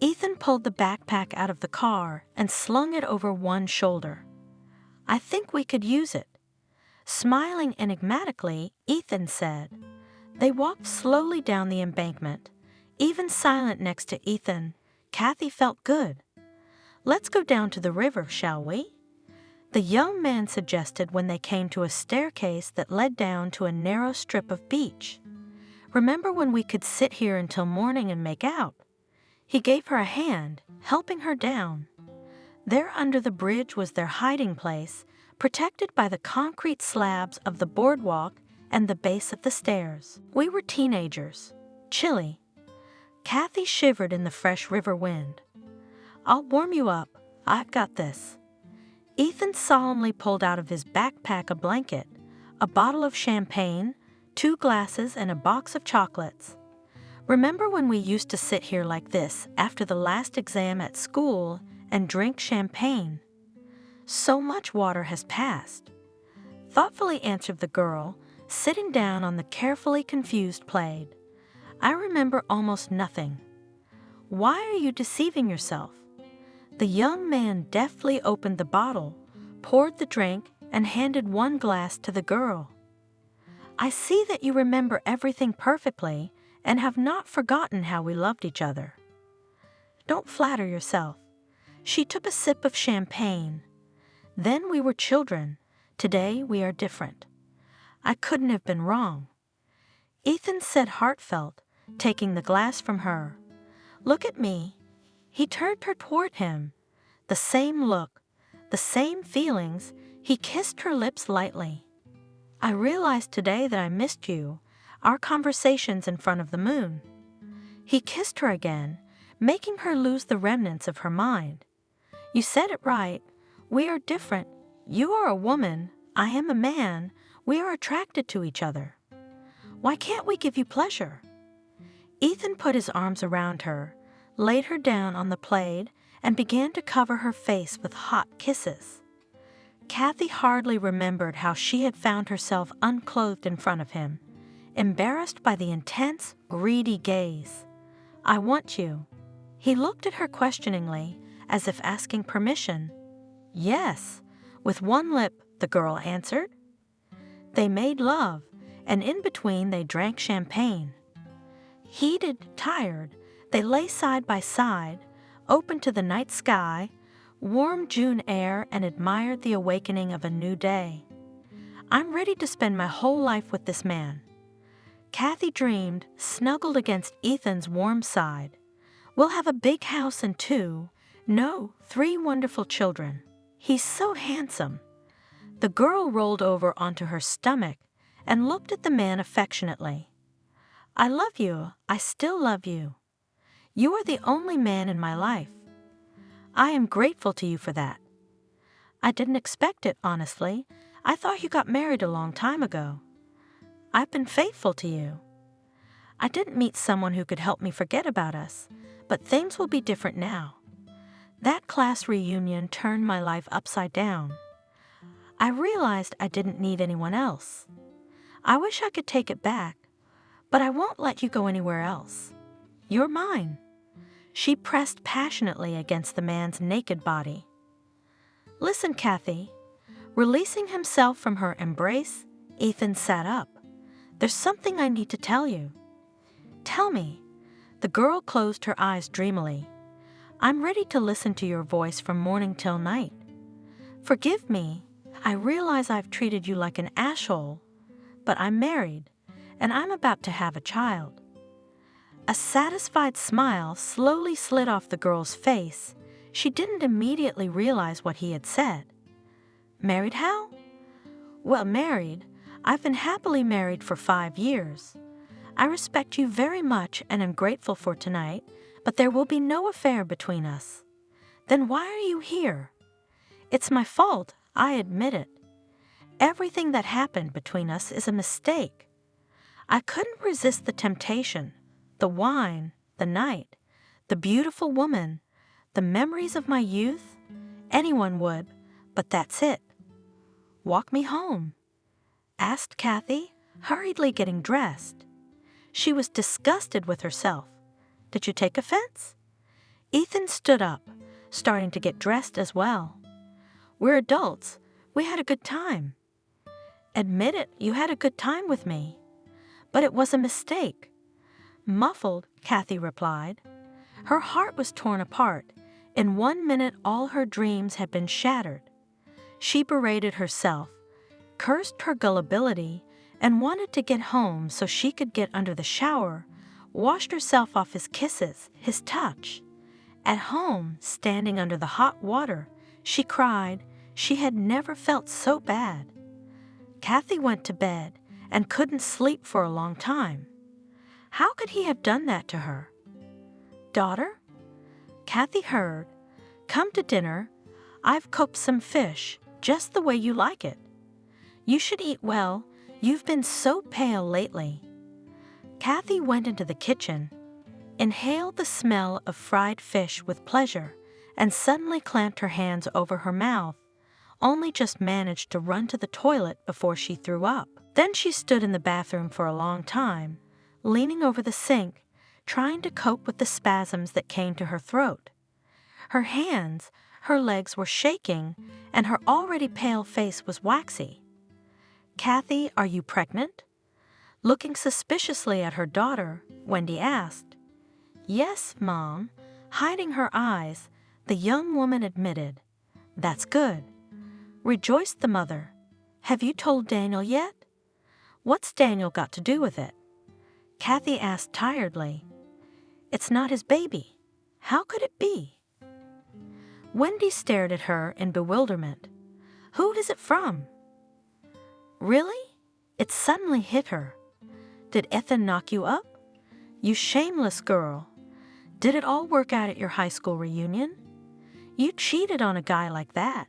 Ethan pulled the backpack out of the car and slung it over one shoulder. "I think we could use it." Smiling enigmatically, Ethan said. They walked slowly down the embankment. Even silent next to Ethan, Kathy felt good. "Let's go down to the river, shall we?" The young man suggested when they came to a staircase that led down to a narrow strip of beach. "Remember when we could sit here until morning and make out?" He gave her a hand, helping her down. There under the bridge was their hiding place, protected by the concrete slabs of the boardwalk and the base of the stairs. We were teenagers, chilly. Kathy shivered in the fresh river wind. "I'll warm you up. I've got this." Ethan solemnly pulled out of his backpack a blanket, a bottle of champagne, 2 glasses, and a box of chocolates. "Remember when we used to sit here like this after the last exam at school and drink champagne? So much water has passed," thoughtfully answered the girl, sitting down on the carefully confused plaid. "I remember almost nothing." "Why are you deceiving yourself?" The young man deftly opened the bottle, poured the drink, and handed one glass to the girl. "I see that you remember everything perfectly and have not forgotten how we loved each other." "Don't flatter yourself." She took a sip of champagne. "Then we were children. Today we are different. I couldn't have been wrong." Ethan said heartfelt, taking the glass from her. "Look at me." He turned her toward him. The same look, the same feelings. He kissed her lips lightly. "I realized today that I missed you. our conversations in front of the moon. He kissed her again, making her lose the remnants of her mind. You said it right. We are different. You are a woman. I am a man. We are attracted to each other. Why can't we give you pleasure? Ethan put his arms around her, laid her down on the plaid, and began to cover her face with hot kisses. Kathy hardly remembered how she had found herself unclothed in front of him, embarrassed by the intense, greedy gaze. I want you. He looked at her questioningly, as if asking permission. Yes, with one lip, the girl answered. They made love, and in between they drank champagne. Heated, tired, they lay side by side, open to the night sky, warm June air, and admired the awakening of a new day. I'm ready to spend my whole life with this man. Kathy dreamed, snuggled against Ethan's warm side. We'll have a big house and 3 wonderful children. He's so handsome. The girl rolled over onto her stomach and looked at the man affectionately. I love you. I still love you. You are the only man in my life. I am grateful to you for that. I didn't expect it, honestly. I thought you got married a long time ago. I've been faithful to you. I didn't meet someone who could help me forget about us, but things will be different now. That class reunion turned my life upside down. I realized I didn't need anyone else. I wish I could take it back, but I won't let you go anywhere else. You're mine. She pressed passionately against the man's naked body. Listen, Kathy. Releasing himself from her embrace, Ethan sat up. There's something I need to tell you. Tell me. The girl closed her eyes dreamily. I'm ready to listen to your voice from morning till night. Forgive me. I realize I've treated you like an asshole, but I'm married, and I'm about to have a child. A satisfied smile slowly slid off the girl's face. She didn't immediately realize what he had said. Married how? Well, married. I've been happily married for 5 years. I respect you very much and am grateful for tonight, but there will be no affair between us. Then why are you here? It's my fault, I admit it. Everything that happened between us is a mistake. I couldn't resist the temptation, the wine, the night, the beautiful woman, the memories of my youth. Anyone would, but that's it. Walk me home, asked Kathy, hurriedly getting dressed. She was disgusted with herself. Did you take offense? Ethan stood up, starting to get dressed as well. We're adults. We had a good time. Admit it, you had a good time with me. But it was a mistake. Muffled, Kathy replied. Her heart was torn apart. In 1 minute, all her dreams had been shattered. She berated herself, cursed her gullibility, and wanted to get home so she could get under the shower, washed herself off his kisses, his touch. At home, standing under the hot water, she cried. She had never felt so bad. Kathy went to bed and couldn't sleep for a long time. How could he have done that to her? Daughter? Kathy heard. Come to dinner. I've cooked some fish, just the way you like it. You should eat well. You've been so pale lately. Kathy went into the kitchen, inhaled the smell of fried fish with pleasure, and suddenly clamped her hands over her mouth, only just managed to run to the toilet before she threw up. Then she stood in the bathroom for a long time, leaning over the sink, trying to cope with the spasms that came to her throat. Her hands, her legs were shaking, and her already pale face was waxy. Kathy, are you pregnant? Looking suspiciously at her daughter, Wendy asked. Yes, Mom. Hiding her eyes, the young woman admitted. That's good. Rejoiced the mother. Have you told Daniel yet? What's Daniel got to do with it? Kathy asked tiredly. It's not his baby. How could it be? Wendy stared at her in bewilderment. Who is it from? Really? It suddenly hit her. Did Ethan knock you up? You shameless girl. Did it all work out at your high school reunion? You cheated on a guy like that.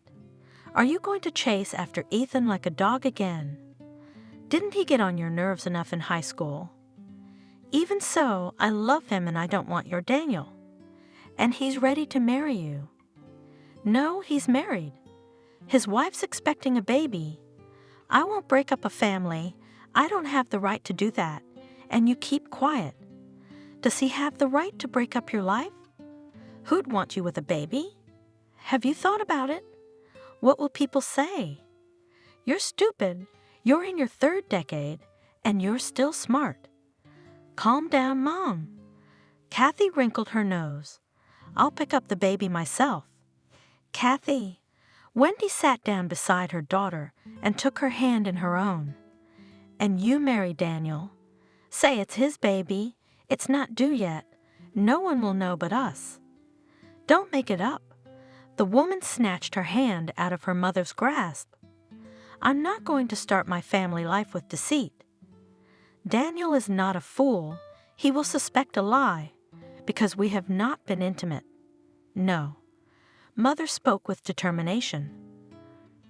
Are you going to chase after Ethan like a dog again? Didn't he get on your nerves enough in high school? Even so, I love him and I don't want your Daniel. And he's ready to marry you. No, he's married. His wife's expecting a baby. I won't break up a family. I don't have the right to do that. And you keep quiet. Does he have the right to break up your life? Who'd want you with a baby? Have you thought about it? What will people say? You're stupid. You're in your third decade, and you're still smart. Calm down, Mom. Kathy wrinkled her nose. I'll pick up the baby myself. Kathy. Wendy sat down beside her daughter and took her hand in her own. And you marry Daniel. Say it's his baby. It's not due yet. No one will know but us. Don't make it up. The woman snatched her hand out of her mother's grasp. I'm not going to start my family life with deceit. Daniel is not a fool. He will suspect a lie, because we have not been intimate. No. Mother spoke with determination.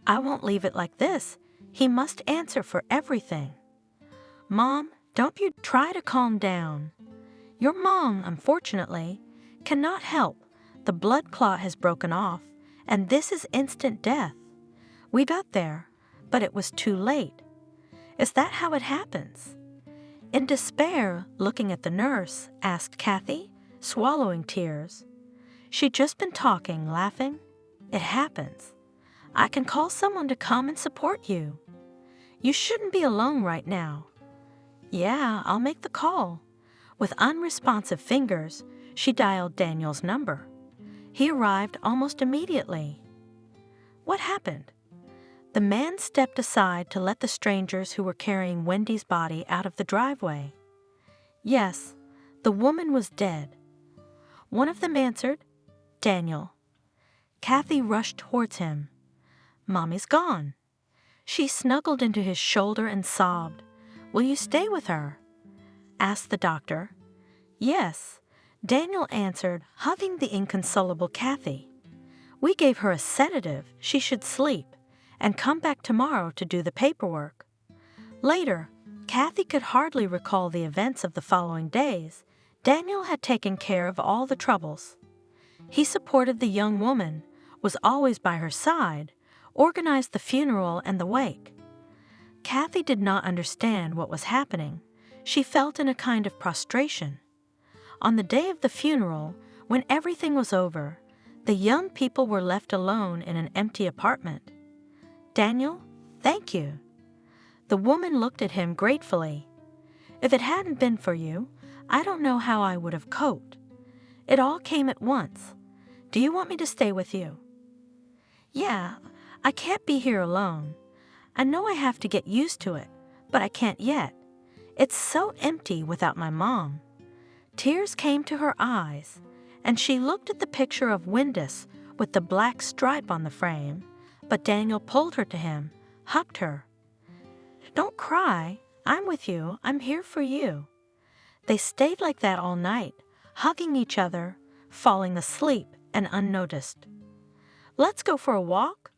I won't leave it like this. He must answer for everything. Mom, don't you try to calm down. Your mom, unfortunately, cannot help. The blood clot has broken off, and this is instant death. We got there, but it was too late. Is that how it happens? In despair, looking at the nurse, asked Kathy, swallowing tears. She'd just been talking, laughing. It happens. I can call someone to come and support you. You shouldn't be alone right now. Yeah, I'll make the call. With unresponsive fingers, she dialed Daniel's number. He arrived almost immediately. What happened? The man stepped aside to let the strangers who were carrying Wendy's body out of the driveway. Yes, the woman was dead. One of them answered, Daniel. Kathy rushed towards him. Mommy's gone. She snuggled into his shoulder and sobbed. Will you stay with her? Asked the doctor. Yes, Daniel answered, hugging the inconsolable Kathy. We gave her a sedative. She should sleep and come back tomorrow to do the paperwork. Later, Kathy could hardly recall the events of the following days. Daniel had taken care of all the troubles. He supported the young woman, was always by her side, organized the funeral and the wake. Kathy did not understand what was happening. She felt in a kind of prostration. On the day of the funeral, when everything was over, the young people were left alone in an empty apartment. Daniel, thank you. The woman looked at him gratefully. If it hadn't been for you, I don't know how I would have coped. It all came at once. Do you want me to stay with you? Yeah, I can't be here alone. I know I have to get used to it, but I can't yet. It's so empty without my mom. Tears came to her eyes, and she looked at the picture of Windus with the black stripe on the frame, but Daniel pulled her to him, hugged her. Don't cry. I'm with you. I'm here for you. They stayed like that all night, hugging each other, falling asleep and unnoticed. Let's go for a walk?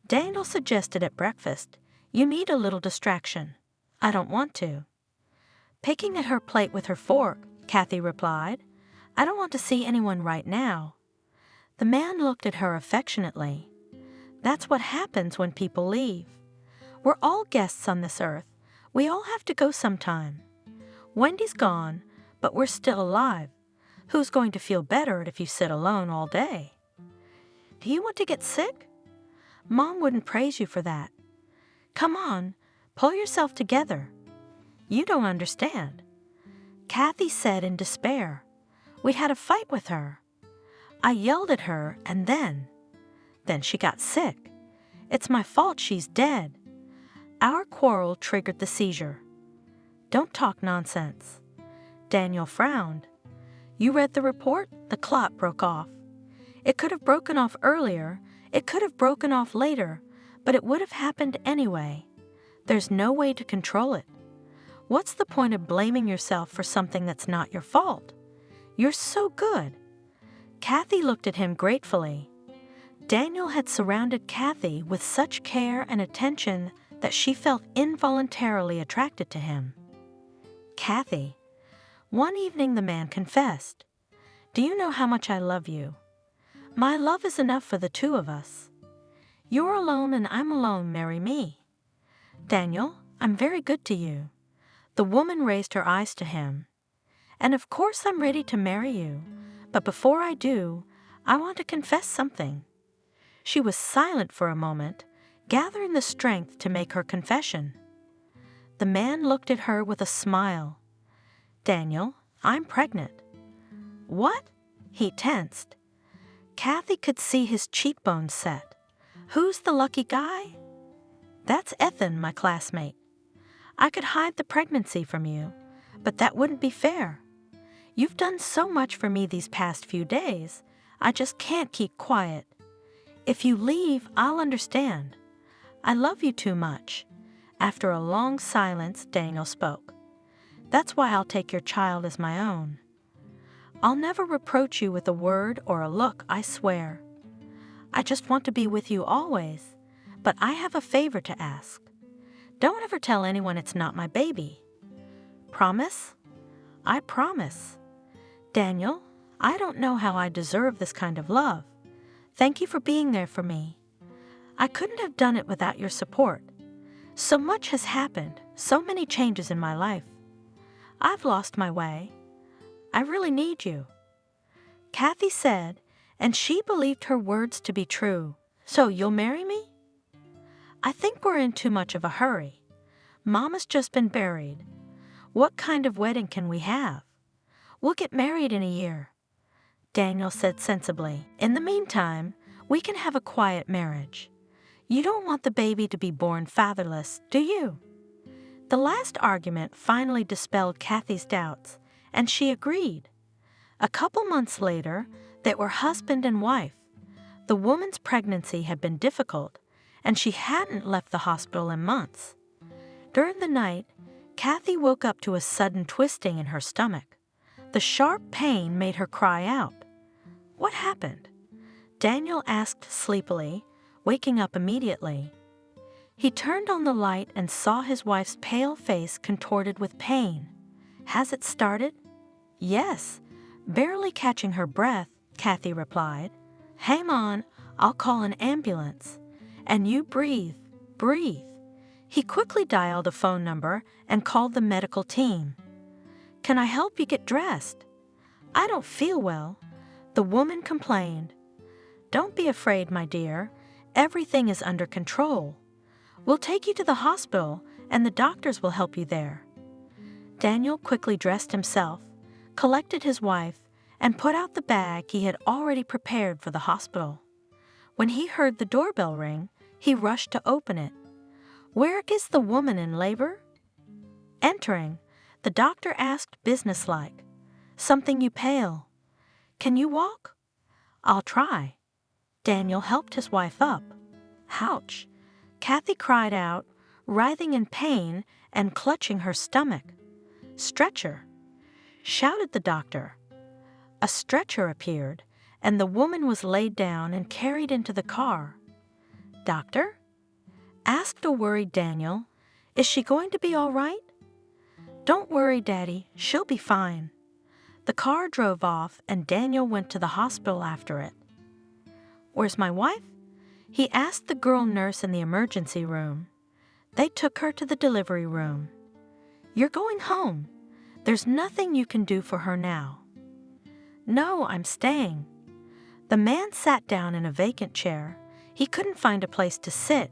Daniel suggested at breakfast. You need a little distraction. I don't want to. Picking at her plate with her fork, Kathy replied, I don't want to see anyone right now. The man looked at her affectionately. That's what happens when people leave. We're all guests on this earth. We all have to go sometime. Wendy's gone, but we're still alive. Who's going to feel better if you sit alone all day? Do you want to get sick? Mom wouldn't praise you for that. Come on, pull yourself together. You don't understand. Kathy said in despair. We'd had a fight with her. I yelled at her and then she got sick. It's my fault she's dead. Our quarrel triggered the seizure. Don't talk nonsense. Daniel frowned. You read the report? The clot broke off. It could have broken off earlier. It could have broken off later, but it would have happened anyway. There's no way to control it. What's the point of blaming yourself for something that's not your fault? You're so good." Kathy looked at him gratefully. Daniel had surrounded Kathy with such care and attention that she felt involuntarily attracted to him. "Kathy," one evening the man confessed, "do you know how much I love you? My love is enough for the two of us. You're alone and I'm alone, marry me." "Daniel, I'm very good to you." The woman raised her eyes to him. "And of course I'm ready to marry you, but before I do, I want to confess something." She was silent for a moment, gathering the strength to make her confession. The man looked at her with a smile. "Daniel, I'm pregnant." "What?" He tensed. Kathy could see his cheekbones set. "Who's the lucky guy?" "That's Ethan, my classmate. I could hide the pregnancy from you, but that wouldn't be fair. You've done so much for me these past few days, I just can't keep quiet. If you leave, I'll understand. I love you too much." After a long silence, Daniel spoke. "That's why I'll take your child as my own. I'll never reproach you with a word or a look, I swear. I just want to be with you always, but I have a favor to ask. Don't ever tell anyone it's not my baby. Promise?" "I promise." "Daniel, I don't know how I deserve this kind of love. Thank you for being there for me. I couldn't have done it without your support. So much has happened, so many changes in my life. I've lost my way. I really need you." Kathy said, and she believed her words to be true. "So you'll marry me?" "I think we're in too much of a hurry. Mama's just been buried. What kind of wedding can we have? We'll get married in a year," Daniel said sensibly. "In the meantime, we can have a quiet marriage. You don't want the baby to be born fatherless, do you?" The last argument finally dispelled Kathy's doubts, and she agreed. A couple months later, they were husband and wife. The woman's pregnancy had been difficult, and she hadn't left the hospital in months. During the night, Kathy woke up to a sudden twisting in her stomach. The sharp pain made her cry out. "What happened?" Daniel asked sleepily, waking up immediately. He turned on the light and saw his wife's pale face contorted with pain. "Has it started?" "Yes." Barely catching her breath, Kathy replied. "Hang on, I'll call an ambulance. And you breathe, breathe." He quickly dialed a phone number and called the medical team. "Can I help you get dressed?" "I don't feel well," the woman complained. "Don't be afraid, my dear. Everything is under control. We'll take you to the hospital, and the doctors will help you there." Daniel quickly dressed himself, collected his wife, and put out the bag he had already prepared for the hospital. When he heard the doorbell ring, he rushed to open it. "Where is the woman in labor?" Entering, the doctor asked businesslike, "Something you pale. Can you walk?" "I'll try." Daniel helped his wife up. "Ouch!" Kathy cried out, writhing in pain and clutching her stomach. "Stretcher!" shouted the doctor. A stretcher appeared, and the woman was laid down and carried into the car. "Doctor?" asked a worried Daniel. "Is she going to be all right?" "Don't worry, Daddy. She'll be fine." The car drove off, and Daniel went to the hospital after it. "Where's my wife?" he asked the girl nurse in the emergency room. They took her to the delivery room. "You're going home. There's nothing you can do for her now." "No, I'm staying." The man sat down in a vacant chair. He couldn't find a place to sit.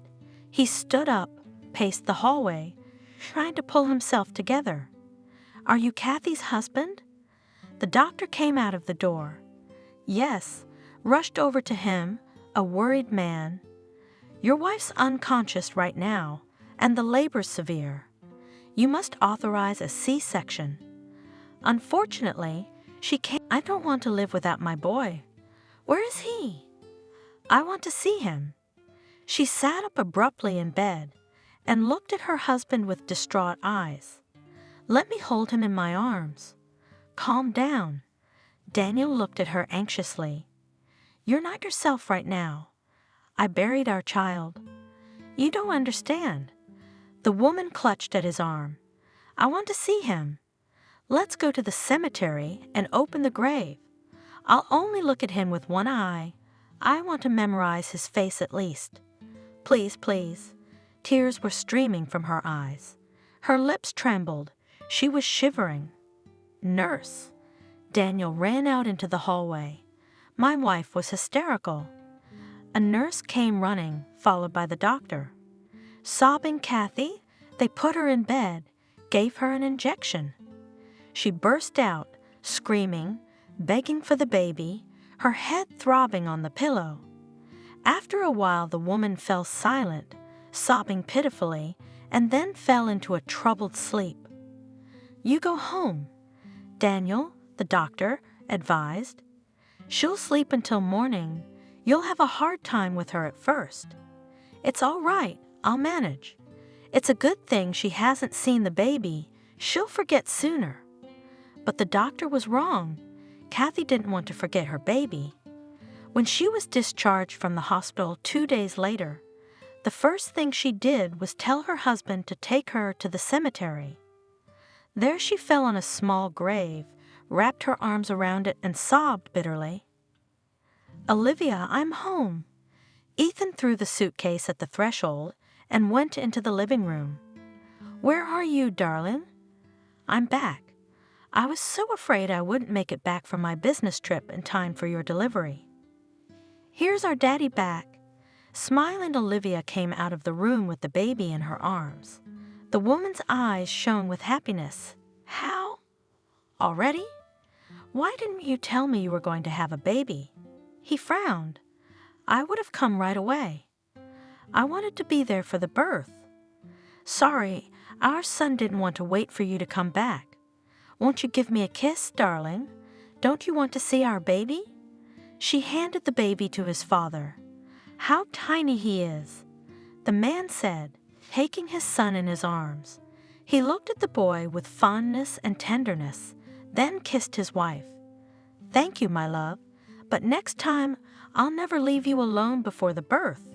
He stood up, paced the hallway, trying to pull himself together. "Are you Kathy's husband?" The doctor came out of the door. "Yes," rushed over to him, a worried man. "Your wife's unconscious right now, and the labor's severe. You must authorize a C-section. Unfortunately, she can't. I don't want to live without my boy. Where is he? I want to see him." She sat up abruptly in bed and looked at her husband with distraught eyes. Let me hold him in my arms. Calm down. Daniel looked at her anxiously. You're not yourself right now. I buried our child. You don't understand. The woman clutched at his arm. I want to see him. Let's go to the cemetery and open the grave. I'll only look at him with one eye. I want to memorize his face at least. Please, please. Tears were streaming from her eyes. Her lips trembled. She was shivering. Nurse. Daniel ran out into the hallway. My wife was hysterical. A nurse came running, followed by the doctor. Sobbing Kathy, they put her in bed, gave her an injection. She burst out, screaming, begging for the baby, her head throbbing on the pillow. After a while, the woman fell silent, sobbing pitifully, and then fell into a troubled sleep. You go home, Daniel, the doctor advised. She'll sleep until morning. You'll have a hard time with her at first. It's all right, I'll manage. It's a good thing she hasn't seen the baby. She'll forget sooner. But the doctor was wrong. Kathy didn't want to forget her baby. When she was discharged from the hospital 2 days later, the first thing she did was tell her husband to take her to the cemetery. There she fell on a small grave, wrapped her arms around it, and sobbed bitterly. Olivia, I'm home. Ethan threw the suitcase at the threshold and went into the living room. Where are you, darling? I'm back. I was so afraid I wouldn't make it back from my business trip in time for your delivery. Here's our daddy back. Smiling Olivia came out of the room with the baby in her arms. The woman's eyes shone with happiness. How? Already? Why didn't you tell me you were going to have a baby? He frowned. I would have come right away. I wanted to be there for the birth. Sorry, our son didn't want to wait for you to come back. Won't you give me a kiss, darling? Don't you want to see our baby? She handed the baby to his father. How tiny he is, the man said, taking his son in his arms. He looked at the boy with fondness and tenderness, then kissed his wife. Thank you, my love, but next time I'll never leave you alone before the birth.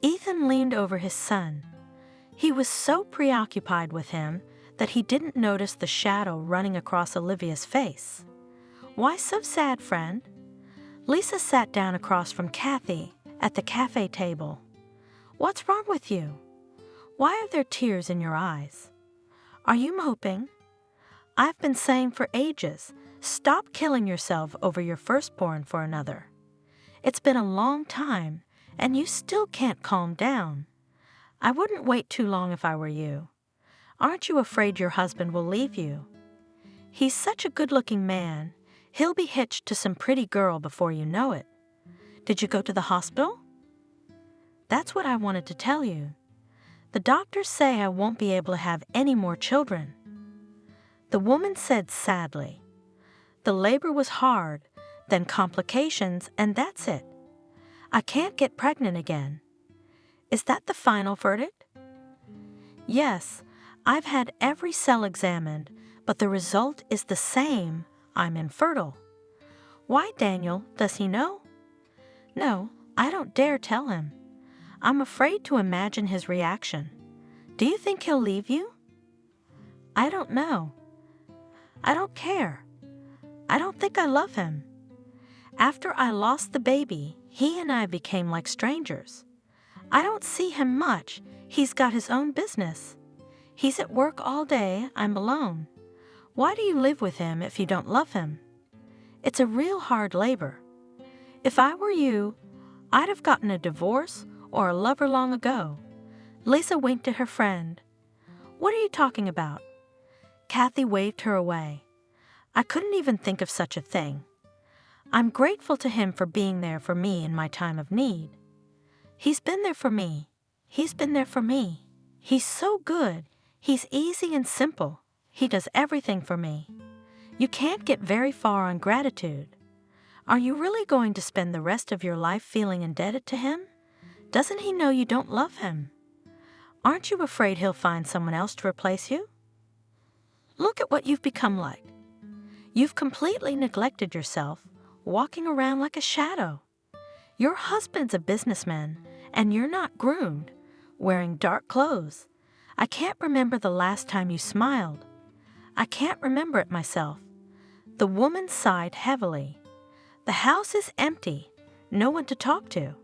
Ethan leaned over his son. He was so preoccupied with him that he didn't notice the shadow running across Olivia's face. Why so sad, friend? Lisa sat down across from Kathy at the cafe table. What's wrong with you? Why are there tears in your eyes? Are you moping? I've been saying for ages, stop killing yourself over your firstborn for another. It's been a long time, and you still can't calm down. I wouldn't wait too long if I were you. Aren't you afraid your husband will leave you? He's such a good-looking man. He'll be hitched to some pretty girl before you know it. Did you go to the hospital? That's what I wanted to tell you. The doctors say I won't be able to have any more children. The woman said sadly, the labor was hard, then complications, and that's it. I can't get pregnant again. Is that the final verdict? Yes, I've had every cell examined, but the result is the same. I'm infertile. Why, Daniel? Does he know? No, I don't dare tell him. I'm afraid to imagine his reaction. Do you think he'll leave you? I don't know. I don't care. I don't think I love him. After I lost the baby, he and I became like strangers. I don't see him much. He's got his own business. He's at work all day. I'm alone. Why do you live with him if you don't love him? It's a real hard labor. If I were you, I'd have gotten a divorce or a lover long ago. Lisa winked at her friend. What are you talking about? Kathy waved her away. I couldn't even think of such a thing. I'm grateful to him for being there for me in my time of need. He's been there for me. He's been there for me. He's so good. He's easy and simple. He does everything for me. You can't get very far on gratitude. Are you really going to spend the rest of your life feeling indebted to him? Doesn't he know you don't love him? Aren't you afraid he'll find someone else to replace you? Look at what you've become like. You've completely neglected yourself, walking around like a shadow. Your husband's a businessman, and you're not groomed, wearing dark clothes. I can't remember the last time you smiled. I can't remember it myself. The woman sighed heavily. The house is empty, no one to talk to.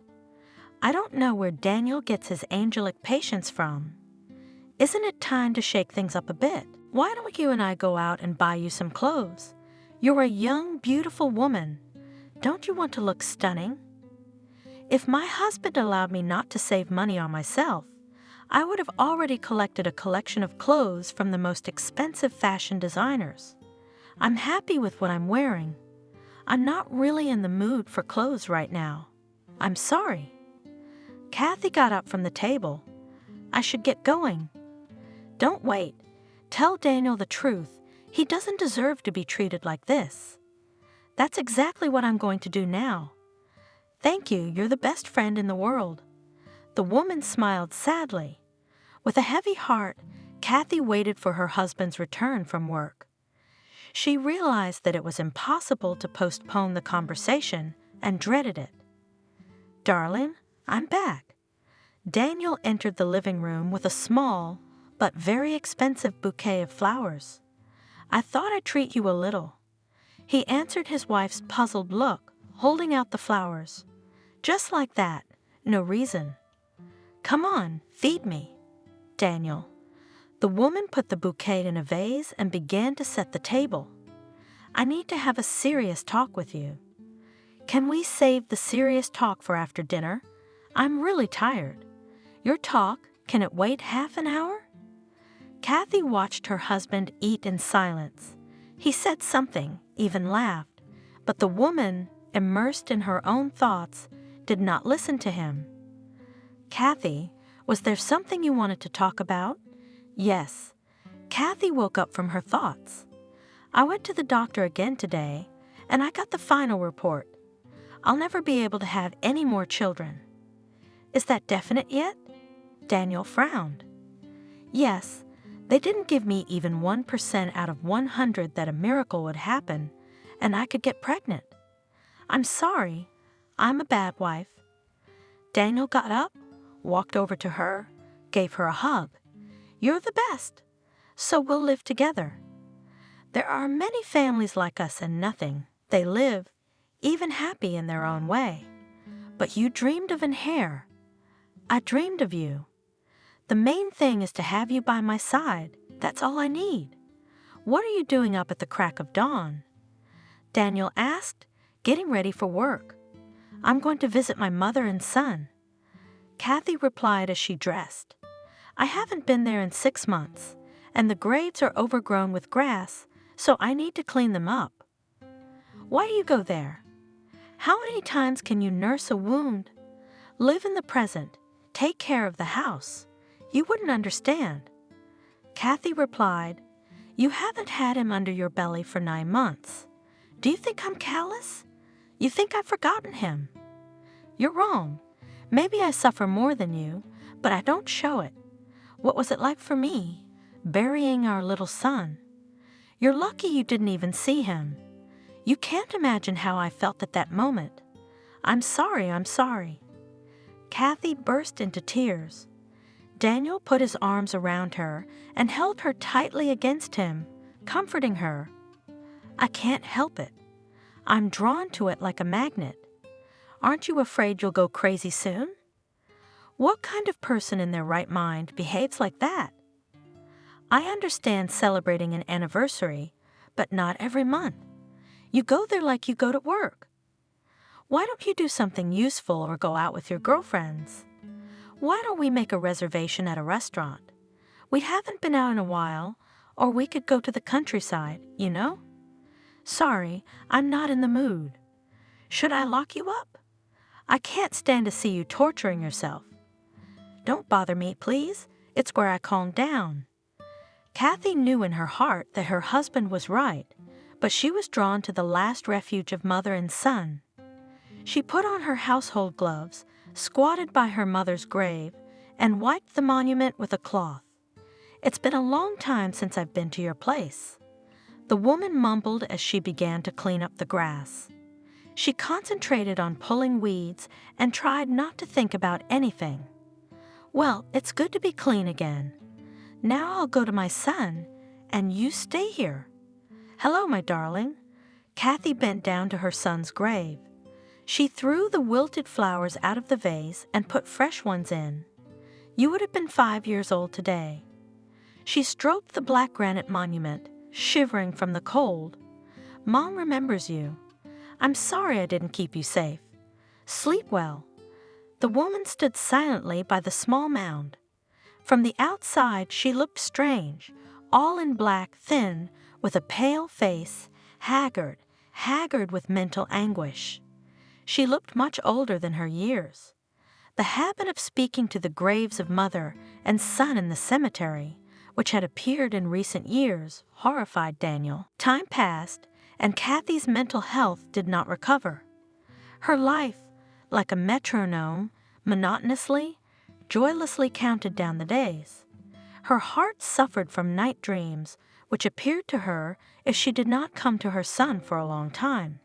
I don't know where Daniel gets his angelic patience from. Isn't it time to shake things up a bit? Why don't you and I go out and buy you some clothes? You're a young, beautiful woman. Don't you want to look stunning? If my husband allowed me not to save money on myself, I would have already collected a collection of clothes from the most expensive fashion designers. I'm happy with what I'm wearing. I'm not really in the mood for clothes right now. I'm sorry. Kathy got up from the table. I should get going. Don't wait. Tell Daniel the truth. He doesn't deserve to be treated like this. That's exactly what I'm going to do now. Thank you, you're the best friend in the world. The woman smiled sadly. With a heavy heart, Kathy waited for her husband's return from work. She realized that it was impossible to postpone the conversation and dreaded it. Darling, I'm back. Daniel entered the living room with a small but very expensive bouquet of flowers. I thought I'd treat you a little. He answered his wife's puzzled look, holding out the flowers. Just like that, no reason. Come on, feed me. Daniel. The woman put the bouquet in a vase and began to set the table. I need to have a serious talk with you. Can we save the serious talk for after dinner? I'm really tired. Your talk, can it wait half an hour? Kathy watched her husband eat in silence. He said something, even laughed, but the woman, immersed in her own thoughts, did not listen to him. Kathy, was there something you wanted to talk about? Yes. Kathy woke up from her thoughts. I went to the doctor again today, and I got the final report. I'll never be able to have any more children. Is that definite yet? Daniel frowned. Yes, they didn't give me even 1% out of 100 that a miracle would happen, and I could get pregnant. I'm sorry. I'm a bad wife. Daniel got up, walked over to her, gave her a hug. You're the best, so we'll live together. There are many families like us and nothing. They live, even happy in their own way. But you dreamed of an heir. I dreamed of you. The main thing is to have you by my side. That's all I need. What are you doing up at the crack of dawn? Daniel asked, getting ready for work. I'm going to visit my mother and son. Kathy replied as she dressed. I haven't been there in 6 months, and the graves are overgrown with grass, so I need to clean them up. Why do you go there? How many times can you nurse a wound? Live in the present. Take care of the house. You wouldn't understand. Kathy replied, You haven't had him under your belly for 9 months. Do you think I'm callous? You think I've forgotten him? You're wrong. Maybe I suffer more than you, but I don't show it. What was it like for me, burying our little son? You're lucky you didn't even see him. You can't imagine how I felt at that moment. I'm sorry. Kathy burst into tears. Daniel put his arms around her and held her tightly against him, comforting her. I can't help it. I'm drawn to it like a magnet. Aren't you afraid you'll go crazy soon? What kind of person in their right mind behaves like that? I understand celebrating an anniversary, but not every month. You go there like you go to work. Why don't you do something useful or go out with your girlfriends? Why don't we make a reservation at a restaurant? We haven't been out in a while, or we could go to the countryside, you know? Sorry, I'm not in the mood. Should I lock you up? I can't stand to see you torturing yourself. Don't bother me, please. It's where I calm down. Kathy knew in her heart that her husband was right, but she was drawn to the last refuge of mother and son. She put on her household gloves, squatted by her mother's grave, and wiped the monument with a cloth. It's been a long time since I've been to your place." The woman mumbled as she began to clean up the grass. She concentrated on pulling weeds and tried not to think about anything. "Well, it's good to be clean again. Now I'll go to my son, and you stay here." "Hello, my darling." Kathy bent down to her son's grave. She threw the wilted flowers out of the vase and put fresh ones in. "You would have been 5 years old today." She stroked the black granite monument, shivering from the cold. "Mom remembers you. I'm sorry I didn't keep you safe. Sleep well." The woman stood silently by the small mound. From the outside she looked strange, all in black, thin, with a pale face, haggard with mental anguish. She looked much older than her years. The habit of speaking to the graves of mother and son in the cemetery, which had appeared in recent years, horrified Daniel. Time passed, and Kathy's mental health did not recover. Her life, like a metronome, monotonously, joylessly counted down the days. Her heart suffered from night dreams, which appeared to her if she did not come to her son for a long time.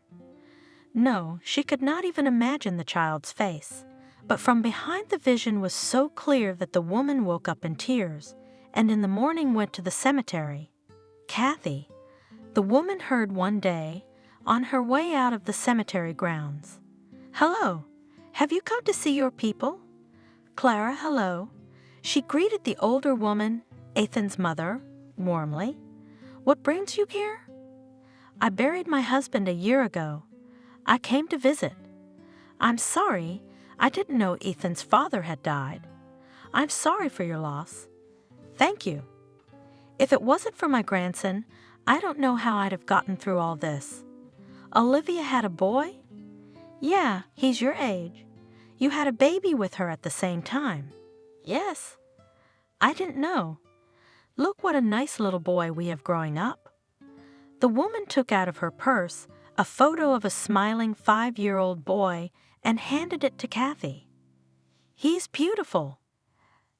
No, she could not even imagine the child's face, but from behind the vision was so clear that the woman woke up in tears, and in the morning went to the cemetery. Kathy, the woman heard one day, on her way out of the cemetery grounds. "Hello, have you come to see your people?" "Clara, hello." She greeted the older woman, Ethan's mother, warmly. "What brings you here?" "I buried my husband a year ago. I came to visit." "I'm sorry. I didn't know Ethan's father had died. I'm sorry for your loss." "Thank you. If it wasn't for my grandson, I don't know how I'd have gotten through all this." "Olivia had a boy?" "Yeah, he's your age. You had a baby with her at the same time." "Yes." "I didn't know. Look what a nice little boy we have growing up." The woman took out of her purse a photo of a smiling 5-year-old boy and handed it to Kathy. "He's beautiful.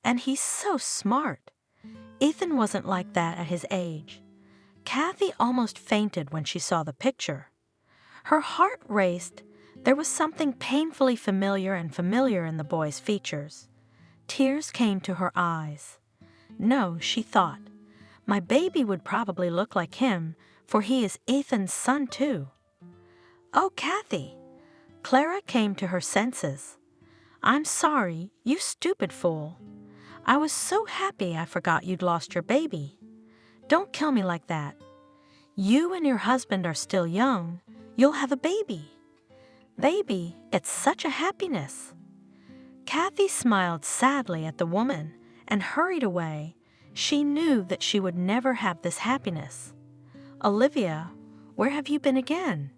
And he's so smart. Ethan wasn't like that at his age." Kathy almost fainted when she saw the picture. Her heart raced. There was something painfully familiar in the boy's features. Tears came to her eyes. "No," she thought, "my baby would probably look like him, for he is Ethan's son too." "Oh, Kathy!" Clara came to her senses. "I'm sorry, you stupid fool. I was so happy I forgot you'd lost your baby. Don't kill me like that. You and your husband are still young. You'll have a baby. Baby, it's such a happiness." Kathy smiled sadly at the woman and hurried away. She knew that she would never have this happiness. "Olivia, where have you been again?"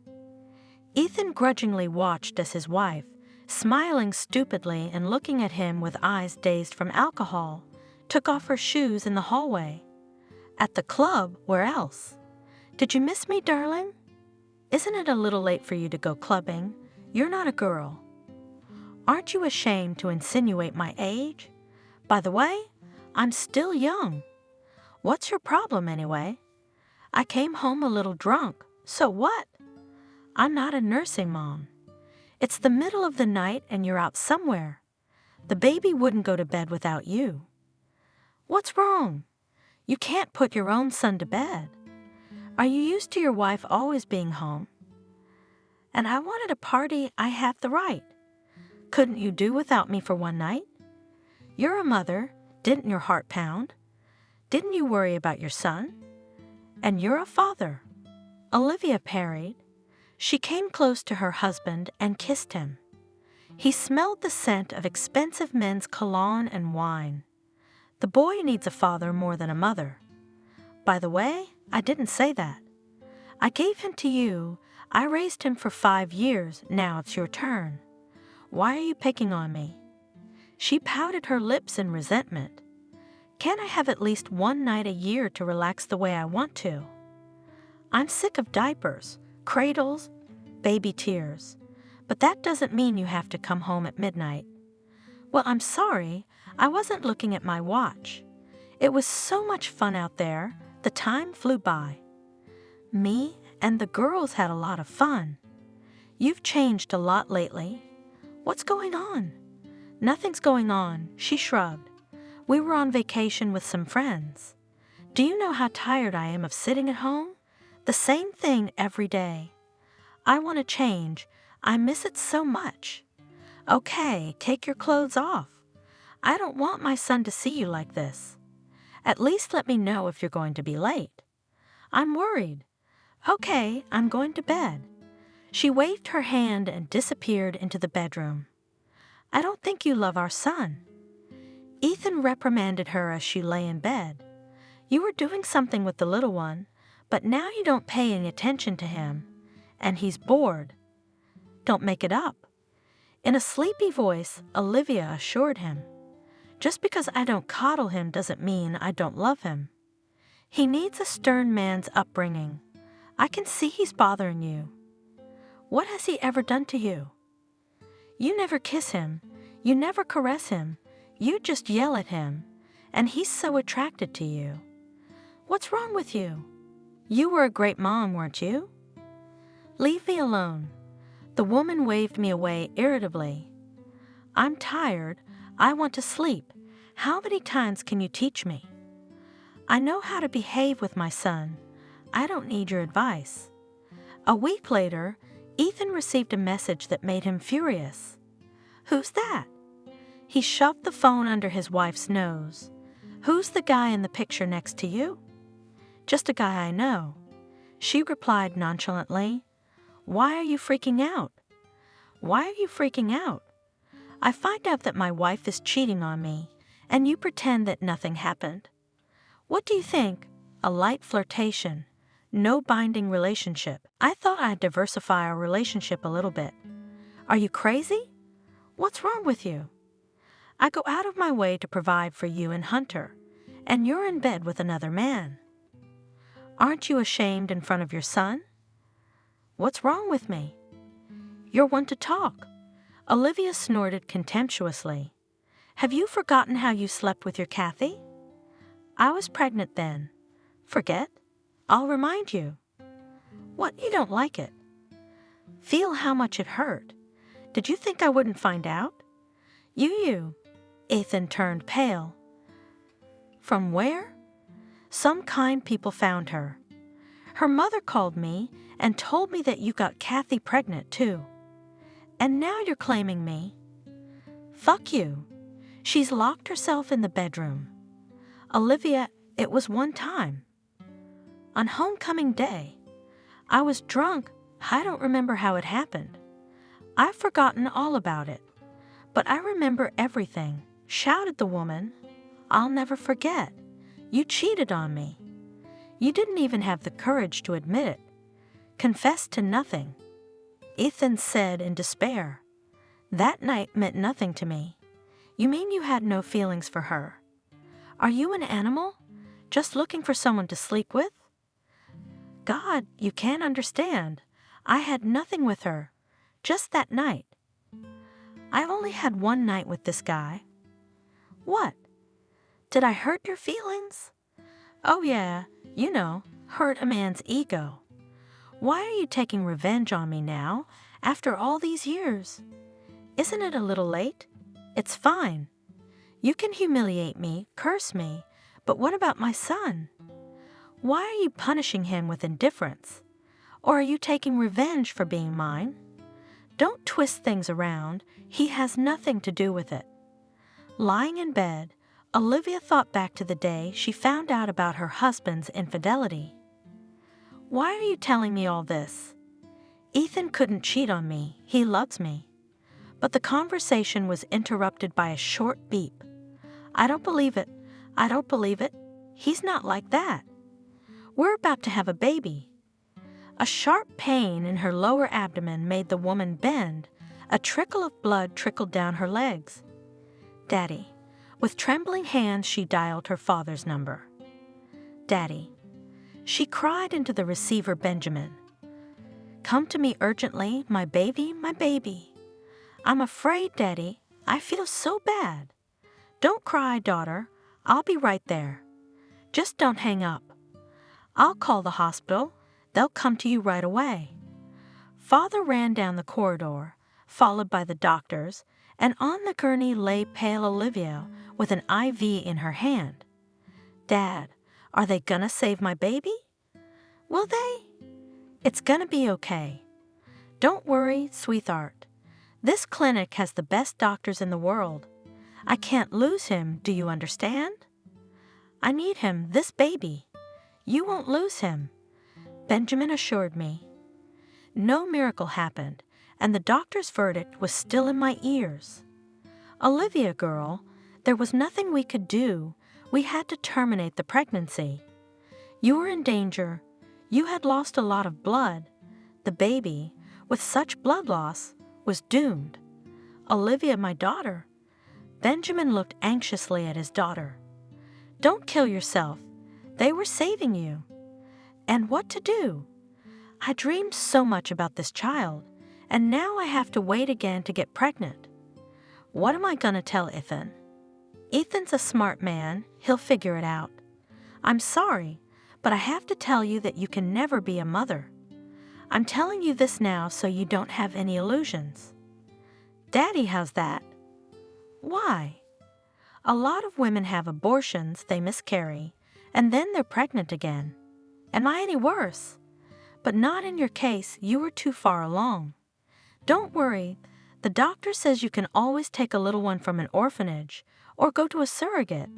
Ethan grudgingly watched as his wife, smiling stupidly and looking at him with eyes dazed from alcohol, took off her shoes in the hallway. "At the club, where else? Did you miss me, darling? Isn't it a little late for you to go clubbing? You're not a girl." "Aren't you ashamed to insinuate my age? By the way, I'm still young. What's your problem anyway? I came home a little drunk, so what? I'm not a nursing mom. It's the middle of the night and you're out somewhere. The baby wouldn't go to bed without you. What's wrong? You can't put your own son to bed. Are you used to your wife always being home? And I wanted a party, I have the right. Couldn't you do without me for one night? You're a mother, didn't your heart pound? Didn't you worry about your son? And you're a father." Olivia parried. She came close to her husband and kissed him. He smelled the scent of expensive men's cologne and wine. The boy needs a father more than a mother. By the way, I didn't say that. I gave him to you. I raised him for 5 years. Now it's your turn. Why are you picking on me? She pouted her lips in resentment. Can't I have at least one night a year to relax the way I want to? I'm sick of diapers, cradles, baby tears. But that doesn't mean you have to come home at midnight. Well, I'm sorry. I wasn't looking at my watch. It was so much fun out there, the time flew by. Me and the girls had a lot of fun. You've changed a lot lately. What's going on? Nothing's going on, she shrugged. We were on vacation with some friends. Do you know how tired I am of sitting at home? The same thing every day. I want to change. I miss it so much. Okay, take your clothes off. I don't want my son to see you like this. At least let me know if you're going to be late. I'm worried. Okay, I'm going to bed. She waved her hand and disappeared into the bedroom. I don't think you love our son. Ethan reprimanded her as she lay in bed. You were doing something with the little one, but now you don't pay any attention to him, and he's bored. Don't make it up. In a sleepy voice, Olivia assured him. Just because I don't coddle him doesn't mean I don't love him. He needs a stern man's upbringing. I can see he's bothering you. What has he ever done to you? You never kiss him. You never caress him. You just yell at him, and he's so attracted to you. What's wrong with you? You were a great mom, weren't you? Leave me alone. The woman waved me away irritably. I'm tired. I want to sleep. How many times can you teach me? I know how to behave with my son. I don't need your advice. A week later, Ethan received a message that made him furious. Who's that? He shoved the phone under his wife's nose. Who's the guy in the picture next to you? Just a guy I know. She replied nonchalantly. Why are you freaking out? Why are you freaking out? I find out that my wife is cheating on me, and you pretend that nothing happened. What do you think? A light flirtation. No binding relationship. I thought I'd diversify our relationship a little bit. Are you crazy? What's wrong with you? I go out of my way to provide for you and Hunter, and you're in bed with another man. Aren't you ashamed in front of your son? What's wrong with me? You're one to talk. Olivia snorted contemptuously. Have you forgotten how you slept with your Kathy? I was pregnant then. Forget? I'll remind you. What, you don't like it? Feel how much it hurt. Did you think I wouldn't find out? You. Ethan turned pale. From where? Some kind people found her. Her mother called me and told me that you got Kathy pregnant too. And now you're claiming me. Fuck you. She's locked herself in the bedroom. Olivia, it was one time. On homecoming day. I was drunk. I don't remember how it happened. I've forgotten all about it. But I remember everything, shouted the woman. I'll never forget. You cheated on me. You didn't even have the courage to admit it. Confessed to nothing. Ethan said in despair. That night meant nothing to me. You mean you had no feelings for her? Are you an animal? Just looking for someone to sleep with? God, you can't understand. I had nothing with her. Just that night. I only had one night with this guy. What? Did I hurt your feelings? Oh yeah, you know, hurt a man's ego. Why are you taking revenge on me now, after all these years? Isn't it a little late? It's fine. You can humiliate me, curse me, but what about my son? Why are you punishing him with indifference? Or are you taking revenge for being mine? Don't twist things around. He has nothing to do with it. Lying in bed, Olivia thought back to the day she found out about her husband's infidelity. Why are you telling me all this? Ethan couldn't cheat on me. He loves me. But the conversation was interrupted by a short beep. I don't believe it. I don't believe it. He's not like that. We're about to have a baby. A sharp pain in her lower abdomen made the woman bend. A trickle of blood trickled down her legs. Daddy. With trembling hands, she dialed her father's number. Daddy. She cried into the receiver Benjamin. Come to me urgently, my baby, my baby. I'm afraid, Daddy. I feel so bad. Don't cry, daughter. I'll be right there. Just don't hang up. I'll call the hospital. They'll come to you right away." Father ran down the corridor, followed by the doctors, and on the gurney lay pale Olivia with an IV in her hand. "Dad, are they gonna save my baby?" "Will they?" "It's gonna be okay. Don't worry, sweetheart. This clinic has the best doctors in the world. I can't lose him, do you understand? I need him, this baby. You won't lose him," Benjamin assured me. No miracle happened, and the doctor's verdict was still in my ears. "Olivia, girl, there was nothing we could do. We had to terminate the pregnancy. You were in danger. You had lost a lot of blood. The baby, with such blood loss, was doomed. Olivia, my daughter." Benjamin looked anxiously at his daughter. "Don't kill yourself. They were saving you." And what to do? I dreamed so much about this child, and now I have to wait again to get pregnant. What am I gonna tell Ethan? Ethan's a smart man. He'll figure it out. I'm sorry, but I have to tell you that you can never be a mother. I'm telling you this now so you don't have any illusions. Daddy, how's that? Why? A lot of women have abortions, they miscarry, and then they're pregnant again. Am I any worse? But not in your case, you were too far along. Don't worry, the doctor says you can always take a little one from an orphanage or go to a surrogate.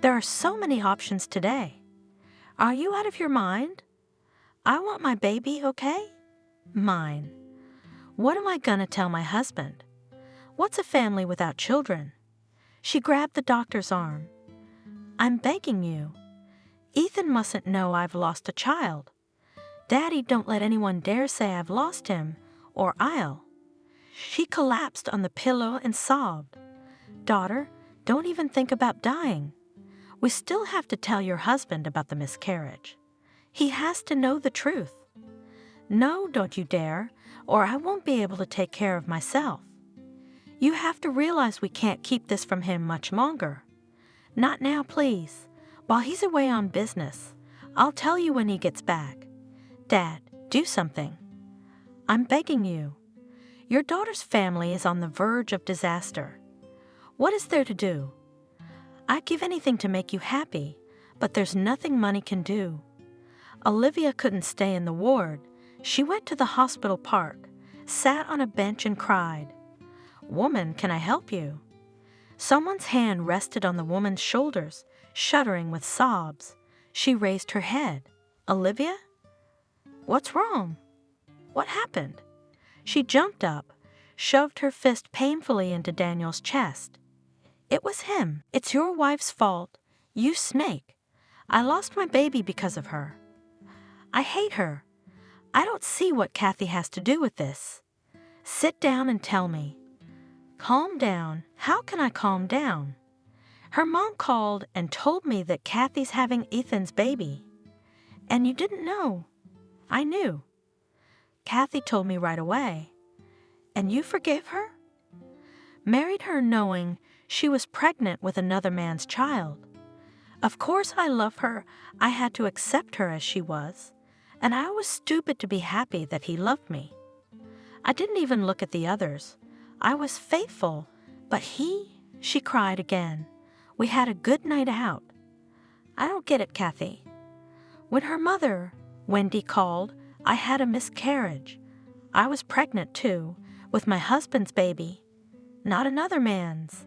There are so many options today. Are you out of your mind? I want my baby, okay? Mine. What am I gonna tell my husband? What's a family without children? She grabbed the doctor's arm. I'm begging you. Ethan mustn't know I've lost a child. Daddy, don't let anyone dare say I've lost him, or I'll. She collapsed on the pillow and sobbed. Daughter, don't even think about dying. We still have to tell your husband about the miscarriage. He has to know the truth. No, don't you dare, or I won't be able to take care of myself. You have to realize we can't keep this from him much longer. Not now, please. While he's away on business, I'll tell you when he gets back. Dad, do something. I'm begging you. Your daughter's family is on the verge of disaster. What is there to do? I'd give anything to make you happy, but there's nothing money can do. Olivia couldn't stay in the ward. She went to the hospital park, sat on a bench and cried. Woman, can I help you? Someone's hand rested on the woman's shoulders, shuddering with sobs. She raised her head. Olivia? What's wrong? What happened? She jumped up, shoved her fist painfully into Daniel's chest. It was him. It's your wife's fault. You snake. I lost my baby because of her. I hate her. I don't see what Kathy has to do with this. Sit down and tell me. Calm down. How can I calm down? Her mom called and told me that Kathy's having Ethan's baby. And you didn't know. I knew. Kathy told me right away. And you forgave her? Married her knowing she was pregnant with another man's child. Of course I love her. I had to accept her as she was. And I was stupid to be happy that he loved me. I didn't even look at the others. I was faithful, but she cried again. We had a good night out. I don't get it, Kathy. When her mother, Wendy, called, I had a miscarriage. I was pregnant too, with my husband's baby, not another man's.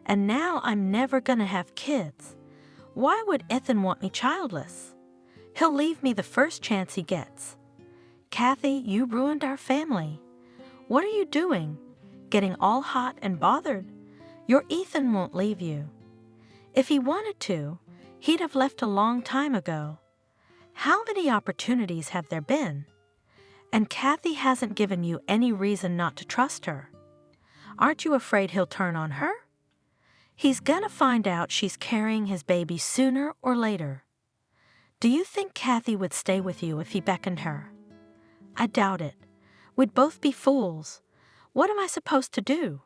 And now I'm never gonna have kids. Why would Ethan want me childless? He'll leave me the first chance he gets. Kathy, you ruined our family. What are you doing? Getting all hot and bothered? Your Ethan won't leave you. If he wanted to, he'd have left a long time ago. How many opportunities have there been? And Kathy hasn't given you any reason not to trust her. Aren't you afraid he'll turn on her? He's gonna find out she's carrying his baby sooner or later. Do you think Kathy would stay with you if he beckoned her? I doubt it. We'd both be fools. What am I supposed to do?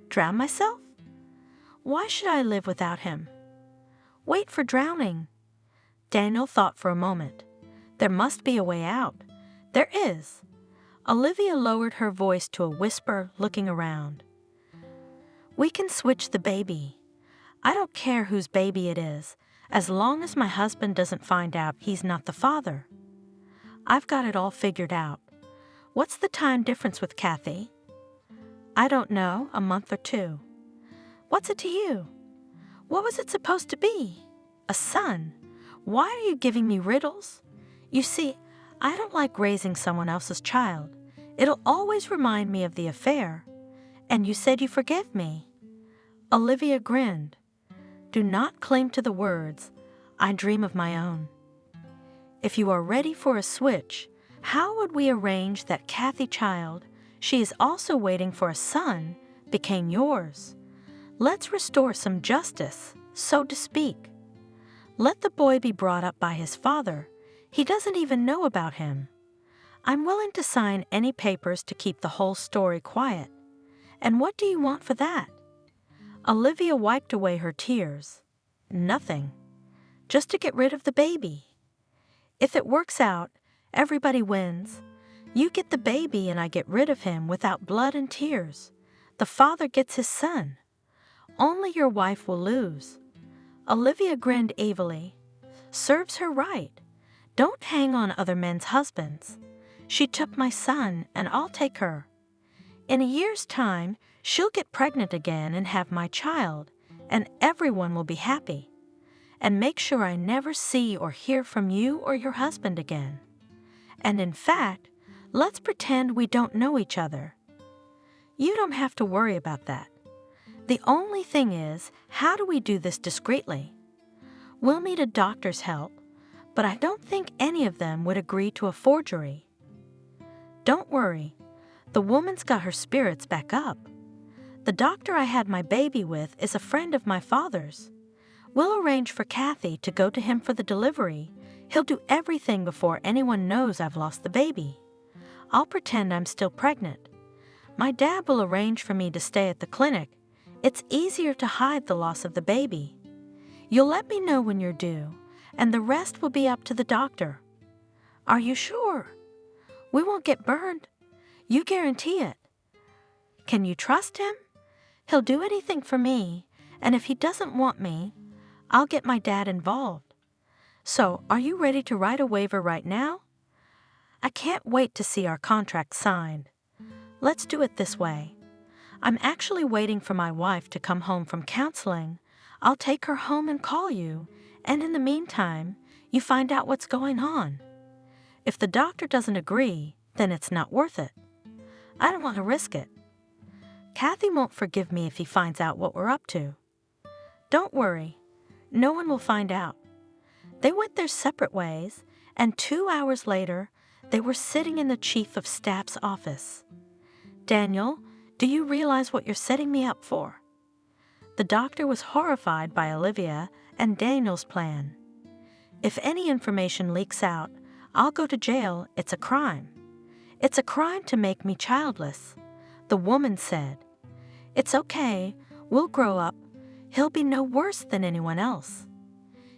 Drown myself? Why should I live without him? Wait for drowning. Daniel thought for a moment. There must be a way out. There is. Olivia lowered her voice to a whisper, looking around. We can switch the baby. I don't care whose baby it is, as long as my husband doesn't find out he's not the father. I've got it all figured out. What's the time difference with Kathy? I don't know, a month or two. What's it to you? What was it supposed to be? A son? Why are you giving me riddles? You see, I don't like raising someone else's child. It'll always remind me of the affair. And you said you forgive me. Olivia grinned. Do not cling to the words. I dream of my own. If you are ready for a switch, how would we arrange that Kathy child, she is also waiting for a son, became yours? Let's restore some justice, so to speak. Let the boy be brought up by his father. He doesn't even know about him. I'm willing to sign any papers to keep the whole story quiet. And what do you want for that? Olivia wiped away her tears. Nothing. Just to get rid of the baby. If it works out, everybody wins. You get the baby and I get rid of him without blood and tears. The father gets his son. Only your wife will lose. Olivia grinned evilly. Serves her right. Don't hang on other men's husbands. She took my son and I'll take her. In a year's time, she'll get pregnant again and have my child, and everyone will be happy. And make sure I never see or hear from you or your husband again. And in fact, let's pretend we don't know each other. You don't have to worry about that. The only thing is, how do we do this discreetly? We'll need a doctor's help, but I don't think any of them would agree to a forgery. Don't worry. The woman's got her spirits back up. The doctor I had my baby with is a friend of my father's. We'll arrange for Kathy to go to him for the delivery. He'll do everything before anyone knows I've lost the baby. I'll pretend I'm still pregnant. My dad will arrange for me to stay at the clinic. It's easier to hide the loss of the baby. You'll let me know when you're due, and the rest will be up to the doctor. Are you sure? We won't get burned. You guarantee it. Can you trust him? He'll do anything for me, and if he doesn't want me, I'll get my dad involved. So, are you ready to write a waiver right now? I can't wait to see our contract signed. Let's do it this way. I'm actually waiting for my wife to come home from counseling. I'll take her home and call you, and in the meantime, you find out what's going on. If the doctor doesn't agree, then it's not worth it. I don't want to risk it. Kathy won't forgive me if he finds out what we're up to. Don't worry. No one will find out. They went their separate ways, and 2 hours later, they were sitting in the chief of staff's office. Daniel, do you realize what you're setting me up for? The doctor was horrified by Olivia and Daniel's plan. If any information leaks out, I'll go to jail. It's a crime. It's a crime to make me childless. The woman said, It's okay. We'll grow up. He'll be no worse than anyone else.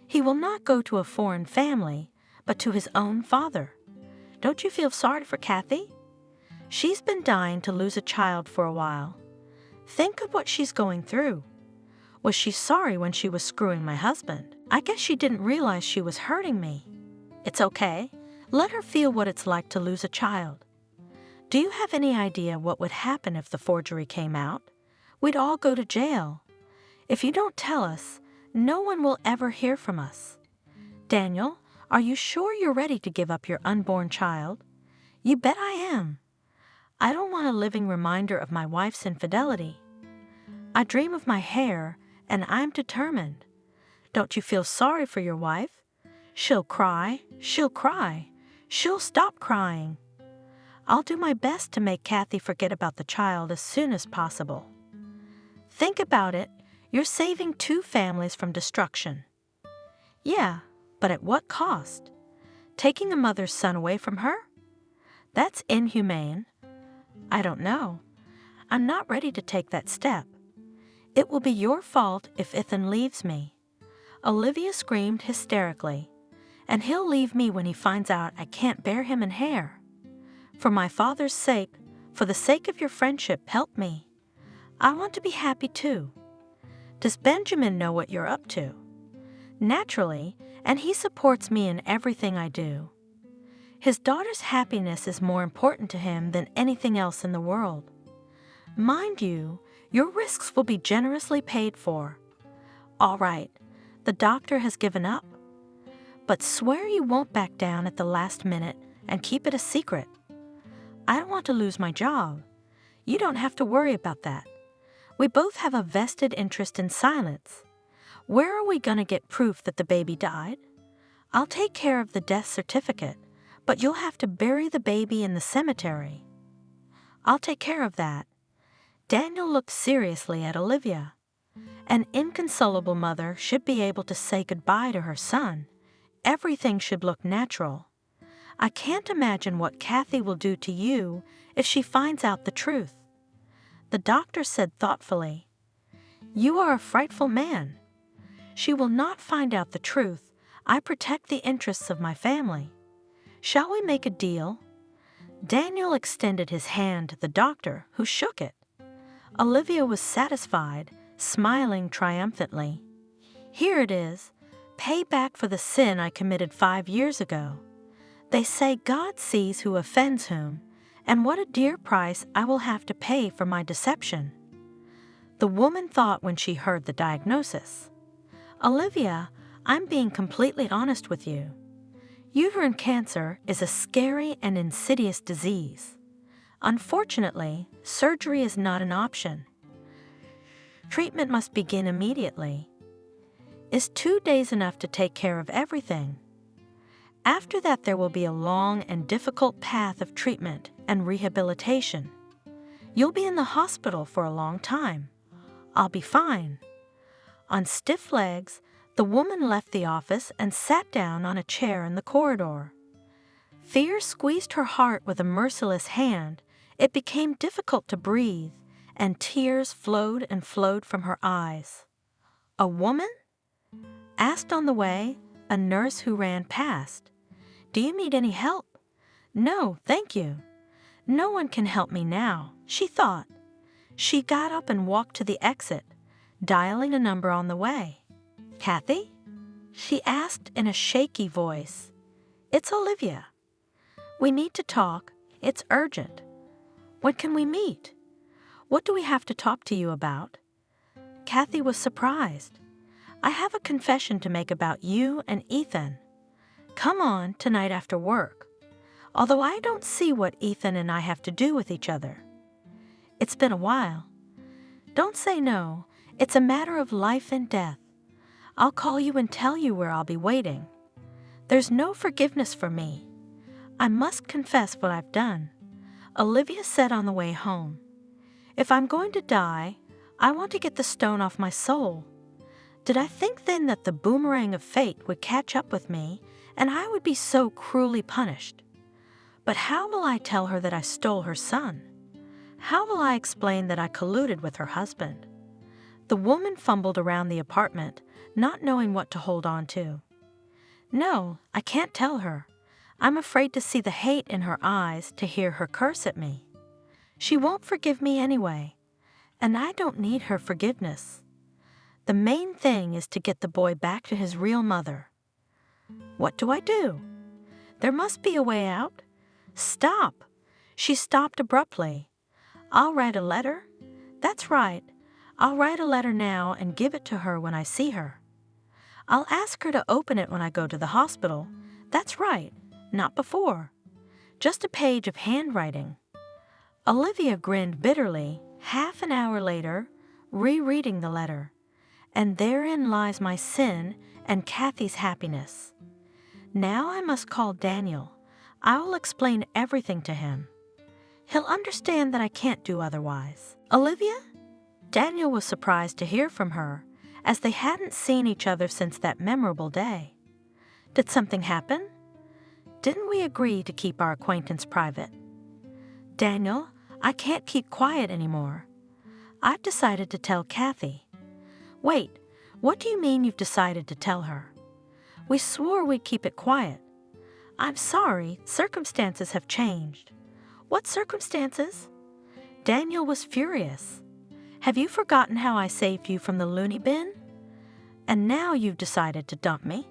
He will not go to a foreign family, but to his own father. Don't you feel sorry for Kathy? She's been dying to lose a child for a while. Think of what she's going through. Was she sorry when she was screwing my husband? I guess she didn't realize she was hurting me. It's okay. Let her feel what it's like to lose a child. Do you have any idea what would happen if the forgery came out? We'd all go to jail. If you don't tell us, no one will ever hear from us. Daniel, are you sure you're ready to give up your unborn child? You bet I am. I don't want a living reminder of my wife's infidelity. I dream of my hair, and I'm determined. Don't you feel sorry for your wife? She'll cry, she'll cry, she'll stop crying. I'll do my best to make Kathy forget about the child as soon as possible. Think about it. You're saving 2 families from destruction. Yeah, but at what cost? Taking a mother's son away from her? That's inhumane. I don't know. I'm not ready to take that step. It will be your fault if Ethan leaves me. Olivia screamed hysterically. "And he'll leave me when he finds out I can't bear him in hair. For my father's sake, for the sake of your friendship, help me. I want to be happy too. Does Benjamin know what you're up to?" "Naturally, and he supports me in everything I do. His daughter's happiness is more important to him than anything else in the world. Mind you, your risks will be generously paid for. All right, the doctor has given up. But swear you won't back down at the last minute and keep it a secret. I don't want to lose my job. You don't have to worry about that. We both have a vested interest in silence. Where are we going to get proof that the baby died? I'll take care of the death certificate, but you'll have to bury the baby in the cemetery." "I'll take care of that." Daniel looked seriously at Olivia. An inconsolable mother should be able to say goodbye to her son. Everything should look natural. I can't imagine what Kathy will do to you if she finds out the truth. The doctor said thoughtfully, "You are a frightful man. She will not find out the truth. I protect the interests of my family. Shall we make a deal?" Daniel extended his hand to the doctor, who shook it. Olivia was satisfied, smiling triumphantly. "Here it is. Pay back for the sin I committed 5 years ago. They say God sees who offends whom, and what a dear price I will have to pay for my deception." The woman thought when she heard the diagnosis. "Olivia, I'm being completely honest with you. Uterine cancer is a scary and insidious disease. Unfortunately, surgery is not an option. Treatment must begin immediately. Is 2 days enough to take care of everything? After that, there will be a long and difficult path of treatment and rehabilitation. You'll be in the hospital for a long time. I'll be fine." On stiff legs, the woman left the office and sat down on a chair in the corridor. Fear squeezed her heart with a merciless hand. It became difficult to breathe, and tears flowed and flowed from her eyes. "A woman?" asked on the way a nurse who ran past. "Do you need any help?" "No, thank you. No one can help me now," she thought. She got up and walked to the exit, dialing a number on the way. "Kathy?" she asked in a shaky voice. "It's Olivia. We need to talk. It's urgent. When can we meet? What do we have to talk to you about?" Kathy was surprised. "I have a confession to make about you and Ethan. Come on tonight after work. Although I don't see what Ethan and I have to do with each other. It's been a while. Don't say no. It's a matter of life and death. I'll call you and tell you where I'll be waiting. There's no forgiveness for me. I must confess what I've done," Olivia said on the way home. "If I'm going to die, I want to get the stone off my soul. Did I think then that the boomerang of fate would catch up with me and I would be so cruelly punished? But how will I tell her that I stole her son? How will I explain that I colluded with her husband?" The woman fumbled around the apartment, not knowing what to hold on to. "No, I can't tell her. I'm afraid to see the hate in her eyes, to hear her curse at me. She won't forgive me anyway, and I don't need her forgiveness. The main thing is to get the boy back to his real mother. What do I do? There must be a way out. Stop!" She stopped abruptly. "I'll write a letter? That's right. I'll write a letter now and give it to her when I see her. I'll ask her to open it when I go to the hospital. That's right, not before. Just a page of handwriting." Olivia grinned bitterly, half an hour later, rereading the letter. "And therein lies my sin and Kathy's happiness. Now I must call Daniel. I will explain everything to him. He'll understand that I can't do otherwise." "Olivia?" Daniel was surprised to hear from her, as they hadn't seen each other since that memorable day. "Did something happen? Didn't we agree to keep our acquaintance private?" "Daniel, I can't keep quiet anymore. I've decided to tell Kathy." "Wait, What do you mean you've decided to tell her? We swore we'd keep it quiet. I'm sorry, circumstances have changed. What circumstances? Daniel was furious. Have you forgotten how I saved you from the loony bin? And now you've decided to dump me?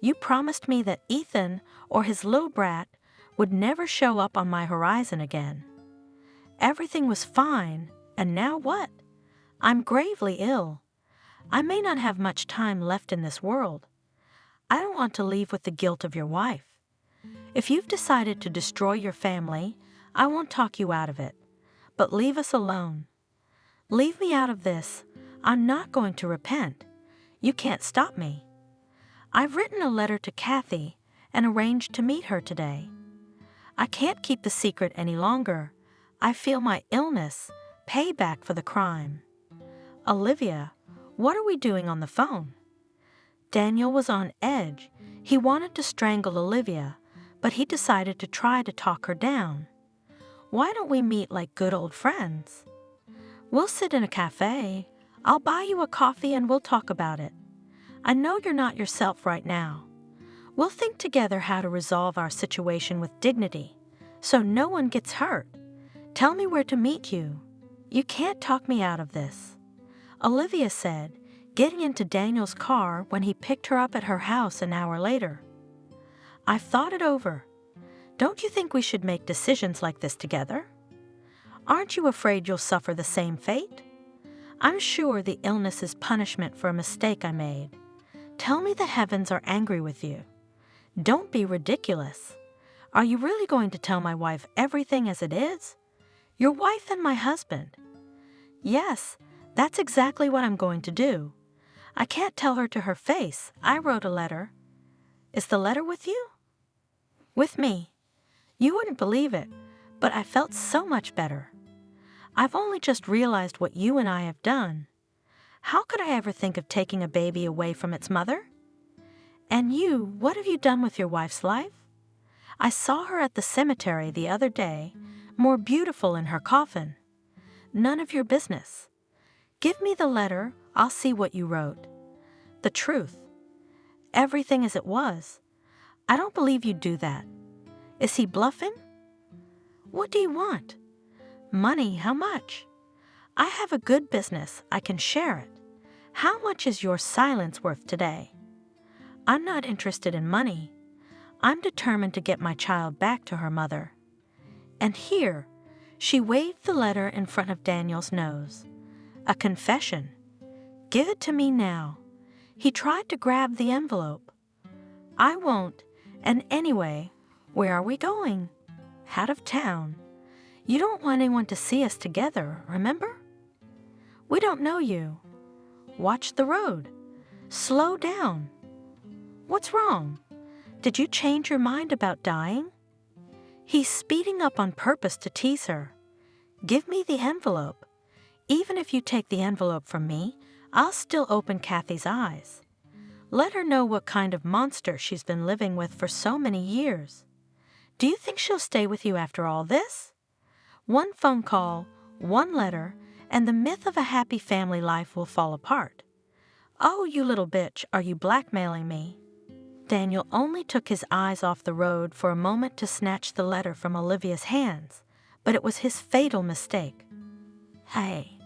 You promised me that Ethan or his little brat would never show up on my horizon again. Everything was fine, and now what? I'm gravely ill. I may not have much time left in this world. I don't want to leave with the guilt of your wife. If you've decided to destroy your family, I won't talk you out of it, but leave us alone. Leave me out of this. I'm not going to repent. You can't stop me. I've written a letter to Kathy and arranged to meet her today. I can't keep the secret any longer. I feel my illness, payback for the crime. Olivia, what are we doing on the phone? Daniel was on edge. He wanted to strangle Olivia, but he decided to try to talk her down. Why don't we meet like good old friends? We'll sit in a cafe. I'll buy you a coffee and we'll talk about it. I know you're not yourself right now. We'll think together how to resolve our situation with dignity, so no one gets hurt. Tell me where to meet you. You can't talk me out of this. Olivia said, getting into Daniel's car when he picked her up at her house an hour later. I've thought it over. Don't you think we should make decisions like this together? Aren't you afraid you'll suffer the same fate? I'm sure the illness is punishment for a mistake I made. Tell me the heavens are angry with you. Don't be ridiculous. Are you really going to tell my wife everything as it is? Your wife and my husband. Yes, that's exactly what I'm going to do. I can't tell her to her face. I wrote a letter. Is the letter with you? With me. You wouldn't believe it, but I felt so much better. I've only just realized what you and I have done. How could I ever think of taking a baby away from its mother? And you, what have you done with your wife's life? I saw her at the cemetery the other day, more beautiful in her coffin. None of your business. Give me the letter, I'll see what you wrote. The truth. Everything as it was. I don't believe you'd do that. Is he bluffing? What do you want? Money, how much? I have a good business, I can share it. How much is your silence worth today? I'm not interested in money. I'm determined to get my child back to her mother. And here, she waved the letter in front of Daniel's nose. A confession. Give it to me now. He tried to grab the envelope. I won't. And anyway, where are we going? Out of town. You don't want anyone to see us together, remember? We don't know you. Watch the road. Slow down. What's wrong? Did you change your mind about dying? He's speeding up on purpose to tease her. Give me the envelope. Even if you take the envelope from me, I'll still open Kathy's eyes. Let her know what kind of monster she's been living with for so many years. Do you think she'll stay with you after all this? One phone call, one letter, and the myth of a happy family life will fall apart. Oh, you little bitch, are you blackmailing me? Daniel only took his eyes off the road for a moment to snatch the letter from Olivia's hands, but it was his fatal mistake. Hey,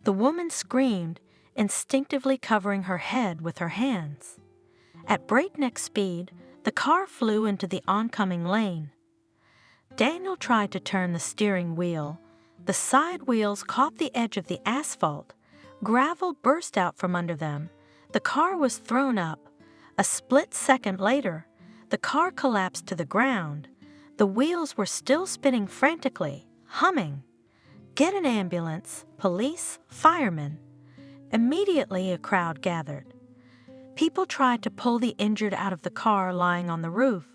the woman screamed, instinctively covering her head with her hands. At breakneck speed, the car flew into the oncoming lane. Daniel tried to turn the steering wheel. The side wheels caught the edge of the asphalt. Gravel burst out from under them. The car was thrown up. A split second later, the car collapsed to the ground. The wheels were still spinning frantically, humming. Get an ambulance, police, firemen. Immediately, a crowd gathered. People tried to pull the injured out of the car lying on the roof.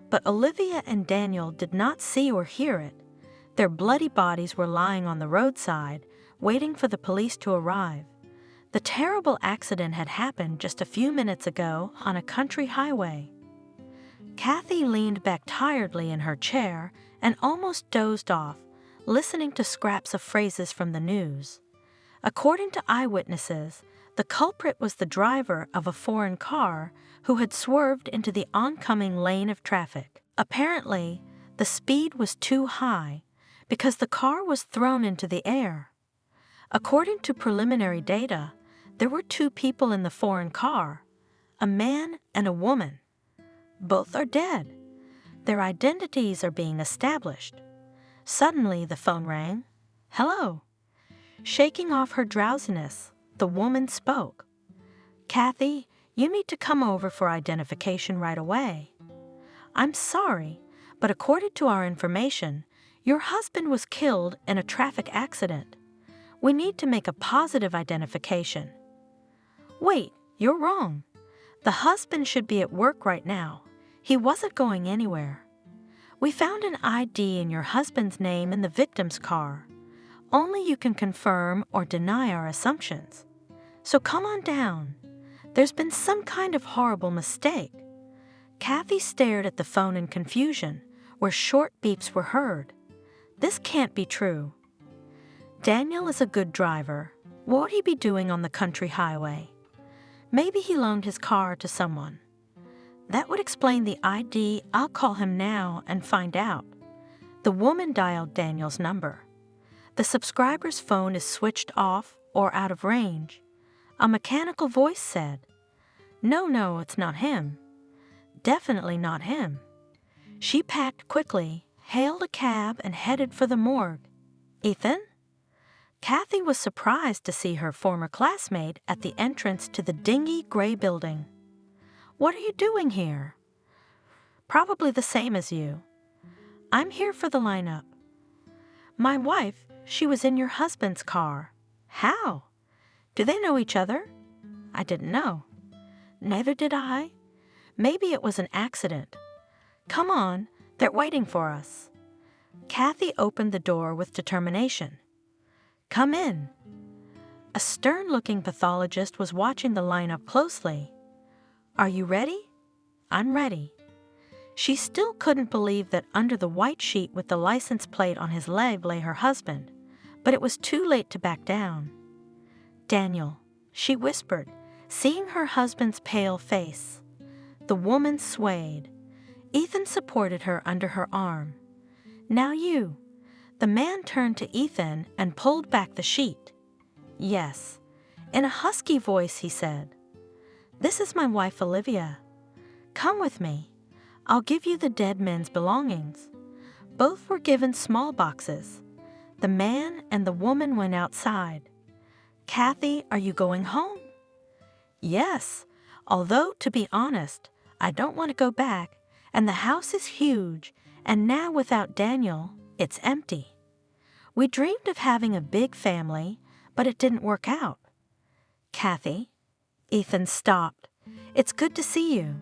But Olivia and Daniel did not see or hear it. Their bloody bodies were lying on the roadside, waiting for the police to arrive. The terrible accident had happened just a few minutes ago on a country highway. Kathy leaned back tiredly in her chair and almost dozed off, listening to scraps of phrases from the news. According to eyewitnesses, The culprit was the driver of a foreign car who had swerved into the oncoming lane of traffic. Apparently, the speed was too high because the car was thrown into the air. According to preliminary data, there were 2 people in the foreign car, a man and a woman. Both are dead. Their identities are being established. Suddenly, the phone rang. "Hello." Shaking off her drowsiness, the woman spoke. "Kathy, you need to come over for identification right away. I'm sorry, but according to our information, your husband was killed in a traffic accident. We need to make a positive identification." "Wait, you're wrong. The husband should be at work right now. He wasn't going anywhere. We found an ID in your husband's name in the victim's car. Only you can confirm or deny our assumptions. So come on down. There's been some kind of horrible mistake." Kathy stared at the phone in confusion, where short beeps were heard. This can't be true. Daniel is a good driver. What would he be doing on the country highway? Maybe he loaned his car to someone. That would explain the ID. I'll call him now and find out. The woman dialed Daniel's number. The subscriber's phone is switched off or out of range. A mechanical voice said, No, it's not him. Definitely not him." She packed quickly, hailed a cab, and headed for the morgue. "Ethan?" Kathy was surprised to see her former classmate at the entrance to the dingy gray building. "What are you doing here?" "Probably the same as you." "I'm here for the lineup." "My wife, she was in your husband's car." "How? Do they know each other?" "I didn't know." "Neither did I. Maybe it was an accident. Come on, they're waiting for us." Kathy opened the door with determination. "Come in." A stern-looking pathologist was watching the lineup closely. "Are you ready?" "I'm ready." She still couldn't believe that under the white sheet with the license plate on his leg lay her husband, but it was too late to back down. "Daniel," she whispered, seeing her husband's pale face. The woman swayed. Ethan supported her under her arm. "Now you." The man turned to Ethan and pulled back the sheet. "Yes." In a husky voice, he said, "This is my wife, Olivia. Come with me. I'll give you the dead men's belongings." Both were given small boxes. The man and the woman went outside. "Kathy, are you going home?" "Yes, although, to be honest, I don't want to go back, and the house is huge, and now without Daniel, it's empty. We dreamed of having a big family, but it didn't work out." "Kathy," Ethan stopped. "It's good to see you.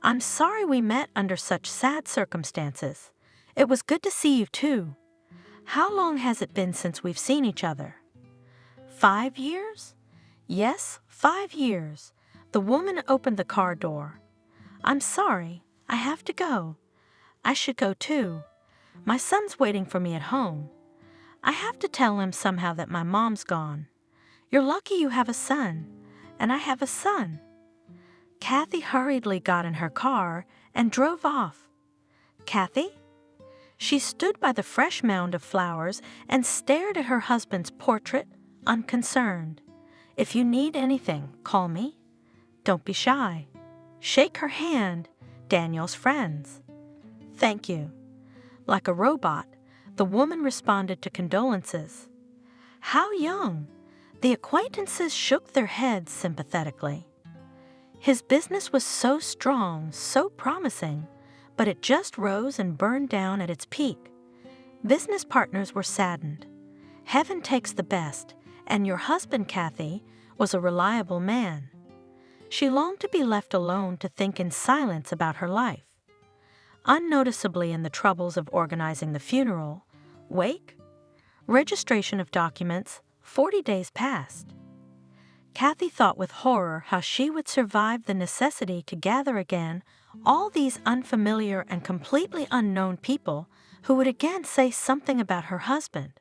I'm sorry we met under such sad circumstances. It was good to see you, too. How long has it been since we've seen each other?" 5 years? "Yes, 5 years." The woman opened the car door. "I'm sorry. I have to go. I should go, too. My son's waiting for me at home. I have to tell him somehow that my mom's gone. You're lucky you have a son, and I have a son." Kathy hurriedly got in her car and drove off. "Kathy?" She stood by the fresh mound of flowers and stared at her husband's portrait, unconcerned. "If you need anything, call me. Don't be shy. Shake her hand, Daniel's friends." "Thank you." Like a robot, the woman responded to condolences. "How young?" The acquaintances shook their heads sympathetically. His business was so strong, so promising, but it just rose and burned down at its peak. Business partners were saddened. Heaven takes the best, and your husband, Kathy, was a reliable man. She longed to be left alone to think in silence about her life. Unnoticeably in the troubles of organizing the funeral, wake, registration of documents, 40 days passed. Kathy thought with horror how she would survive the necessity to gather again all these unfamiliar and completely unknown people who would again say something about her husband.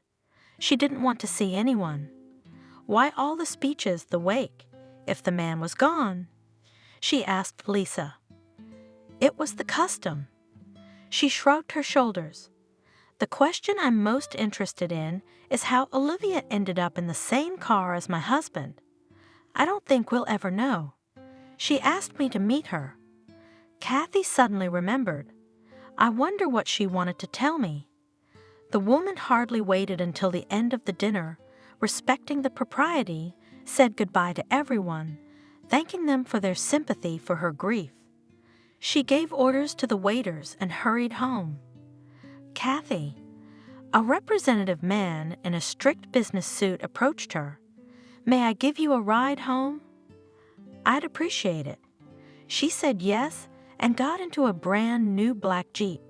She didn't want to see anyone. Why all the speeches, the wake? if the man was gone? She asked Lisa. It was the custom. She shrugged her shoulders. The question I'm most interested in is how Olivia ended up in the same car as my husband. I don't think we'll ever know. She asked me to meet her. Kathy suddenly remembered. I wonder what she wanted to tell me. The woman hardly waited until the end of the dinner, respecting the propriety, said goodbye to everyone, thanking them for their sympathy for her grief. She gave orders to the waiters and hurried home. Kathy, a representative man in a strict business suit, approached her. May I give you a ride home? I'd appreciate it. She said yes and got into a brand new black Jeep.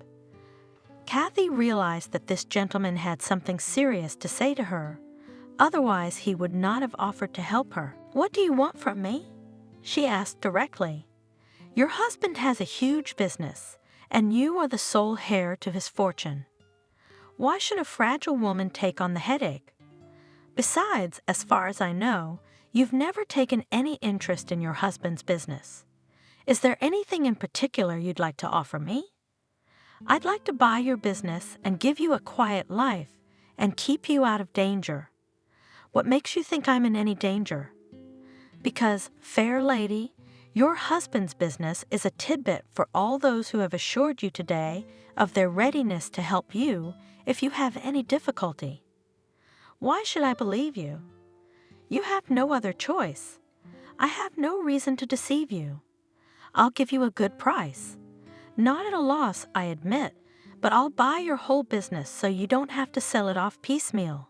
Kathy realized that this gentleman had something serious to say to her. Otherwise, he would not have offered to help her. What do you want from me? She asked directly. Your husband has a huge business, and you are the sole heir to his fortune. Why should a fragile woman take on the headache? Besides, as far as I know, you've never taken any interest in your husband's business. Is there anything in particular you'd like to offer me? I'd like to buy your business and give you a quiet life and keep you out of danger. What makes you think I'm in any danger? Because, fair lady, your husband's business is a tidbit for all those who have assured you today of their readiness to help you if you have any difficulty. Why should I believe you? You have no other choice. I have no reason to deceive you. I'll give you a good price. Not at a loss, I admit, but I'll buy your whole business so you don't have to sell it off piecemeal.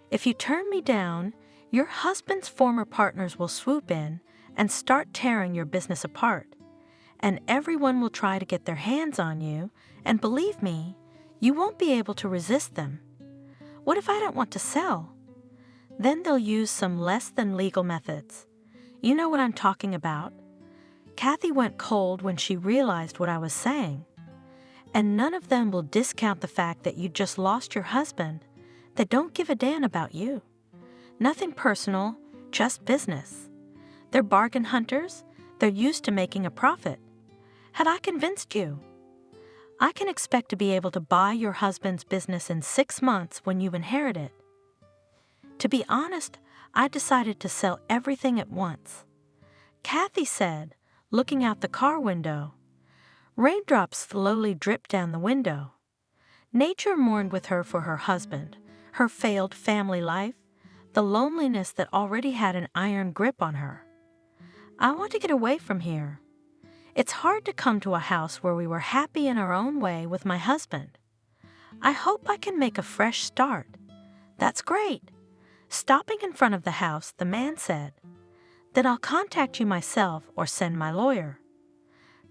If you turn me down, your husband's former partners will swoop in and start tearing your business apart, and everyone will try to get their hands on you, and believe me, you won't be able to resist them. What if I don't want to sell? Then they'll use some less than legal methods. You know what I'm talking about. Kathy went cold when she realized what I was saying. And none of them will discount the fact that you just lost your husband. They don't give a damn about you. Nothing personal, just business. They're bargain hunters. They're used to making a profit. Had I convinced you? I can expect to be able to buy your husband's business in 6 months when you inherit it. To be honest, I decided to sell everything at once. Kathy said, looking out the car window. Raindrops slowly dripped down the window. Nature mourned with her for her husband, her failed family life, the loneliness that already had an iron grip on her. I want to get away from here. It's hard to come to a house where we were happy in our own way with my husband. I hope I can make a fresh start. That's great. Stopping in front of the house, the man said, Then I'll contact you myself or send my lawyer.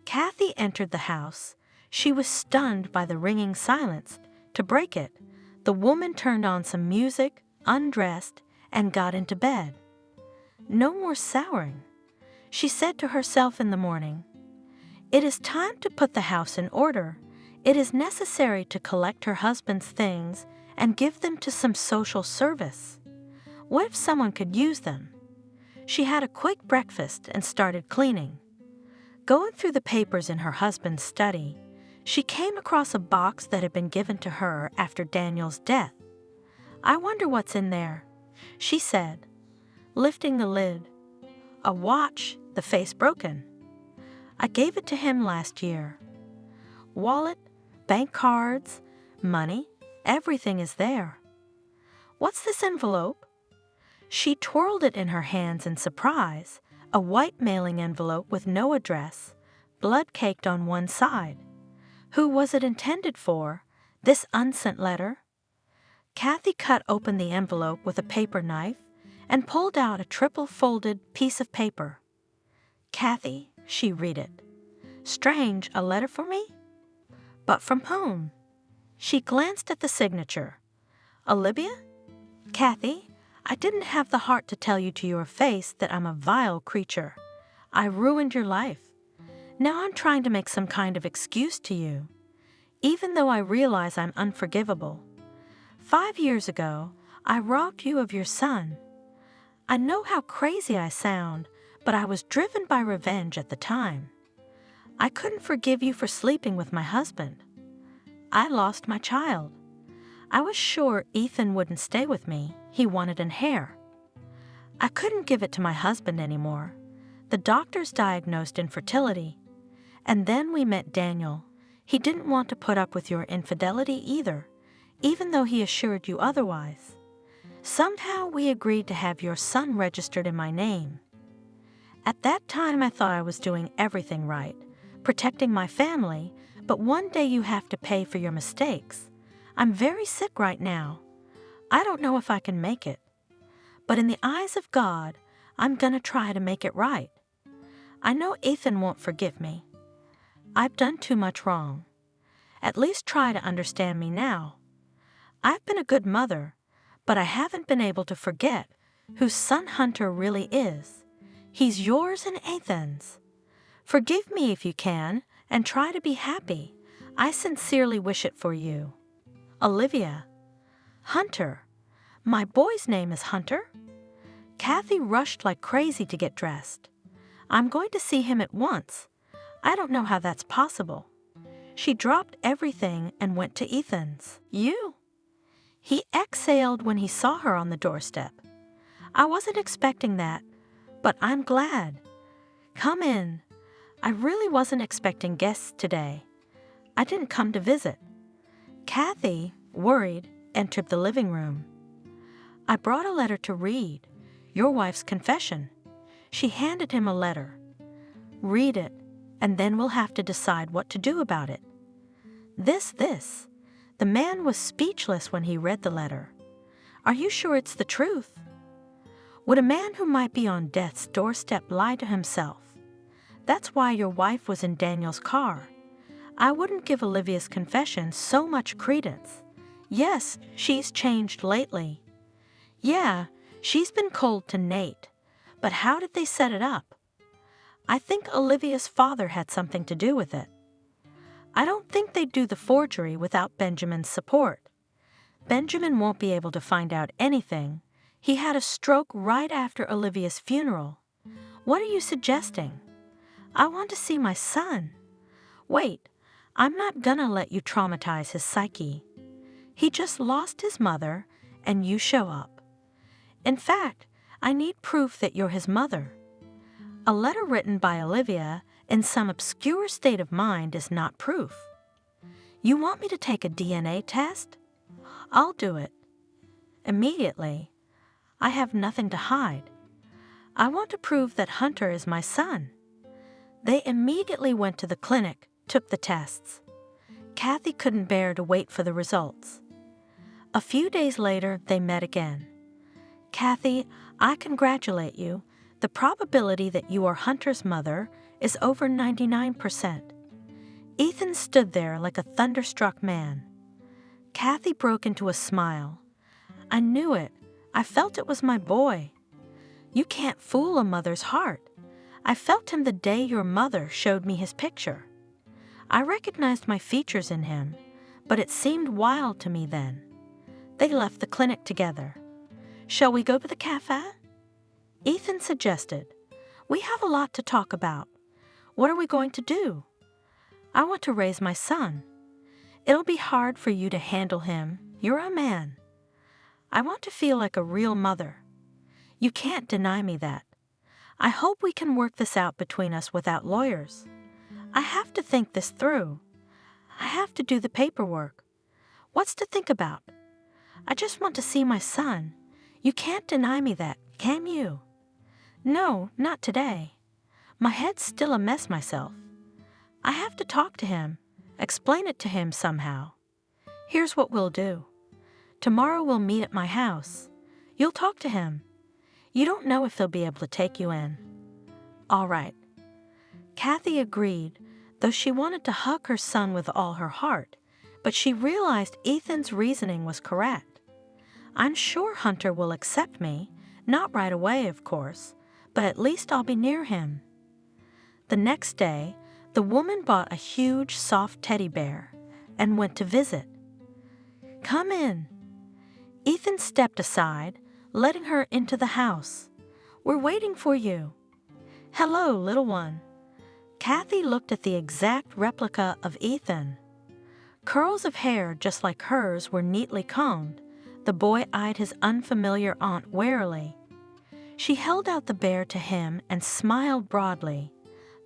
Kathy entered the house. She was stunned by the ringing silence. To break it, the woman turned on some music, undressed, and got into bed. No more souring. She said to herself in the morning, It is time to put the house in order. It is necessary to collect her husband's things and give them to some social service. What if someone could use them? She had a quick breakfast and started cleaning. Going through the papers in her husband's study, she came across a box that had been given to her after Daniel's death. I wonder what's in there, she said, lifting the lid. A watch, the face broken. I gave it to him last year. Wallet, bank cards, money, everything is there. What's this envelope? She twirled it in her hands in surprise, a white mailing envelope with no address, blood caked on one side. Who was it intended for, this unsent letter? Kathy cut open the envelope with a paper knife and pulled out a triple-folded piece of paper. Kathy, she read it. Strange, a letter for me? But from whom? She glanced at the signature. Olivia? Kathy, I didn't have the heart to tell you to your face that I'm a vile creature. I ruined your life. Now I'm trying to make some kind of excuse to you, even though I realize I'm unforgivable. 5 years ago, I robbed you of your son. I know how crazy I sound, but I was driven by revenge at the time. I couldn't forgive you for sleeping with my husband. I lost my child. I was sure Ethan wouldn't stay with me. He wanted an heir. I couldn't give it to my husband anymore. The doctors diagnosed infertility. And then we met Daniel. He didn't want to put up with your infidelity either, even though he assured you otherwise. Somehow we agreed to have your son registered in my name. At that time I thought I was doing everything right, protecting my family, but one day you have to pay for your mistakes. I'm very sick right now. I don't know if I can make it. But in the eyes of God, I'm gonna try to make it right. I know Ethan won't forgive me. I've done too much wrong. At least try to understand me now. I've been a good mother, but I haven't been able to forget whose son Hunter really is. He's yours and Ethan's. Forgive me if you can, and try to be happy. I sincerely wish it for you. Olivia. Hunter. My boy's name is Hunter? Kathy rushed like crazy to get dressed. I'm going to see him at once. I don't know how that's possible. She dropped everything and went to Ethan's. You? He exhaled when he saw her on the doorstep. I wasn't expecting that, but I'm glad. Come in. I really wasn't expecting guests today. I didn't come to visit. Kathy, worried, entered the living room. I brought a letter to read, your wife's confession. She handed him a letter. Read it, and then we'll have to decide what to do about it. This. The man was speechless when he read the letter. Are you sure it's the truth? Would a man who might be on death's doorstep lie to himself? That's why your wife was in Daniel's car. I wouldn't give Olivia's confession so much credence. Yes, she's changed lately. Yeah, she's been cold to Nate. But how did they set it up? I think Olivia's father had something to do with it. I don't think they'd do the forgery without Benjamin's support. Benjamin won't be able to find out anything. He had a stroke right after Olivia's funeral. What are you suggesting? I want to see my son. Wait, I'm not gonna let you traumatize his psyche. He just lost his mother, and you show up. In fact, I need proof that you're his mother. A letter written by Olivia in some obscure state of mind is not proof. You want me to take a DNA test? I'll do it. Immediately. I have nothing to hide. I want to prove that Hunter is my son. They immediately went to the clinic, took the tests. Kathy couldn't bear to wait for the results. A few days later, they met again. Kathy, I congratulate you. The probability that you are Hunter's mother is over 99%. Ethan stood there like a thunderstruck man. Kathy broke into a smile. I knew it. I felt it was my boy. You can't fool a mother's heart. I felt him the day your mother showed me his picture. I recognized my features in him, but it seemed wild to me then. They left the clinic together. Shall we go to the cafe? Ethan suggested. We have a lot to talk about. What are we going to do? I want to raise my son. It'll be hard for you to handle him. You're a man. I want to feel like a real mother. You can't deny me that. I hope we can work this out between us without lawyers. I have to think this through. I have to do the paperwork. What's to think about? I just want to see my son. You can't deny me that, can you? No, not today. My head's still a mess myself. I have to talk to him, explain it to him somehow. Here's what we'll do. Tomorrow we'll meet at my house. You'll talk to him. You don't know if he'll be able to take you in. All right. Kathy agreed, though she wanted to hug her son with all her heart, but she realized Ethan's reasoning was correct. I'm sure Hunter will accept me, not right away, of course, but at least I'll be near him. The next day, the woman bought a huge, soft teddy bear and went to visit. Come in. Ethan stepped aside, letting her into the house. We're waiting for you. Hello, little one. Kathy looked at the exact replica of Ethan. Curls of hair just like hers were neatly combed. The boy eyed his unfamiliar aunt warily. She held out the bear to him and smiled broadly.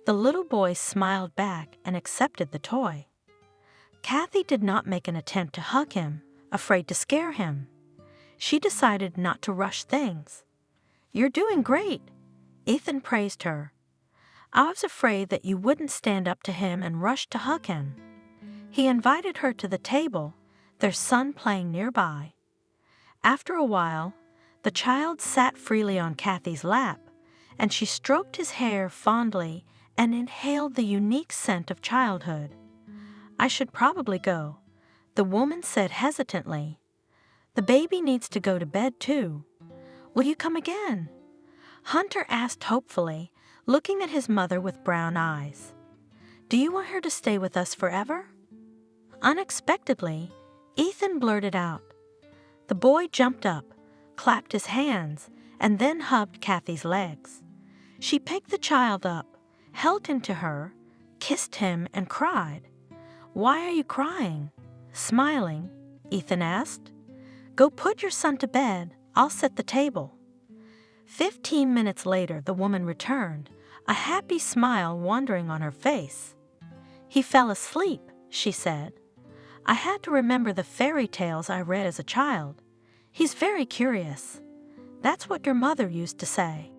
The little boy smiled back and accepted the toy. Kathy did not make an attempt to hug him, afraid to scare him. She decided not to rush things. You're doing great, Ethan praised her. I was afraid that you wouldn't stand up to him and rush to hug him. He invited her to the table, their son playing nearby. After a while, the child sat freely on Kathy's lap, and she stroked his hair fondly and inhaled the unique scent of childhood. I should probably go, the woman said hesitantly. The baby needs to go to bed too. Will you come again? Hunter asked hopefully, looking at his mother with brown eyes. Do you want her to stay with us forever? Unexpectedly, Ethan blurted out. The boy jumped up, clapped his hands, and then hugged Kathy's legs. She picked the child up, held him to her, kissed him, and cried. Why are you crying? Smiling, Ethan asked. Go put your son to bed. I'll set the table. 15 minutes later, the woman returned, a happy smile wandering on her face. He fell asleep, she said. I had to remember the fairy tales I read as a child. He's very curious. That's what your mother used to say.